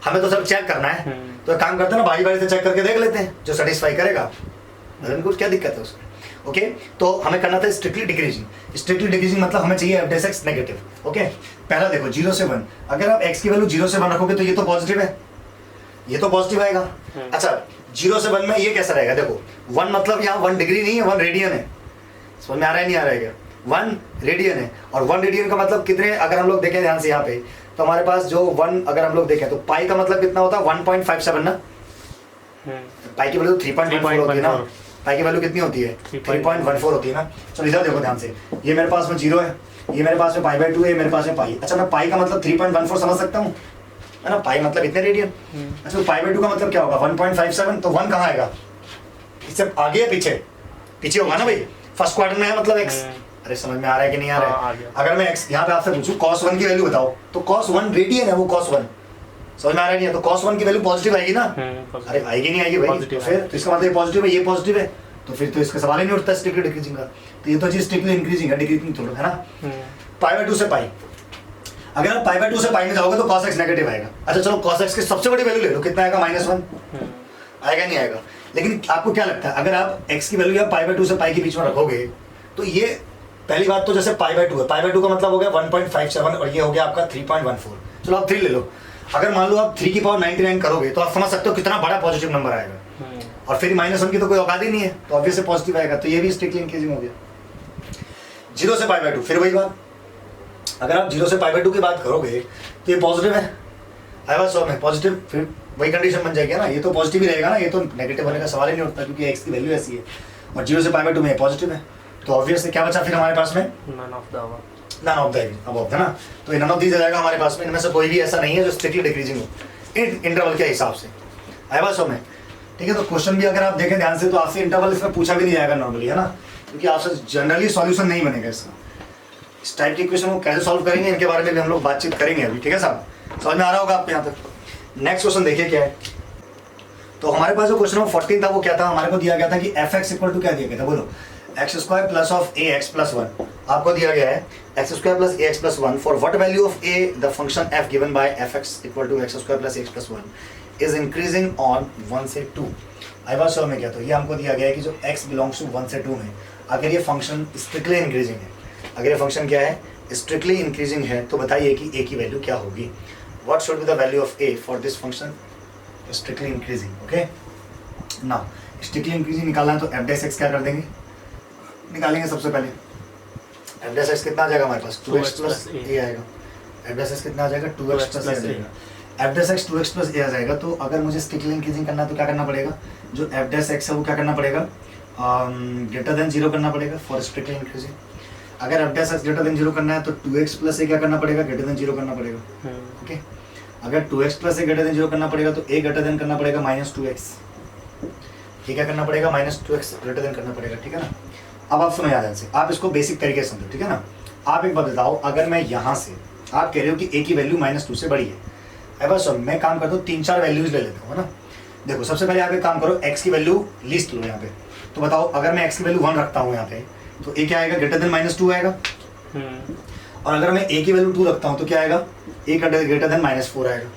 हमें तो सब चेक करना है। तो एक काम करते हैं ना, बारी बारी से चेक करके देख लेते हैं, जो सेटिस्फाई करेगा कुछ क्या दिक्कत है उसमें। ओके, तो हमें करना था स्ट्रिक्टली डिक्रीजिंग। स्ट्रिक्टली डिक्रीजिंग मतलब हमें चाहिए f(x) नेगेटिव। ओके, पहला देखो 0 से 1, अगर आप x की वैल्यू 0 से 1 रखोगे तो ये तो पॉजिटिव है, ये तो पॉजिटिव आएगा। अच्छा 0 से 1 में ये कैसा रहेगा, देखो 1 मतलब यहाँ 1 डिग्री नहीं है, 1 रेडियन है। समझ में आ रहा है नहीं आ रहा है क्या, 1 रेडियन है, और 1 रेडियन का मतलब कितने, अगर हम लोग देखें ध्यान से यहाँ पे, तो हमारे पास जो 1 अगर हम लोग देखें तो पाई का मतलब कितना होता है 1.57 ना, पाई की वैल्यू 3.14 होती है ना, पाई की वैल्यू कितनी होती है 3.14 होती है ना। चलो इधर देखो ध्यान से, ये मेरे पास में 0 है, ये मेरे पास में π/2 है, मेरे पास में पाई। अच्छा मैं पाई का मतलब 3.14 समझ सकता हूँ, है ना, पाई मतलब इतने रेडियन। अच्छा तो π/2 का मतलब क्या होगा 1.57, तो 1 कहाँ आएगा, इससे आगे है पीछे, पीछे होगा ना भाई, फर्स्ट क्वार्टर में है मतलब x। अरे समझ में आ रहा है कि नहीं आ रहा है। अगर मैं x यहाँ पे आपसे पूछूं cos 1 की वैल्यू बताओ, तो cos 1 रेडियन है वो cos 1, समझ में आ रहा है नहीं है, तो cos 1 की वैल्यू पॉजिटिव आएगी ना। अरे आएगी नहीं आएगी भाई, तो फिर तो इसका मतलब ये पॉजिटिव है, ये पॉजिटिव है, तो फिर तो इसका सवाल ही नहीं उठता स्ट्रिक्टली डिक्रीजिंग का। तो ये तो चीज स्ट्रिक्टली इंक्रीजिंग है, डिक्रीजिंग थोड़ा है ना। π/2 से पाई, अगर आप π/2 से पाई में जाओगे तो cos x नेगेटिव आएगा। अच्छा चलो cos x की सबसे बड़ी वैल्यू ले लो, कितना आएगा -1, आएगा नहीं आएगा। लेकिन आपको क्या लगता है, अगर आप x की वैल्यू या π/2 से पाई के बीच में रखोगे तो ये पहली बात तो जैसे π/2 है, π/2 का मतलब हो गया 1.57 और ये हो गया आपका 3.14। चलो आप 3 ले लो, अगर मान लो आप 3 की पावर 99 करोगे तो आप समझ सकते हो कितना बड़ा पॉजिटिव नंबर आएगा, और फिर -1 की तो कोई औकात ही नहीं है, तो ऑब्वियसली पॉजिटिव आएगा। तो ये भी स्ट्रिक्टली इंक्रीजिंग हो गया। 0 से π/2 फिर वही बात, अगर आप 0 से π/2 की बात करोगे तो ये पॉजिटिव है, आई बात समझ में, पॉजिटिव, फिर वही कंडीशन बन जाएगी ना, ये तो पॉजिटिव ही रहेगा ना, ये तो नेगेटिव होने का सवाल ही नहीं उठता क्योंकि x की वैल्यू ऐसी है, और 0 से π/2 में पॉजिटिव है, तो ऑब्वियसली क्या बचा फिर हमारे पास में, नन ऑफ द अबव है ना। तो ये नन ऑफ दीज आ जाएगा हमारे पास में, इनमें से कोई भी ऐसा नहीं है जो स्ट्रिक्टली डिक्रीजिंग हो इंटरवल के हिसाब से, आई बात समझ में। ठीक है, तो क्वेश्चन भी अगर आप देखें ध्यान से तो आपसे इंटरवल इसमें पूछा भी नहीं जाएगा नॉर्मली, है ना, क्योंकि आपसे जनरली सॉल्यूशन नहीं बनेगा इसका। इस टाइप की क्वेश्चन को कैसे सॉल्व करेंगे इनके बारे में भी हम लोग बातचीत करेंगे अभी। ठीक है साहब, समझ में आ रहा होगा आपको यहाँ तक। नेक्स्ट क्वेश्चन देखिए क्या है, तो हमारे पास जो क्वेश्चन नंबर 14 था वो क्या था, हमारे को दिया गया था कि f(x) = क्या दिया गया था, बोलो x² + ax + 1 आपको दिया गया है x² + ax + 1 for what value of a the function f given by f(x) = x² + ax + 1 is increasing on 1 से 2। आई बात समझ में क्या, तो ये हमको दिया गया है कि जो x बिलोंग्स टू 1 से 2 में अगर ये फंक्शन स्ट्रिक्टली इंक्रीजिंग है, अगर ये फंक्शन क्या है स्ट्रिक्टली इंक्रीजिंग है, तो बताइए कि a की वैल्यू क्या होगी, what should be the value of a for this function strictly increasing. Okay, now strictly increasing निकालना है तो f(x) क्या कर देंगे, निकालेंगे सबसे पहले f(x) कितना आ जाएगा हमारे पास 2x + a आएगा, f(x) कितना आ जाएगा 2x + a आ जाएगा, f(x) 2x + a आ जाएगा। तो अगर मुझे स्ट्रिक्टली इंक्रीजिंग करना है तो क्या करना पड़ेगा, जो f(x) है वो क्या करना पड़ेगा, ग्रेटर देन 0 करना पड़ेगा फॉर स्ट्रिक्टली इंक्रीजिंग। अगर f(x) ग्रेटर देन 0 करना है तो 2x + a क्या करना पड़ेगा, ग्रेटर देन 0 करना पड़ेगा। ओके, अगर 2x + a ग्रेटर देन 0 करना पड़ेगा तो a ग्रेटर देन करना पड़ेगा -2x, ये क्या करना पड़ेगा -2x ग्रेटर देन करना पड़ेगा। ठीक है ना, अब आप सुनो याद से, आप इसको बेसिक तरीके से समझो। ठीक है ना, आप एक बात बताओ, अगर मैं यहाँ से आप कह रहे हो कि a की वैल्यू -2 से बड़ी है, बस मैं काम करता हूँ 3-4 वैल्यूज ले लेता हूँ ना। देखो सबसे पहले आप एक काम करो, x की वैल्यू लिस्ट लो यहाँ पे, तो बताओ अगर मैं x की वैल्यू 1 रखता हूँ यहाँ पे तो a क्या आएगा, ग्रेटर देन -2 आएगा, और अगर मैं a की वैल्यू 2 रखता हूँ तो क्या आएगा, a ग्रेटर देन -4 आएगा।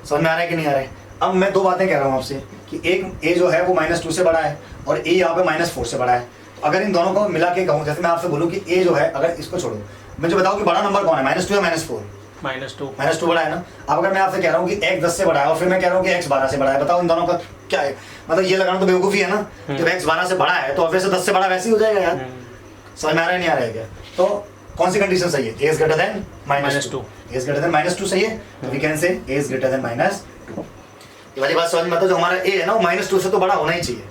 समझ में आ रहा है कि नहीं आ रहा है। अब मैं 2 बातें कह रहा हूँ आपसे कि एक a जो है वो -2 से बड़ा है और a यहाँ पे -4 से बड़ा है। अगर इन दोनों को मिला के कहूँ, जैसे मैं आपसे बोलूँ कि a जो है, अगर इसको छोड़ो मुझे बताओ कि बड़ा नंबर कौन है, -2 या -4, -2 बड़ा है ना। अब अगर मैं आपसे कह रहा हूँ कि x 10 से बड़ा है और फिर मैं कह रहा हूँ कि x 12 से बड़ा है, बताओ इन दोनों का क्या है, मतलब ये लगाना तो बेवकूफ़ी है ना। जब x 12 से बड़ा है तो ऑब्वियसली 10 से बड़ा वैसे ही हो जाएगा यार। समझ में आ रहा है नहीं आ रहा है क्या, तो कौन सी कंडीशन सही है, a is greater than -2, a is greater than -2 सही है, तो we can say a is greater than -2। ये वाली बात समझ में आता है, जो हमारा a है ना वो -2 से तो बड़ा होना ही चाहिए,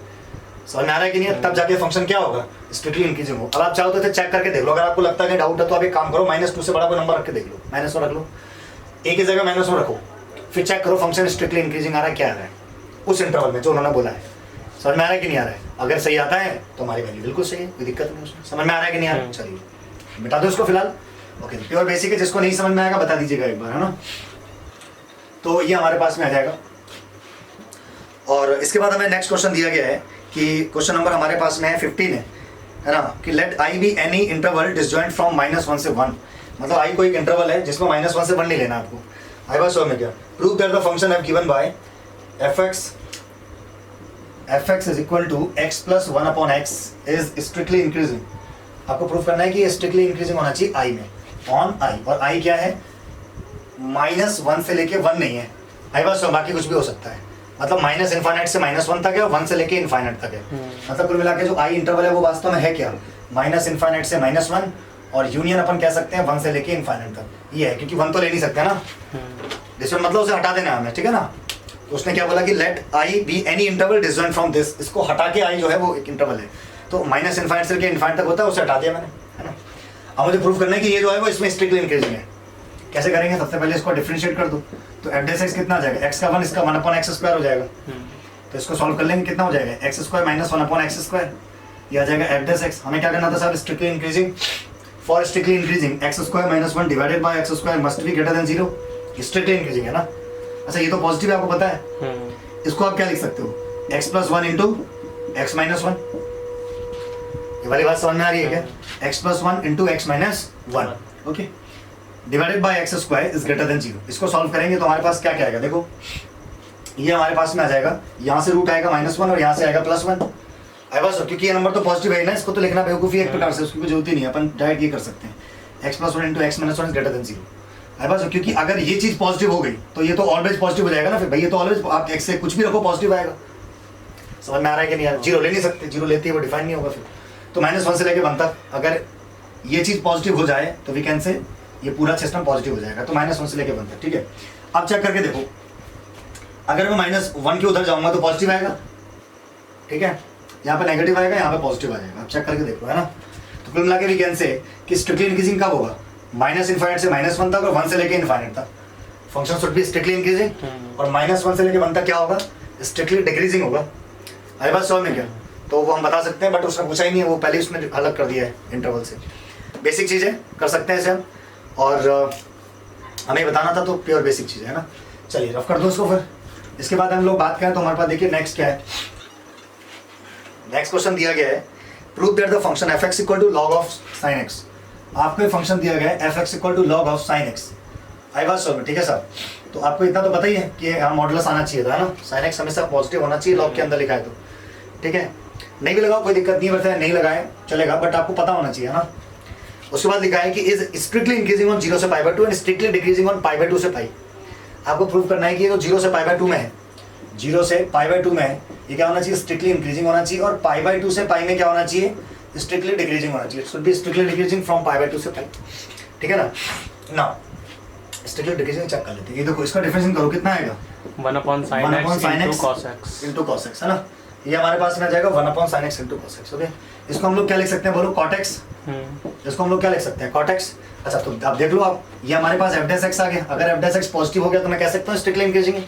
समझ में आ रहा है कि नहीं? तब जाके फंक्शन क्या होगा, स्ट्रिक्टली इंक्रीजिंग हो। अब आप चाहो तो चेक करके देख लो, अगर आपको लगता है कि डाउट है तो आप एक काम करो, -2 से बड़ा कोई नंबर रख के देख लो, -1 रख लो, एक ही जगह -1 रखो, फिर चेक करो फंक्शन स्ट्रिक्टली इंक्रीजिंग आ रहा है क्या आ रहा है उस इंटरवल में जो उन्होंने बोला है। समझ में आ रहा है कि नहीं आ रहा है? अगर सही आता है तो हमारी वैल्यू बिल्कुल सही है, कोई दिक्कत नहीं उसमें। समझ में आ रहा है कि नहीं आ रहा है? चलिए बता दो इसको फिलहाल। ओके, प्योर बेसिक है, जिसको नहीं समझ में आएगा बता दीजिएगा एक बार, है ना। तो ये हमारे पास में आ जाएगा। और इसके बाद हमें नेक्स्ट क्वेश्चन दिया गया है कि क्वेश्चन नंबर हमारे पास में है 15 है ना, कि let I be any interval disjoint from -1 से 1। मतलब आई कोई एक इंटरवल है जिसमें -1 से 1 नहीं लेना आपको। आई बात समझ में क्या? Prove that the function have given by fx is equal to x plus 1 upon x is strictly increasing. आपको प्रूव करना है कि ये स्ट्रिक्टली इंक्रीजिंग होना चाहिए आई में, ऑन आई। और आई क्या है? -1 से लेके 1 नहीं है। आई बात समझ, बाकी कुछ भी हो सकता है। मतलब माइनस इनफाइनाइट से -1 तक है और 1 से लेके इनफाइनाइट तक है। मतलब कुल मिला के जो आई इंटरवल है वो वास्तव में है क्या? माइनस इनफाइनाइट से -1 और यूनियन अपन कह सकते हैं 1 से लेके इनफाइनाइट तक। ये है क्योंकि 1 तो ले नहीं सकते ना, जिसमें मतलब उसे हटा देना हमें, ठीक है ना। तो उसने क्या बोला कि let I be any interval disjoint from this. इसको हटा के आई जो है वो एक इंटरवल है, तो माइनस इनफाइनाइट से लेके इनफाइनाइट तक होता है, उसे हटा दिया मैंने, है ना। अब मुझे प्रूव करना है कि ये जो है वो इसमें स्ट्रिक्टली इंक्रीजिंग है। कैसे करेंगे? सबसे पहले इसको डिफरेंशिएट कर दो, तो एफ डेस एक्स कितना आ जाएगा? x का 1 इसका 1 अपॉन एक्स स्क्वायर हो जाएगा। तो इसको सॉल्व कर लेंगे, कितना हो जाएगा? x square minus 1 upon x square, ये आ जाएगा एफ डेस एक्स। हमें क्या करना था साहब? Strictly increasing. For strictly increasing x square minus 1 divided by x square must be greater than 0। Strictly increasing है ना। अच्छा, ये तो पॉजिटिव है, आपको पता है। इसको आप क्या लिख सकते हो? x plus 1 into x minus 1। ये वाली बात समझ में आ रही है क्या? x plus 1 into x minus 1, okay, divided by x square is greater than 0। इसको सॉल्व करेंगे तो हमारे पास क्या क्या आएगा? देखो, ये हमारे पास में आ जाएगा, यहाँ से रूट आएगा -1 और यहाँ से आएगा +1। आई बस, क्योंकि ये नंबर तो पॉजिटिव है ना, इसको तो लिखना बेवकूफ़ी एक प्रकार से, उसकी कोई जरूरत ही नहीं है, अपन डायरेक्ट ये कर सकते हैं। x plus 1 into x minus 1 is greater than 0। आई बस, क्योंकि अगर ये चीज़ पॉजिटिव हो गई तो ये तो ऑलवेज पॉजिटिव हो जाएगा ना। फिर भाई ये तो ऑलवेज, आप x से कुछ भी रखो पॉजिटिव आएगा। समझ में आ रहा है कि नहीं यार? 0 ले नहीं सकते, 0 लेते ही वो डिफाइन नहीं होगा फिर। तो -1 से लेके 1 तक अगर ये चीज़ पॉजिटिव हो जाए तो वी कैन से ये पूरा सिस्टम पॉजिटिव हो जाएगा। तो -1 से लेके 1 तक, ठीक है। अब चेक करके देखो, अगर मैं -1 के उधर जाऊंगा तो पॉजिटिव आएगा, ठीक है। यहाँ पे नेगेटिव आएगा, यहाँ पे पॉजिटिव आ जाएगा। अब चेक करके देखो, है ना। तो कुल मिला के वी कैन से कि स्ट्रिक्टली इंक्रीजिंग कब होगा? माइनस इनफाइनाइट से -1 तक और 1 से लेके इनफाइनाइट तक function should be strictly increasing. और -1 से लेके 1 तक क्या होगा? स्ट्रिक्टली डिक्रीजिंग होगा। आई बात समझ में क्या? तो वो हम बता सकते हैं, बट उसने पूछा ही नहीं है, वो पहले उसने अलग कर दिया है इंटरवल से। बेसिक चीज़ें कर सकते हैं इसे हम, और हमें बताना था, तो प्योर बेसिक चीज़ है ना। चलिए रफ कर दो इसको। फिर इसके बाद हम लोग बात करें तो हमारे पास देखिए नेक्स्ट क्या है। नेक्स्ट क्वेश्चन दिया गया है, prove that the function f x equal to log of sine x. आपको एक फंक्शन दिया गया है F x equal to log of sine x. आई बात समझ में, ठीक है सर। तो आपको इतना तो पता ही है कि यहाँ मॉडुलस आना चाहिए था, है ना। साइन एक्स हमेशा पॉजिटिव होना चाहिए लॉग के अंदर लिखा है तो, ठीक है। नहीं भी लगाओ कोई दिक्कत नहीं है, नहीं लगाए चलेगा, बट आपको पता होना चाहिए, है ना। उसके बाद लिखा है कि इज स्ट्रिक्टली इंक्रीजिंग ऑन 0 से π/2 एंड स्ट्रिक्टली डिक्रीजिंग ऑन π/2 से π। आपको प्रूव करना है कि ये तो 0 से π/2 में है, 0 से π/2 में है, ये क्या होना चाहिए? स्ट्रिक्टली इंक्रीजिंग होना चाहिए। और π/2 से π में क्या होना चाहिए? स्ट्रिक्टली डिक्रीजिंग होना चाहिए। Should be strictly decreasing from π/2 से π, ठीक है ना। नाउ स्ट्रिक्टली डिक्रीजिंग चेक कर लेते हैं। ये देखो, इसका डिफरेंशिएशन करो, कितना आएगा? 1/sin x into cos x into cos x, है ना। ये हमारे पास में आ जाएगा 1/sin x into cos x, okay. इसको हम लोग क्या लिख सकते हैं? बोलो, cot x। इसको हम लोग क्या लिख सकते हैं? cot x। अच्छा, तो अब देख लो आप, ये हमारे पास f dash x आ गया। अगर f dash x पॉजिटिव हो गया तो मैं कह सकता हूँ स्ट्रिक्टली इंक्रीजिंग है।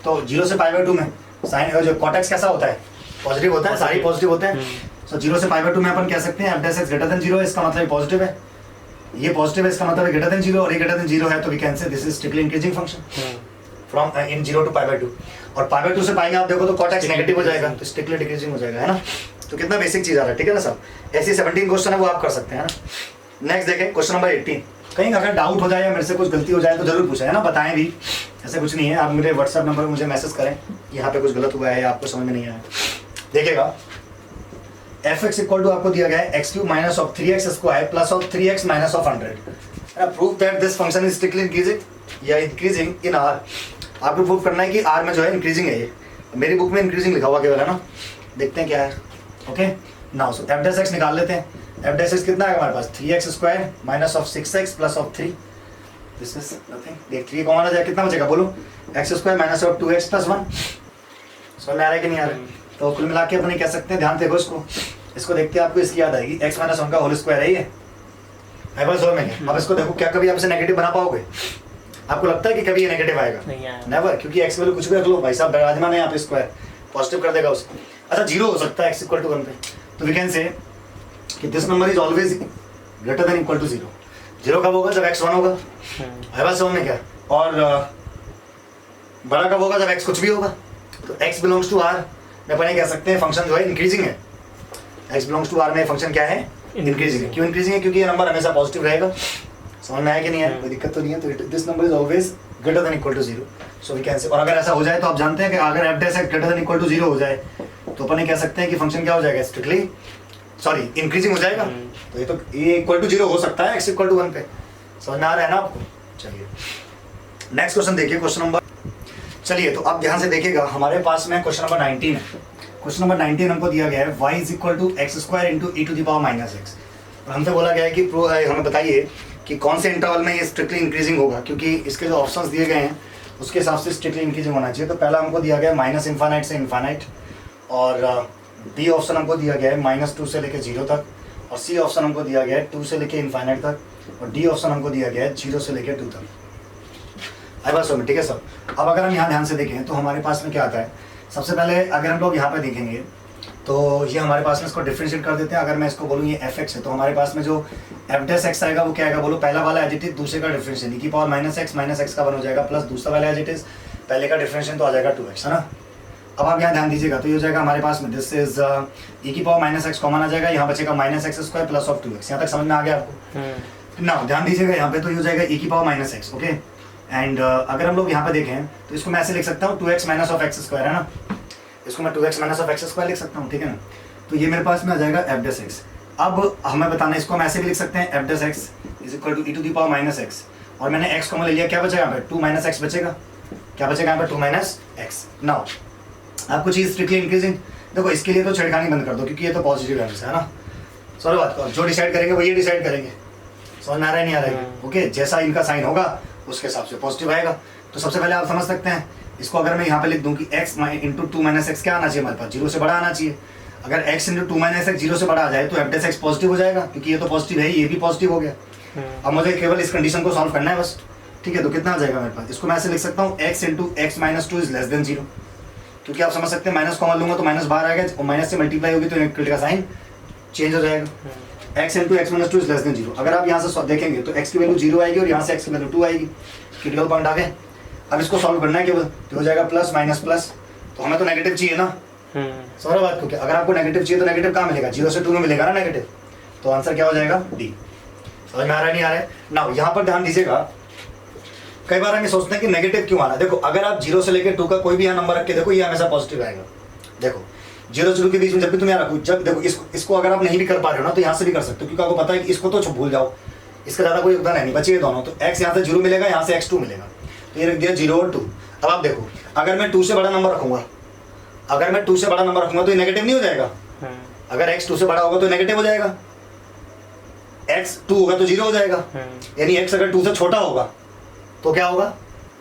तो 0 से π/2 में साइन जो cot x कैसा होता है? पॉजिटिव होता है, सारी पॉजिटिव होते हैं। सो 0 से π/2 में अपन कह सकते हैं f dash x greater than 0 है, इसका मतलब पॉजिटिव है। ये पॉजिटिव है, इसका मतलब ग्रेटर देन 0, और ये ग्रेटर देन 0 है, तो we can say this is strictly increasing function from in 0 to π/2। और π/2 से π में आप देखो तो cot x नेगेटिव हो जाएगा, तो स्ट्रिक्टली डिक्रीजिंग हो जाएगा, है ना। तो कितना बेसिक चीज आ रहा है, ठीक है ना सब। ऐसी 17 क्वेश्चन है वो आप कर सकते हैं, है ना। नेक्स्ट देखें क्वेश्चन नंबर 18। कहीं अगर डाउट हो जाए या मेरे से कुछ गलती हो जाए तो जरूर पूछें, है ना, बताएं भी। ऐसे कुछ नहीं है, आप मेरे व्हाट्सएप नंबर पर मुझे मैसेज करें, यहाँ पे कुछ गलत हुआ है या आपको समझ में नहीं आया। देखिएगा, एफ एक्स इक्वल टू आपको दिया गया है x³ minus of 3x square plus of 3x minus of 100। Prove that this function is strictly increasing या इंक्रीजिंग इन r। आपको प्रूव करना है कि r में जो है इंक्रीजिंग है। ये मेरी बुक में इंक्रीजिंग लिखा हुआ केवल, है ना। देखते हैं क्या है, okay. Now so F dash x निकाल लेते हैं। एफ डैश एक्स कितना है हमारे पास? 3x square minus of 6x plus of 3। This is nothing. देख 3 को माना जाए कितना बचेगा? बोलो, x square minus of 2x plus 1। समझ में आ रहा है कि नहीं आ रहा है? तो कुल मिला के अपने कह सकते हैं, ध्यान देखो इसको देखते आपको इसकी याद आएगी, x माइनस 1 का होल स्क्वायर है ये, है बस और में। अब इसको देखो, क्या कभी आप इसे नेगेटिव बना पाओगे? आपको लगता है कि कभी ये नेगेटिव आएगा? नेवर, क्योंकि x वैल्यू कुछ भी रख लो भाई साहब, विराजमान है यहाँ पे स्क्वायर, पॉजिटिव कर देगा उसको। अच्छा, 0 हो सकता है x इक्वल टू 1 पे, तो वी कैन से कि this number is always greater than equal to 0। 0 कब होगा? जब x 1 होगा, है बस और में क्या, और बड़ा कब होगा? जब x कुछ भी होगा। तो x बिलोंग्स टू r में अपन कह सकते हैं फंक्शन जो है इंक्रीजिंग है। x बिलोंग्स टू r में फंक्शन क्या है? इंक्रीजिंग है। क्यों इंक्रीजिंग है? क्योंकि ये नंबर हमेशा पॉजिटिव रहेगा। समझ में आया कि नहीं है? कोई दिक्कत तो नहीं है। तो this number is always greater than equal to 0, so we can say. और अगर ऐसा हो जाए तो आप जानते हैं कि अगर f dash greater than equal to 0 हो जाए तो अपन कह सकते हैं कि फंक्शन क्या हो जाएगा? स्ट्रिक्टली सॉरी इंक्रीजिंग हो जाएगा। तो ये इक्वल टू 0 हो सकता है x इक्वल टू 1 पे। समझ में आ रहा है ना आपको? चलिए नेक्स्ट क्वेश्चन देखिए, क्वेश्चन नंबर, चलिए तो अब ध्यान से देखिएगा, हमारे पास में क्वेश्चन नंबर 19 है। क्वेश्चन नंबर 19 हमको दिया गया है y is equal to x square into e to the power minus x. और हमसे बोला गया है कि हमें बताइए कि कौन से इंटरवल में ये स्ट्रिक्टली इंक्रीजिंग होगा, क्योंकि इसके जो ऑप्शंस दिए गए हैं उसके हिसाब से स्ट्रिक्टली इंक्रीजिंग होना चाहिए। तो पहला हमको दिया गया है माइनस इन्फानाइट से इन्फानाइट, और बी ऑप्शन हमको दिया गया है -2 से लेकर 0 तक, और सी ऑप्शन हमको दिया गया है 2 से लेकर इन्फानाइट तक, और डी ऑप्शन हमको दिया गया है 0 से लेकर 2 तक। आई बात समझ, ठीक है सर। अब अगर हम यहाँ ध्यान से देखें तो हमारे पास में क्या आता है, सबसे पहले अगर हम लोग यहाँ पे देखेंगे तो ये हमारे पास में इसको डिफरेंशिएट कर देते हैं। अगर मैं इसको बोलूँ ये fx है, तो हमारे पास में जो f डैश x आएगा वो क्या आएगा? बोलो, पहला वाला एज इट इज, दूसरे का डिफरेंशियल e की पावर माइनस x का 1 हो जाएगा, प्लस दूसरा वाला एज इट इज, पहले का डिफरेंशियल तो आ जाएगा 2x, है ना। अब आप यहाँ ध्यान दीजिएगा, तो ये हो जाएगा हमारे पास में दिस इज e की पावर -x कॉमन आ जाएगा, यहाँ बचेगा -x square plus of 2x। यहाँ तक समझ में आ गया आपको ना? ध्यान दीजिएगा यहाँ पे, तो ये हो जाएगा e की पावर -x, ओके। एंड अगर हम लोग यहाँ पे देखें तो इसको मैं ऐसे लिख सकता हूँ 2x minus of x square, है ना। इसको मैं 2x minus of x square लिख सकता हूँ, ठीक है ना। तो ये मेरे पास में आ जाएगा f डैश x। अब हमें बताना, इसको हम ऐसे भी लिख सकते हैं f dash x is equal to e to the power -x, और मैंने x कॉमन ले लिया, क्या बचेगा यहाँ पे? 2 - x बचेगा। क्या बचेगा यहाँ पे? 2 - x। नाउ आपको चीज़ स्ट्रिक्टली इंक्रीजिंग, देखो इसके लिए तो छेड़खानी बंद कर दो, क्योंकि ये तो पॉजिटिव है ना। सॉरी बात को जो डिसाइड करेंगे वो ये डिसाइड करेंगे। समझ में आ रहा है नहीं आ रहा है? ओके, जैसा इनका साइन होगा उसके हिसाब से पॉजिटिव आएगा। तो सबसे पहले आप समझ सकते हैं इसको, अगर मैं यहाँ पे लिख दूँ कि x इंटू 2 - x क्या आना चाहिए हमारे पास? 0 से बड़ा आना चाहिए। अगर x इंटू 2 - x 0 से बड़ा आ जाए तो f डैश x पॉजिटिव हो जाएगा, क्योंकि ये तो पॉजिटिव है, ये भी पॉजिटिव हो गया। अब मुझे केवल इस कंडीशन को सॉल्व करना है बस, ठीक है। तो कितना आ जाएगा मेरे पास? इसको मैं ऐसे लिख सकता हूँ x into x - 2 is less than 0, क्योंकि आप समझ सकते हैं माइनस कॉमन लूंगा तो माइनस बाहर आएगा, और माइनस से मल्टीप्लाई होगी तो यूनिट का साइन चेंज हो जाएगा। x into x - 2 is less than 0। अगर आप यहाँ से देखेंगे तो x की वैल्यू 0 आएगी और यहाँ से x की वैल्यू 2 आएगी। क्रिटिकल पॉइंट आ गए। अब इसको सॉल्व करना है केवल, तो हो जाएगा प्लस माइनस प्लस, तो हमें तो नेगेटिव चाहिए ना। समझ बात को? क्या अगर आपको नेगेटिव चाहिए तो नेगेटिव कहाँ मिलेगा? 0 से 2 में मिलेगा ना नेगेटिव। तो आंसर क्या हो जाएगा? डी। समझ में आ रहा है नहीं आ रहा है? ना यहाँ पर ध्यान दीजिएगा, कई बार हम ये सोचते हैं कि नेगेटिव क्यों आना। देखो अगर आप 0 से लेकर 2 का कोई भी यहाँ नंबर रख के देखो, ये हमेशा पॉजिटिव आएगा। देखो 0 से 2 के बीच में जब भी तुम यहाँ रखो, जब देखो इसको अगर आप नहीं भी कर पा रहे हो ना तो यहाँ से भी कर सकते हो, क्योंकि आपको पता है कि इसको तो भूल जाओ, इसका ज़्यादा कोई योगदान है नहीं, बचिए दोनों। तो x यहाँ से 0 मिलेगा, यहाँ से x 2 मिलेगा, तो ये रख दिया 0 और 2। अब आप देखो अगर मैं 2 से बड़ा नंबर रखूंगा, अगर मैं 2 से बड़ा नंबर रखूंगा तो ये नेगेटिव नहीं हो जाएगा? अगर x 2 से बड़ा होगा तो नेगेटिव हो जाएगा, x 2 होगा तो 0 हो जाएगा। यानी x अगर 2 से छोटा होगा तो क्या होगा?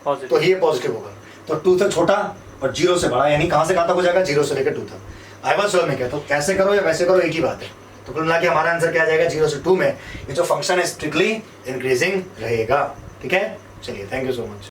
तो ये पॉजिटिव होगा। तो 2 से छोटा और 0 से बड़ा, यानी कहाँ से कहाँ तक हो जाएगा? 0 से लेकर 2 तक। आई बात समझ में क्या? तो कैसे करो या वैसे करो एक ही बात है। तो कुल मिला के हमारा आंसर क्या आ जाएगा? 0 से 2 में ये जो फंक्शन है स्ट्रिक्टली इंक्रीजिंग रहेगा। ठीक है, चलिए थैंक यू सो मच।